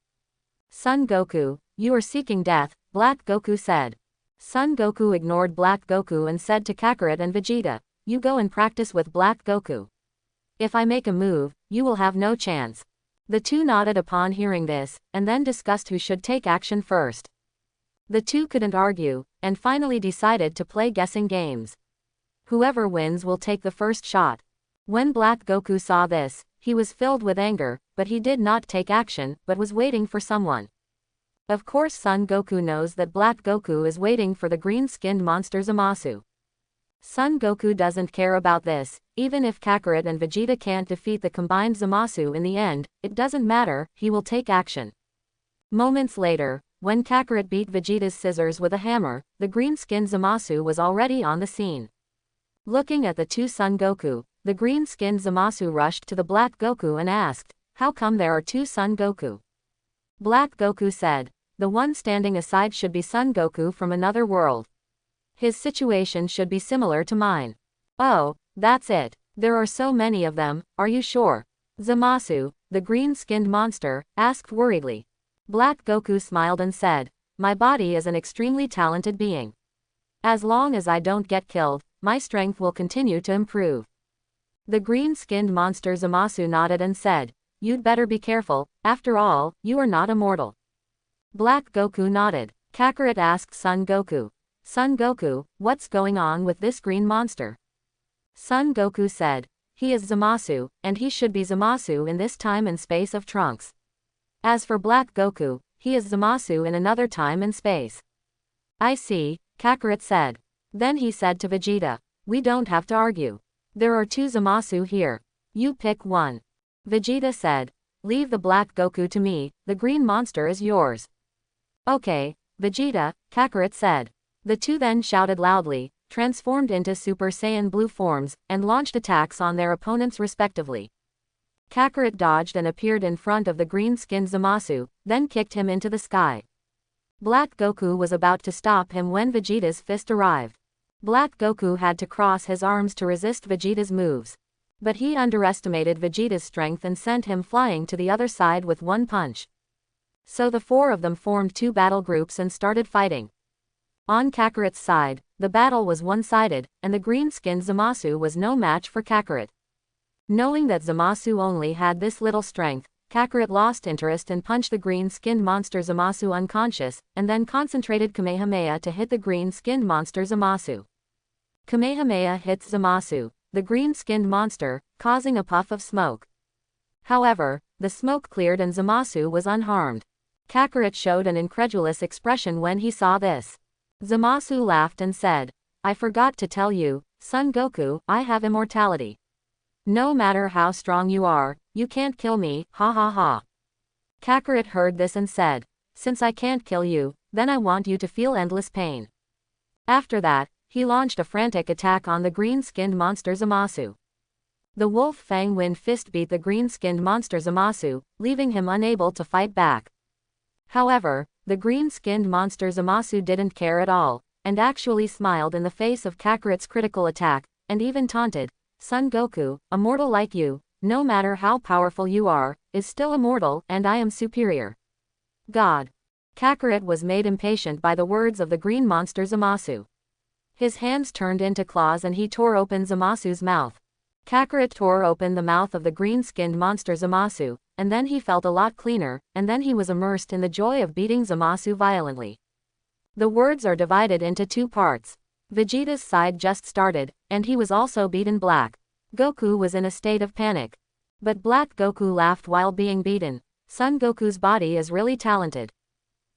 Son Goku, you are seeking death, Black Goku said. Son Goku ignored Black Goku and said to Kakarot and Vegeta, you go and practice with Black Goku. If I make a move, you will have no chance. The two nodded upon hearing this, and then discussed who should take action first. The two couldn't argue, and finally decided to play guessing games. Whoever wins will take the first shot. When Black Goku saw this, he was filled with anger, but he did not take action, but was waiting for someone. Of course Son Goku knows that Black Goku is waiting for the green-skinned monster Zamasu. Son Goku doesn't care about this, even if Kakarot and Vegeta can't defeat the combined Zamasu in the end, it doesn't matter, he will take action. Moments later, When Kakarot beat Vegeta's scissors with a hammer, the green-skinned Zamasu was already on the scene. Looking at the two Son Goku, the green-skinned Zamasu rushed to the Black Goku and asked, "How come there are two Son Goku?" Black Goku said, "The one standing aside should be Son Goku from another world. His situation should be similar to mine." "Oh, that's it. There are so many of them, are you sure?" Zamasu, the green-skinned monster, asked worriedly. Black Goku smiled and said, "My body is an extremely talented being. As long as I don't get killed, my strength will continue to improve." The green-skinned monster Zamasu nodded and said, "You'd better be careful, after all, you are not immortal." Black Goku nodded. Kakarot asked Son Goku, "Son Goku, what's going on with this green monster?" Son Goku said, "He is Zamasu, and he should be Zamasu in this time and space of Trunks. As for Black Goku, he is Zamasu in another time and space." "I see," Kakarot said. Then he said to Vegeta, "We don't have to argue. There are two Zamasu here. You pick one." Vegeta said, "Leave the Black Goku to me, the green monster is yours." "Okay, Vegeta," Kakarot said. The two then shouted loudly, transformed into Super Saiyan blue forms, and launched attacks on their opponents respectively. Kakarot dodged and appeared in front of the green-skinned Zamasu, then kicked him into the sky. Black Goku was about to stop him when Vegeta's fist arrived. Black Goku had to cross his arms to resist Vegeta's moves. But he underestimated Vegeta's strength and sent him flying to the other side with one punch. So the four of them formed two battle groups and started fighting. On Kakarot's side, the battle was one-sided, and the green-skinned Zamasu was no match for Kakarot. Knowing that Zamasu only had this little strength, Kakarot lost interest and punched the green-skinned monster Zamasu unconscious, and then concentrated Kamehameha to hit the green-skinned monster Zamasu. Kamehameha hits Zamasu, the green-skinned monster, causing a puff of smoke. However, the smoke cleared and Zamasu was unharmed. Kakarot showed an incredulous expression when he saw this. Zamasu laughed and said, "I forgot to tell you, Son Goku, I have immortality. No matter how strong you are, you can't kill me, ha ha ha." Kakarot heard this and said, "Since I can't kill you, then I want you to feel endless pain." After that, he launched a frantic attack on the green-skinned monster Zamasu. The Wolf Fang Wind Fist beat the green-skinned monster Zamasu, leaving him unable to fight back. However, the green-skinned monster Zamasu didn't care at all, and actually smiled in the face of Kakarot's critical attack, and even taunted, "Son Goku, a mortal like you, no matter how powerful you are, is still immortal, and I am superior." God. Kakarot was made impatient by the words of the green monster Zamasu. His hands turned into claws and he tore open Zamasu's mouth. Kakarot tore open the mouth of the green-skinned monster Zamasu, and then he felt a lot cleaner, and then he was immersed in the joy of beating Zamasu violently. The words are divided into two parts. Vegeta's side just started, and he was also beaten. Black Goku was in a state of panic. But Black Goku laughed while being beaten. Son Goku's body is really talented.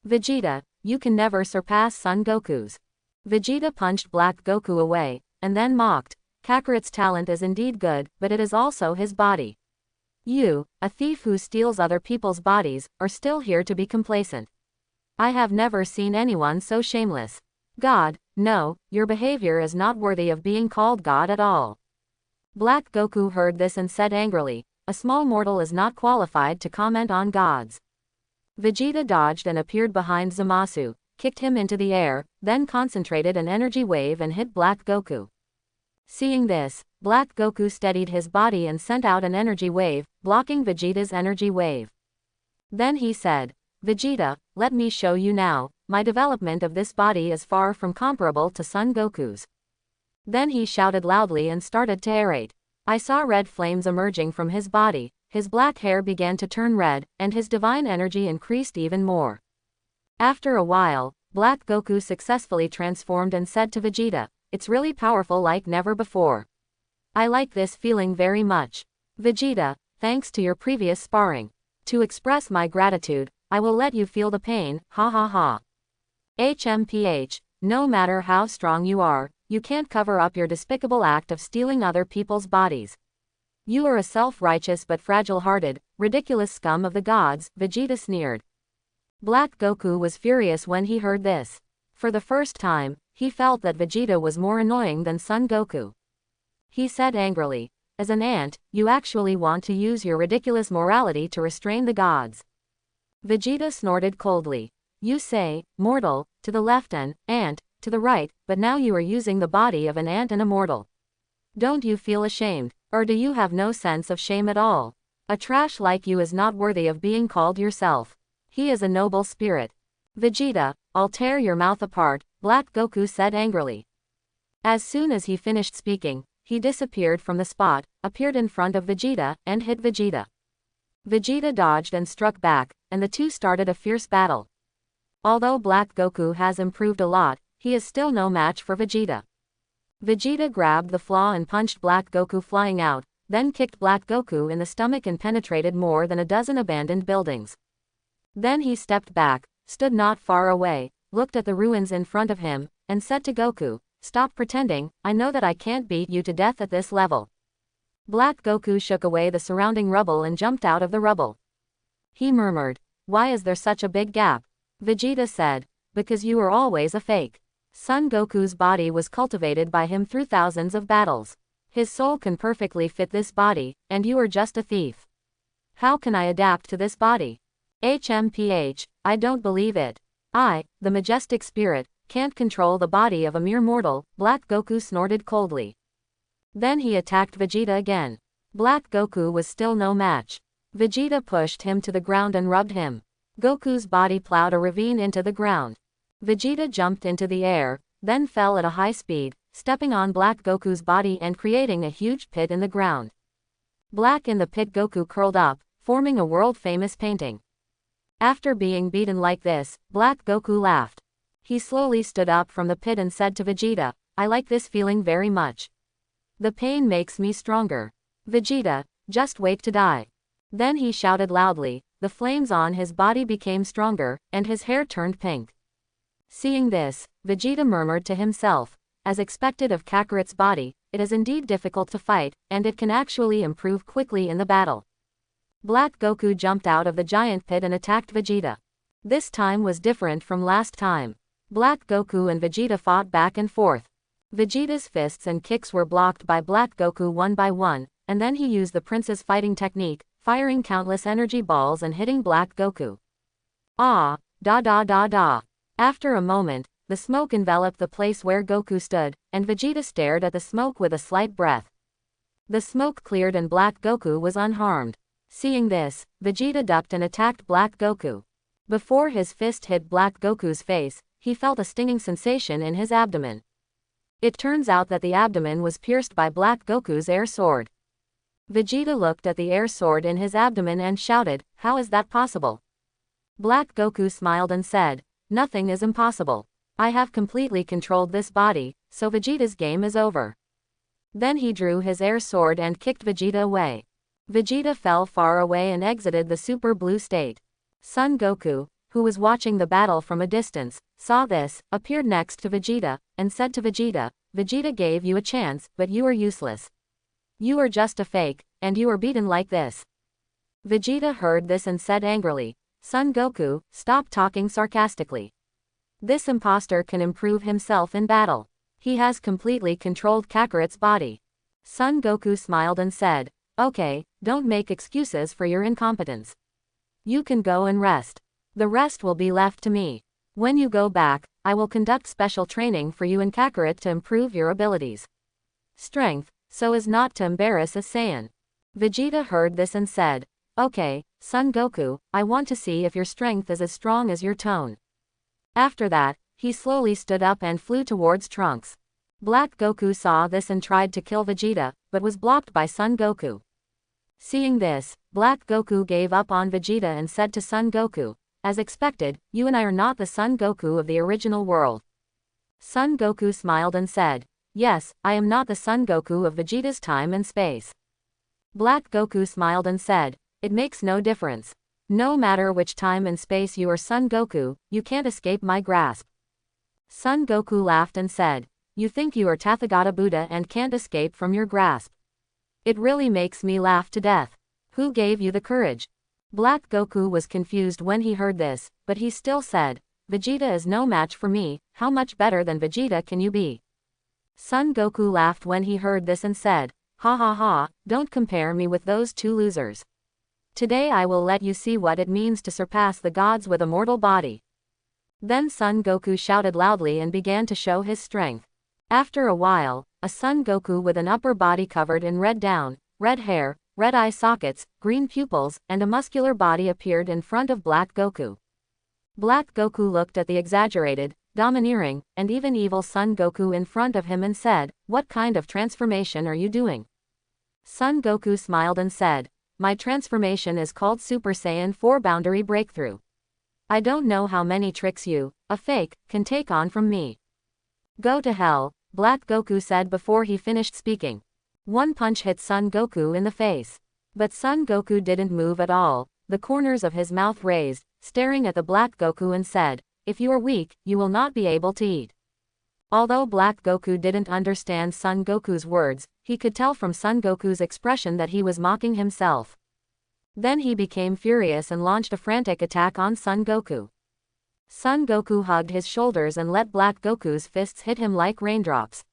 Vegeta, you can never surpass Son Goku's. Vegeta punched Black Goku away, and then mocked, "Kakarot's talent is indeed good, but it is also his body. You, a thief who steals other people's bodies, are still here to be complacent. I have never seen anyone so shameless. God, no, your behavior is not worthy of being called God at all." Black Goku heard this and said angrily, "A small mortal is not qualified to comment on gods." Vegeta dodged and appeared behind Zamasu, kicked him into the air, then concentrated an energy wave and hit Black Goku. Seeing this, Black Goku steadied his body and sent out an energy wave, blocking Vegeta's energy wave. Then he said, "Vegeta, let me show you now, my development of this body is far from comparable to Son Goku's." Then he shouted loudly and started to aerate. I saw red flames emerging from his body, his black hair began to turn red, and his divine energy increased even more. After a while, Black Goku successfully transformed and said to Vegeta, "It's really powerful like never before. I like this feeling very much. Vegeta, thanks to your previous sparring. To express my gratitude, I will let you feel the pain, ha ha ha. HMPH, no matter how strong you are, you can't cover up your despicable act of stealing other people's bodies. You are a self-righteous but fragile-hearted, ridiculous scum of the gods," Vegeta sneered. Black Goku was furious when he heard this. For the first time, he felt that Vegeta was more annoying than Son Goku. He said angrily, "As an ant, you actually want to use your ridiculous morality to restrain the gods." Vegeta snorted coldly. "You say, mortal, to the left and ant, to the right, but now you are using the body of an ant and a mortal. Don't you feel ashamed, or do you have no sense of shame at all? A trash like you is not worthy of being called yourself. He is a noble spirit." "Vegeta, I'll tear your mouth apart," Black Goku said angrily. As soon as he finished speaking, he disappeared from the spot, appeared in front of Vegeta, and hit Vegeta. Vegeta dodged and struck back, and the two started a fierce battle. Although Black Goku has improved a lot, he is still no match for Vegeta. Vegeta grabbed the flaw and punched Black Goku flying out, then kicked Black Goku in the stomach and penetrated more than a dozen abandoned buildings. Then he stepped back, stood not far away, looked at the ruins in front of him, and said to Goku, "Stop pretending, I know that I can't beat you to death at this level." Black Goku shook away the surrounding rubble and jumped out of the rubble. He murmured, "Why is there such a big gap?" Vegeta said, "Because you were always a fake. Son Goku's body was cultivated by him through thousands of battles. His soul can perfectly fit this body, and you are just a thief. How can I adapt to this body? HMPH, I don't believe it. I, the majestic spirit, can't control the body of a mere mortal," Black Goku snorted coldly. Then he attacked Vegeta again. Black Goku was still no match. Vegeta pushed him to the ground and rubbed him. Goku's body plowed a ravine into the ground. Vegeta jumped into the air, then fell at a high speed, stepping on Black Goku's body and creating a huge pit in the ground. Black in the pit Goku curled up, forming a world-famous painting. After being beaten like this, Black Goku laughed. He slowly stood up from the pit and said to Vegeta, "I like this feeling very much. The pain makes me stronger. Vegeta, just wait to die." Then he shouted loudly, the flames on his body became stronger, and his hair turned pink. Seeing this, Vegeta murmured to himself, "As expected of Kakarot's body, it is indeed difficult to fight, and it can actually improve quickly in the battle." Black Goku jumped out of the giant pit and attacked Vegeta. This time was different from last time. Black Goku and Vegeta fought back and forth. Vegeta's fists and kicks were blocked by Black Goku one by one, and then he used the prince's fighting technique, firing countless energy balls and hitting Black Goku. Ah, da da da da. After a moment, the smoke enveloped the place where Goku stood, and Vegeta stared at the smoke with a slight breath. The smoke cleared and Black Goku was unharmed. Seeing this, Vegeta ducked and attacked Black Goku. Before his fist hit Black Goku's face, he felt a stinging sensation in his abdomen. It turns out that the abdomen was pierced by Black Goku's air sword. Vegeta looked at the air sword in his abdomen and shouted, "How is that possible?" Black Goku smiled and said, "Nothing is impossible. I have completely controlled this body, so Vegeta's game is over." Then he drew his air sword and kicked Vegeta away. Vegeta fell far away and exited the Super Blue state. Son Goku, who was watching the battle from a distance, saw this, appeared next to Vegeta, and said to Vegeta, "Vegeta gave you a chance, but you are useless. You are just a fake, and you are beaten like this." Vegeta heard this and said angrily, "Son Goku, stop talking sarcastically. This imposter can improve himself in battle. He has completely controlled Kakarot's body." Son Goku smiled and said, "Okay, don't make excuses for your incompetence. You can go and rest. The rest will be left to me. When you go back, I will conduct special training for you in Kakarot to improve your abilities. Strength, so as not to embarrass a Saiyan." Vegeta heard this and said, "Okay, Son Goku, I want to see if your strength is as strong as your tone." After that, he slowly stood up and flew towards Trunks. Black Goku saw this and tried to kill Vegeta, but was blocked by Son Goku. Seeing this, Black Goku gave up on Vegeta and said to Son Goku, "As expected, you and I are not the Son Goku of the original world." Son Goku smiled and said, "Yes, I am not the Son Goku of Vegeta's time and space." Black Goku smiled and said, "It makes no difference. No matter which time and space you are Son Goku, you can't escape my grasp." Son Goku laughed and said, "You think you are Tathagata Buddha and can't escape from your grasp. It really makes me laugh to death. Who gave you the courage?" Black Goku was confused when he heard this, but he still said, Vegeta is no match for me, how much better than Vegeta can you be? Son Goku laughed when he heard this and said, ha ha ha, don't compare me with those two losers. Today I will let you see what it means to surpass the gods with a mortal body. Then Son Goku shouted loudly and began to show his strength. After a while, a Son Goku with an upper body covered in red down, red hair, red eye sockets, green pupils, and a muscular body appeared in front of Black Goku. Black Goku looked at the exaggerated, domineering, and even evil Son Goku in front of him and said, what kind of transformation are you doing? Son Goku smiled and said, my transformation is called Super Saiyan 4 Boundary Breakthrough. I don't know how many tricks you, a fake, can take on from me. Go to hell, Black Goku said before he finished speaking. One punch hit Son Goku in the face. But Son Goku didn't move at all, the corners of his mouth raised, staring at the Black Goku and said, if you are weak, you will not be able to eat. Although Black Goku didn't understand Son Goku's words, he could tell from Son Goku's expression that he was mocking himself. Then he became furious and launched a frantic attack on Son Goku. Son Goku hugged his shoulders and let Black Goku's fists hit him like raindrops.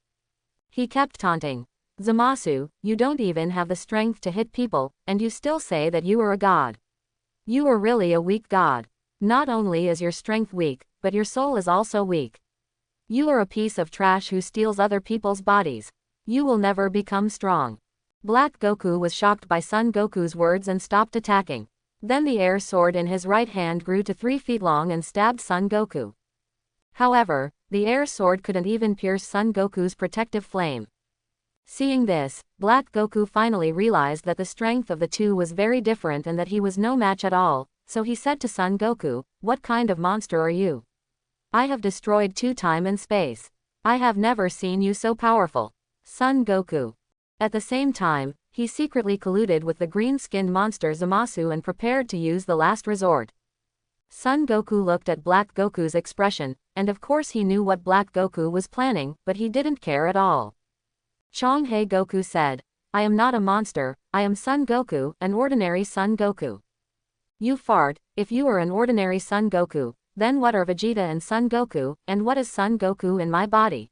He kept taunting, Zamasu, you don't even have the strength to hit people, and you still say that you are a god. You are really a weak god. Not only is your strength weak, but your soul is also weak. You are a piece of trash who steals other people's bodies. You will never become strong. Black Goku was shocked by Son Goku's words and stopped attacking. Then the air sword in his right hand grew to 3 feet long and stabbed Son Goku. However, the air sword couldn't even pierce Son Goku's protective flame. Seeing this, Black Goku finally realized that the strength of the two was very different and that he was no match at all, so he said to Son Goku, what kind of monster are you? I have destroyed 2 time and space. I have never seen you so powerful. Son Goku. At the same time, he secretly colluded with the green-skinned monster Zamasu and prepared to use the last resort. Son Goku looked at Black Goku's expression, and of course he knew what Black Goku was planning, but he didn't care at all. Chonghei Goku said, I am not a monster, I am Son Goku, an ordinary Son Goku. You fart, if you are an ordinary Son Goku, then what are Vegeta and Son Goku, and what is Son Goku in my body?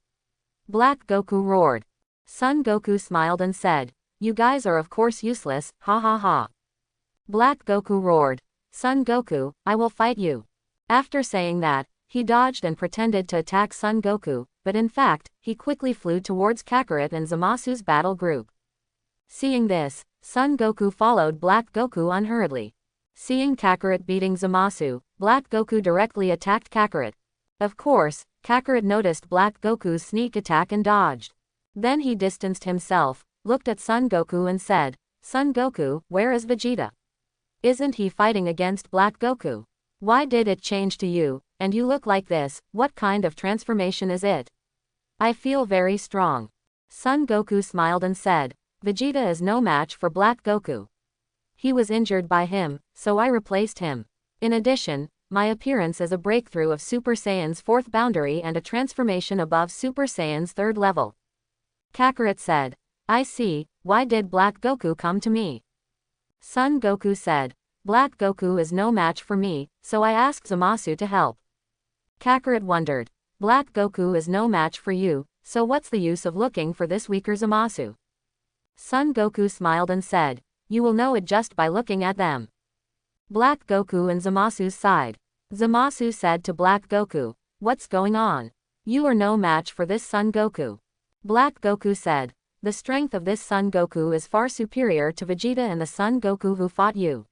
Black Goku roared. Son Goku smiled and said, you guys are of course useless, ha ha ha. Black Goku roared, Son Goku, I will fight you. After saying that, he dodged and pretended to attack Son Goku, but in fact, he quickly flew towards Kakarot and Zamasu's battle group. Seeing this, Son Goku followed Black Goku unhurriedly. Seeing Kakarot beating Zamasu, Black Goku directly attacked Kakarot. Of course, Kakarot noticed Black Goku's sneak attack and dodged. Then he distanced himself, looked at Son Goku and said, Son Goku, where is Vegeta? Isn't he fighting against Black Goku? Why did it change to you, and you look like this, what kind of transformation is it? I feel very strong. Son Goku smiled and said, Vegeta is no match for Black Goku. He was injured by him, so I replaced him. In addition, my appearance is a breakthrough of Super Saiyan's 4th boundary and a transformation above Super Saiyan's 3rd level. Kakarot said, I see, why did Black Goku come to me? Son Goku said, Black Goku is no match for me, so I asked Zamasu to help. Kakarot wondered, Black Goku is no match for you, so what's the use of looking for this weaker Zamasu? Son Goku smiled and said, you will know it just by looking at them. Black Goku and Zamasu's side. Zamasu said to Black Goku, what's going on? You are no match for this Son Goku. Black Goku said, the strength of this Son Goku is far superior to Vegeta and the Son Goku who fought you.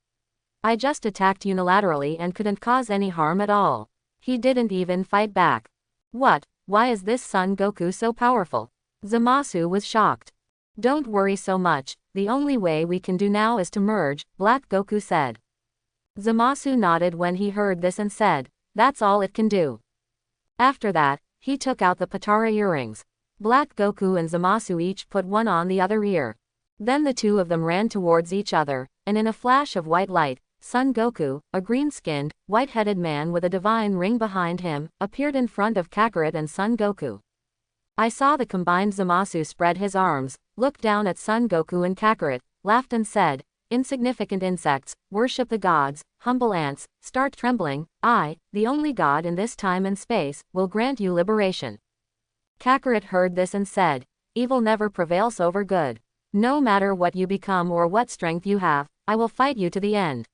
I just attacked unilaterally and couldn't cause any harm at all. He didn't even fight back. What? Why is this Son Goku so powerful? Zamasu was shocked. Don't worry so much, the only way we can do now is to merge, Black Goku said. Zamasu nodded when he heard this and said, that's all it can do. After that, he took out the Patara earrings. Black Goku and Zamasu each put one on the other ear. Then the two of them ran towards each other, and in a flash of white light, Son Goku, a green-skinned, white-headed man with a divine ring behind him, appeared in front of Kakarot and Son Goku. I saw the combined Zamasu spread his arms, looked down at Son Goku and Kakarot, laughed and said, insignificant insects, worship the gods, humble ants, start trembling, I, the only god in this time and space, will grant you liberation. Kakarot heard this and said, evil never prevails over good. No matter what you become or what strength you have, I will fight you to the end.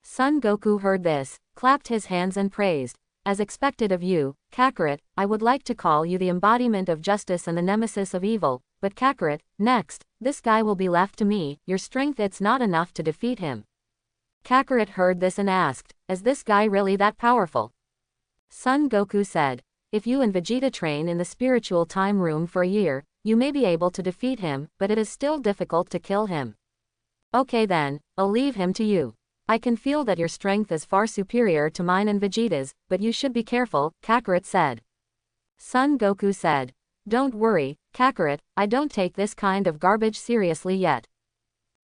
Son Goku heard this, clapped his hands and praised, as expected of you, Kakarot, I would like to call you the embodiment of justice and the nemesis of evil, but Kakarot, next, this guy will be left to me, your strength it's not enough to defeat him. Kakarot heard this and asked, is this guy really that powerful? Son Goku said, if you and Vegeta train in the spiritual time room for a year, you may be able to defeat him, but it is still difficult to kill him. Okay then, I'll leave him to you. I can feel that your strength is far superior to mine and Vegeta's, but you should be careful, Kakarot said. Son Goku said, don't worry, Kakarot, I don't take this kind of garbage seriously yet.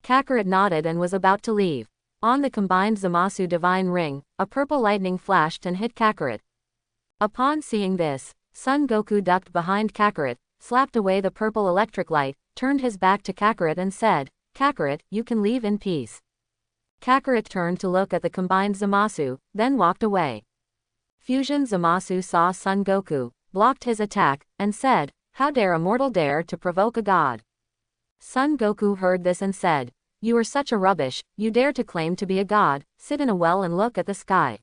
Kakarot nodded and was about to leave. On the combined Zamasu divine ring, a purple lightning flashed and hit Kakarot. Upon seeing this, Son Goku ducked behind Kakarot, slapped away the purple electric light, turned his back to Kakarot and said, Kakarot, you can leave in peace. Kakarot turned to look at the combined Zamasu, then walked away. Fusion Zamasu saw Son Goku, blocked his attack, and said, how dare a mortal dare to provoke a god? Son Goku heard this and said, you are such a rubbish, you dare to claim to be a god, sit in a well and look at the sky.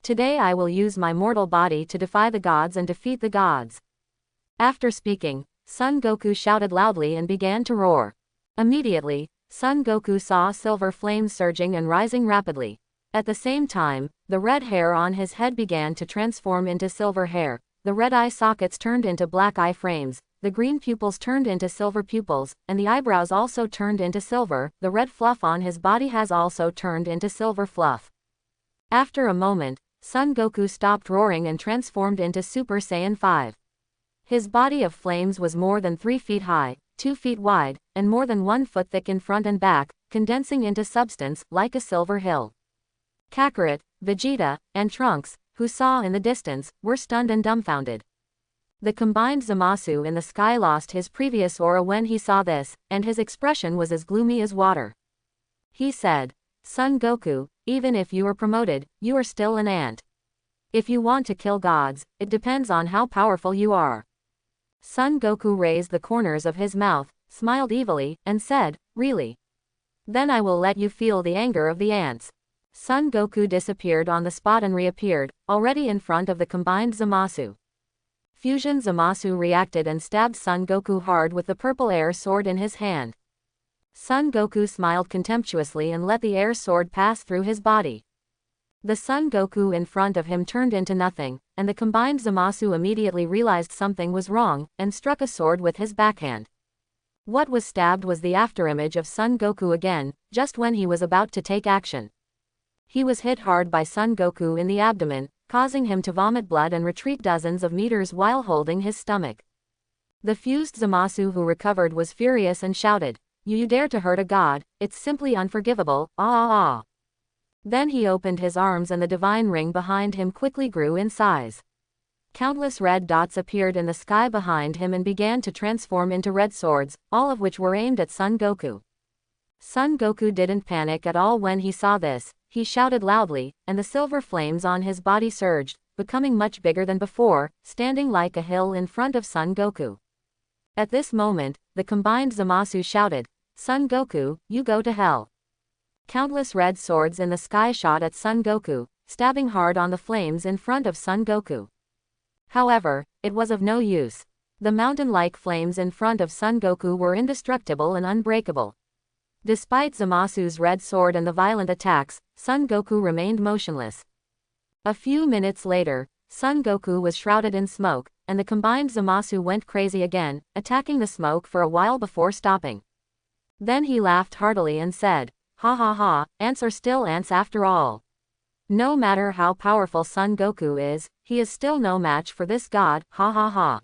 Today I will use my mortal body to defy the gods and defeat the gods. After speaking, Son Goku shouted loudly and began to roar. Immediately, Son Goku saw silver flames surging and rising rapidly. At the same time, the red hair on his head began to transform into silver hair, the red eye sockets turned into black eye frames, the green pupils turned into silver pupils, and the eyebrows also turned into silver, the red fluff on his body has also turned into silver fluff. After a moment, Son Goku stopped roaring and transformed into Super Saiyan 5. His body of flames was more than 3 feet high, 2 feet wide, and more than 1 foot thick in front and back, condensing into substance like a silver hill. Kakarot, Vegeta, and Trunks, who saw in the distance, were stunned and dumbfounded. The combined Zamasu in the sky lost his previous aura when he saw this, and his expression was as gloomy as water. He said, Son Goku, even if you are promoted, you are still an ant. If you want to kill gods, it depends on how powerful you are. Son Goku raised the corners of his mouth, smiled evilly, and said, really? Then I will let you feel the anger of the ants. Son Goku disappeared on the spot and reappeared, already in front of the combined Zamasu. Fusion Zamasu reacted and stabbed Son Goku hard with the purple air sword in his hand. Son Goku smiled contemptuously and let the air sword pass through his body. The Son Goku in front of him turned into nothing, and the combined Zamasu immediately realized something was wrong, and struck a sword with his backhand. What was stabbed was the afterimage of Son Goku again, just when he was about to take action. He was hit hard by Son Goku in the abdomen, causing him to vomit blood and retreat dozens of meters while holding his stomach. The fused Zamasu who recovered was furious and shouted, you dare to hurt a god, it's simply unforgivable, ah ah ah. Then he opened his arms and the divine ring behind him quickly grew in size. Countless red dots appeared in the sky behind him and began to transform into red swords, all of which were aimed at Son Goku. Son Goku didn't panic at all when he saw this, he shouted loudly, and the silver flames on his body surged, becoming much bigger than before, standing like a hill in front of Son Goku. At this moment, the combined Zamasu shouted, Son Goku, you go to hell. Countless red swords in the sky shot at Son Goku, stabbing hard on the flames in front of Son Goku. However, it was of no use. The mountain-like flames in front of Son Goku were indestructible and unbreakable. Despite Zamasu's red sword and the violent attacks, Son Goku remained motionless. A few minutes later, Son Goku was shrouded in smoke, and the combined Zamasu went crazy again, attacking the smoke for a while before stopping. Then he laughed heartily and said, ha ha ha, ants are still ants after all. No matter how powerful Son Goku is, he is still no match for this god, ha ha ha.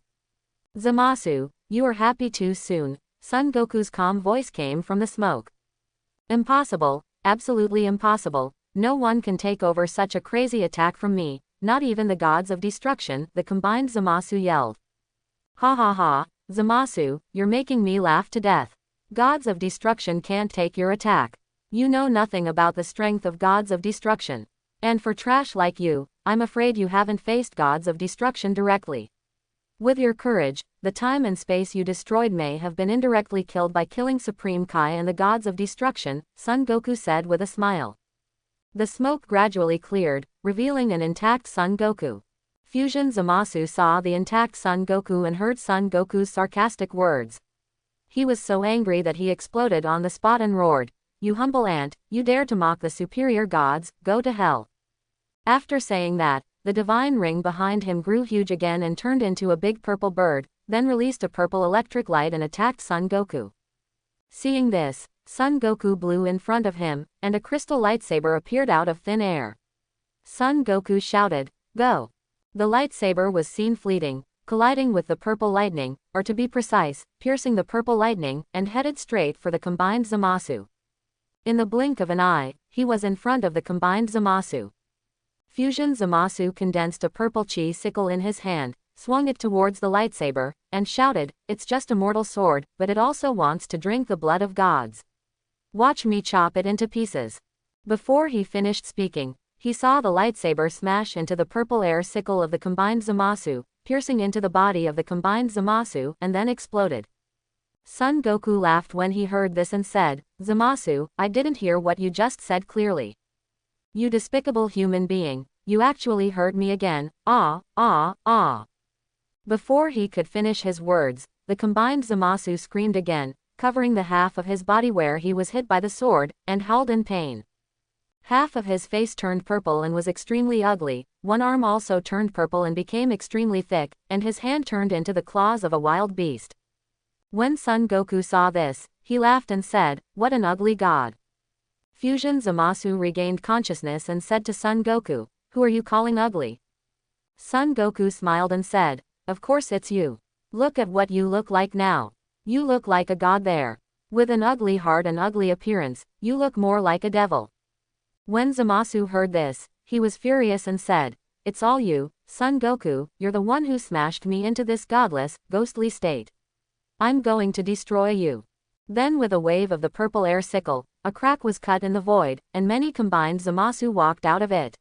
Zamasu, you are happy too soon, Son Goku's calm voice came from the smoke. Impossible, absolutely impossible, no one can take over such a crazy attack from me, not even the gods of destruction, the combined Zamasu yelled. Ha ha ha, Zamasu, you're making me laugh to death. Gods of destruction can't take your attack. You know nothing about the strength of gods of destruction. And for trash like you, I'm afraid you haven't faced gods of destruction directly. With your courage, the time and space you destroyed may have been indirectly killed by killing Supreme Kai and the gods of destruction, Son Goku said with a smile. The smoke gradually cleared, revealing an intact Son Goku. Fusion Zamasu saw the intact Son Goku and heard Son Goku's sarcastic words. He was so angry that he exploded on the spot and roared, "You humble ant, you dare to mock the superior gods, go to hell." After saying that, the divine ring behind him grew huge again and turned into a big purple bird, then released a purple electric light and attacked Son Goku. Seeing this, Son Goku blew in front of him, and a crystal lightsaber appeared out of thin air. Son Goku shouted, "Go!" The lightsaber was seen fleeting, colliding with the purple lightning, or to be precise, piercing the purple lightning, and headed straight for the combined Zamasu. In the blink of an eye, he was in front of the combined Zamasu. Fusion Zamasu condensed a purple chi sickle in his hand, swung it towards the lightsaber, and shouted, "It's just a mortal sword, but it also wants to drink the blood of gods. Watch me chop it into pieces." Before he finished speaking, he saw the lightsaber smash into the purple air sickle of the combined Zamasu, piercing into the body of the combined Zamasu, and then exploded. Son Goku laughed when he heard this and said, "Zamasu, I didn't hear what you just said clearly. You despicable human being, you actually hurt me again, ah, ah, ah." Before he could finish his words, the combined Zamasu screamed again, covering the half of his body where he was hit by the sword, and howled in pain. Half of his face turned purple and was extremely ugly, one arm also turned purple and became extremely thick, and his hand turned into the claws of a wild beast. When Son Goku saw this, he laughed and said, "What an ugly god." Fusion Zamasu regained consciousness and said to Son Goku, "Who are you calling ugly?" Son Goku smiled and said, "Of course it's you. Look at what you look like now. You look like a god there. With an ugly heart and ugly appearance, you look more like a devil." When Zamasu heard this, he was furious and said, "It's all you, Son Goku, you're the one who smashed me into this godless, ghostly state. I'm going to destroy you." Then with a wave of the purple air sickle, a crack was cut in the void, and many combined Zamasu walked out of it.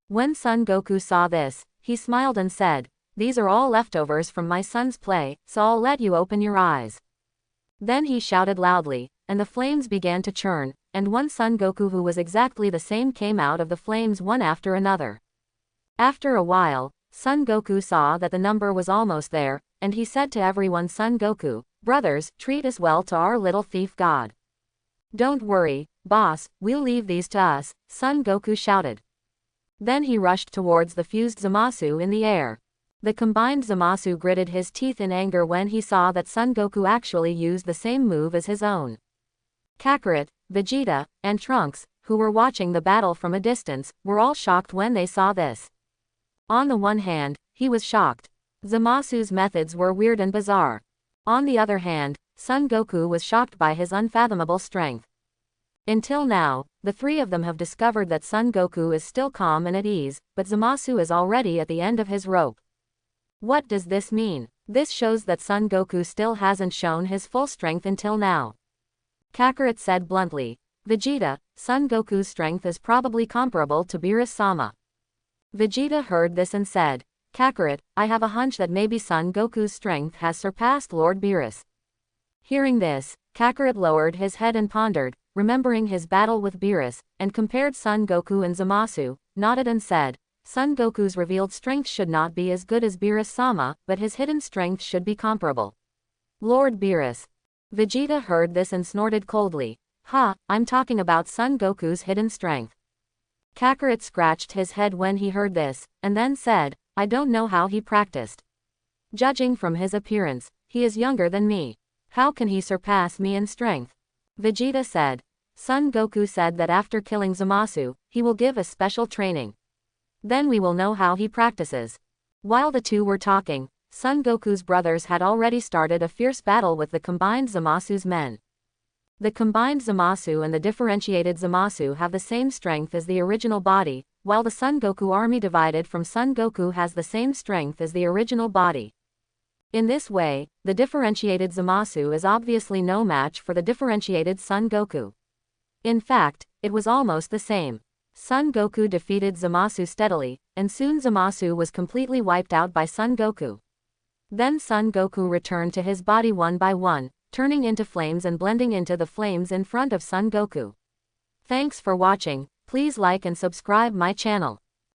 When Son Goku saw this, he smiled and said, "These are all leftovers from my son's play, so I'll let you open your eyes." Then he shouted loudly, and the flames began to churn, and one Son Goku who was exactly the same came out of the flames one after another. After a while, Son Goku saw that the number was almost there, and he said to everyone, "Son Goku, brothers, treat us well to our little thief god." "Don't worry, boss, we'll leave these to us," Son Goku shouted. Then he rushed towards the fused Zamasu in the air. The combined Zamasu gritted his teeth in anger when he saw that Son Goku actually used the same move as his own. Kakarot, Vegeta, and Trunks, who were watching the battle from a distance, were all shocked when they saw this. On the one hand, he was shocked. Zamasu's methods were weird and bizarre. On the other hand, Son Goku was shocked by his unfathomable strength. Until now, the three of them have discovered that Son Goku is still calm and at ease, but Zamasu is already at the end of his rope. What does this mean? This shows that Son Goku still hasn't shown his full strength until now. Kakarot said bluntly, "Vegeta, Son Goku's strength is probably comparable to Beerus-sama." Vegeta heard this and said, "Kakarot, I have a hunch that maybe Son Goku's strength has surpassed Lord Beerus." Hearing this, Kakarot lowered his head and pondered, remembering his battle with Beerus, and compared Son Goku and Zamasu, nodded and said, "Son Goku's revealed strength should not be as good as Beerus-sama, but his hidden strength should be comparable." Lord Beerus. Vegeta heard this and snorted coldly. "Ha, I'm talking about Son Goku's hidden strength." Kakarot scratched his head when he heard this, and then said, "I don't know how he practiced. Judging from his appearance, he is younger than me. How can he surpass me in strength?" Vegeta said. Son Goku said that after killing Zamasu, he will give a special training. Then we will know how he practices. While the two were talking, Son Goku's brothers had already started a fierce battle with the combined Zamasu's men. The combined Zamasu and the differentiated Zamasu have the same strength as the original body, while the Son Goku army divided from Son Goku has the same strength as the original body. In this way, the differentiated Zamasu is obviously no match for the differentiated Son Goku. In fact, it was almost the same. Son Goku defeated Zamasu steadily, and soon Zamasu was completely wiped out by Son Goku. Then Son Goku returned to his body one by one, turning into flames and blending into the flames in front of Son Goku. Thanks for watching. Please like and subscribe my channel.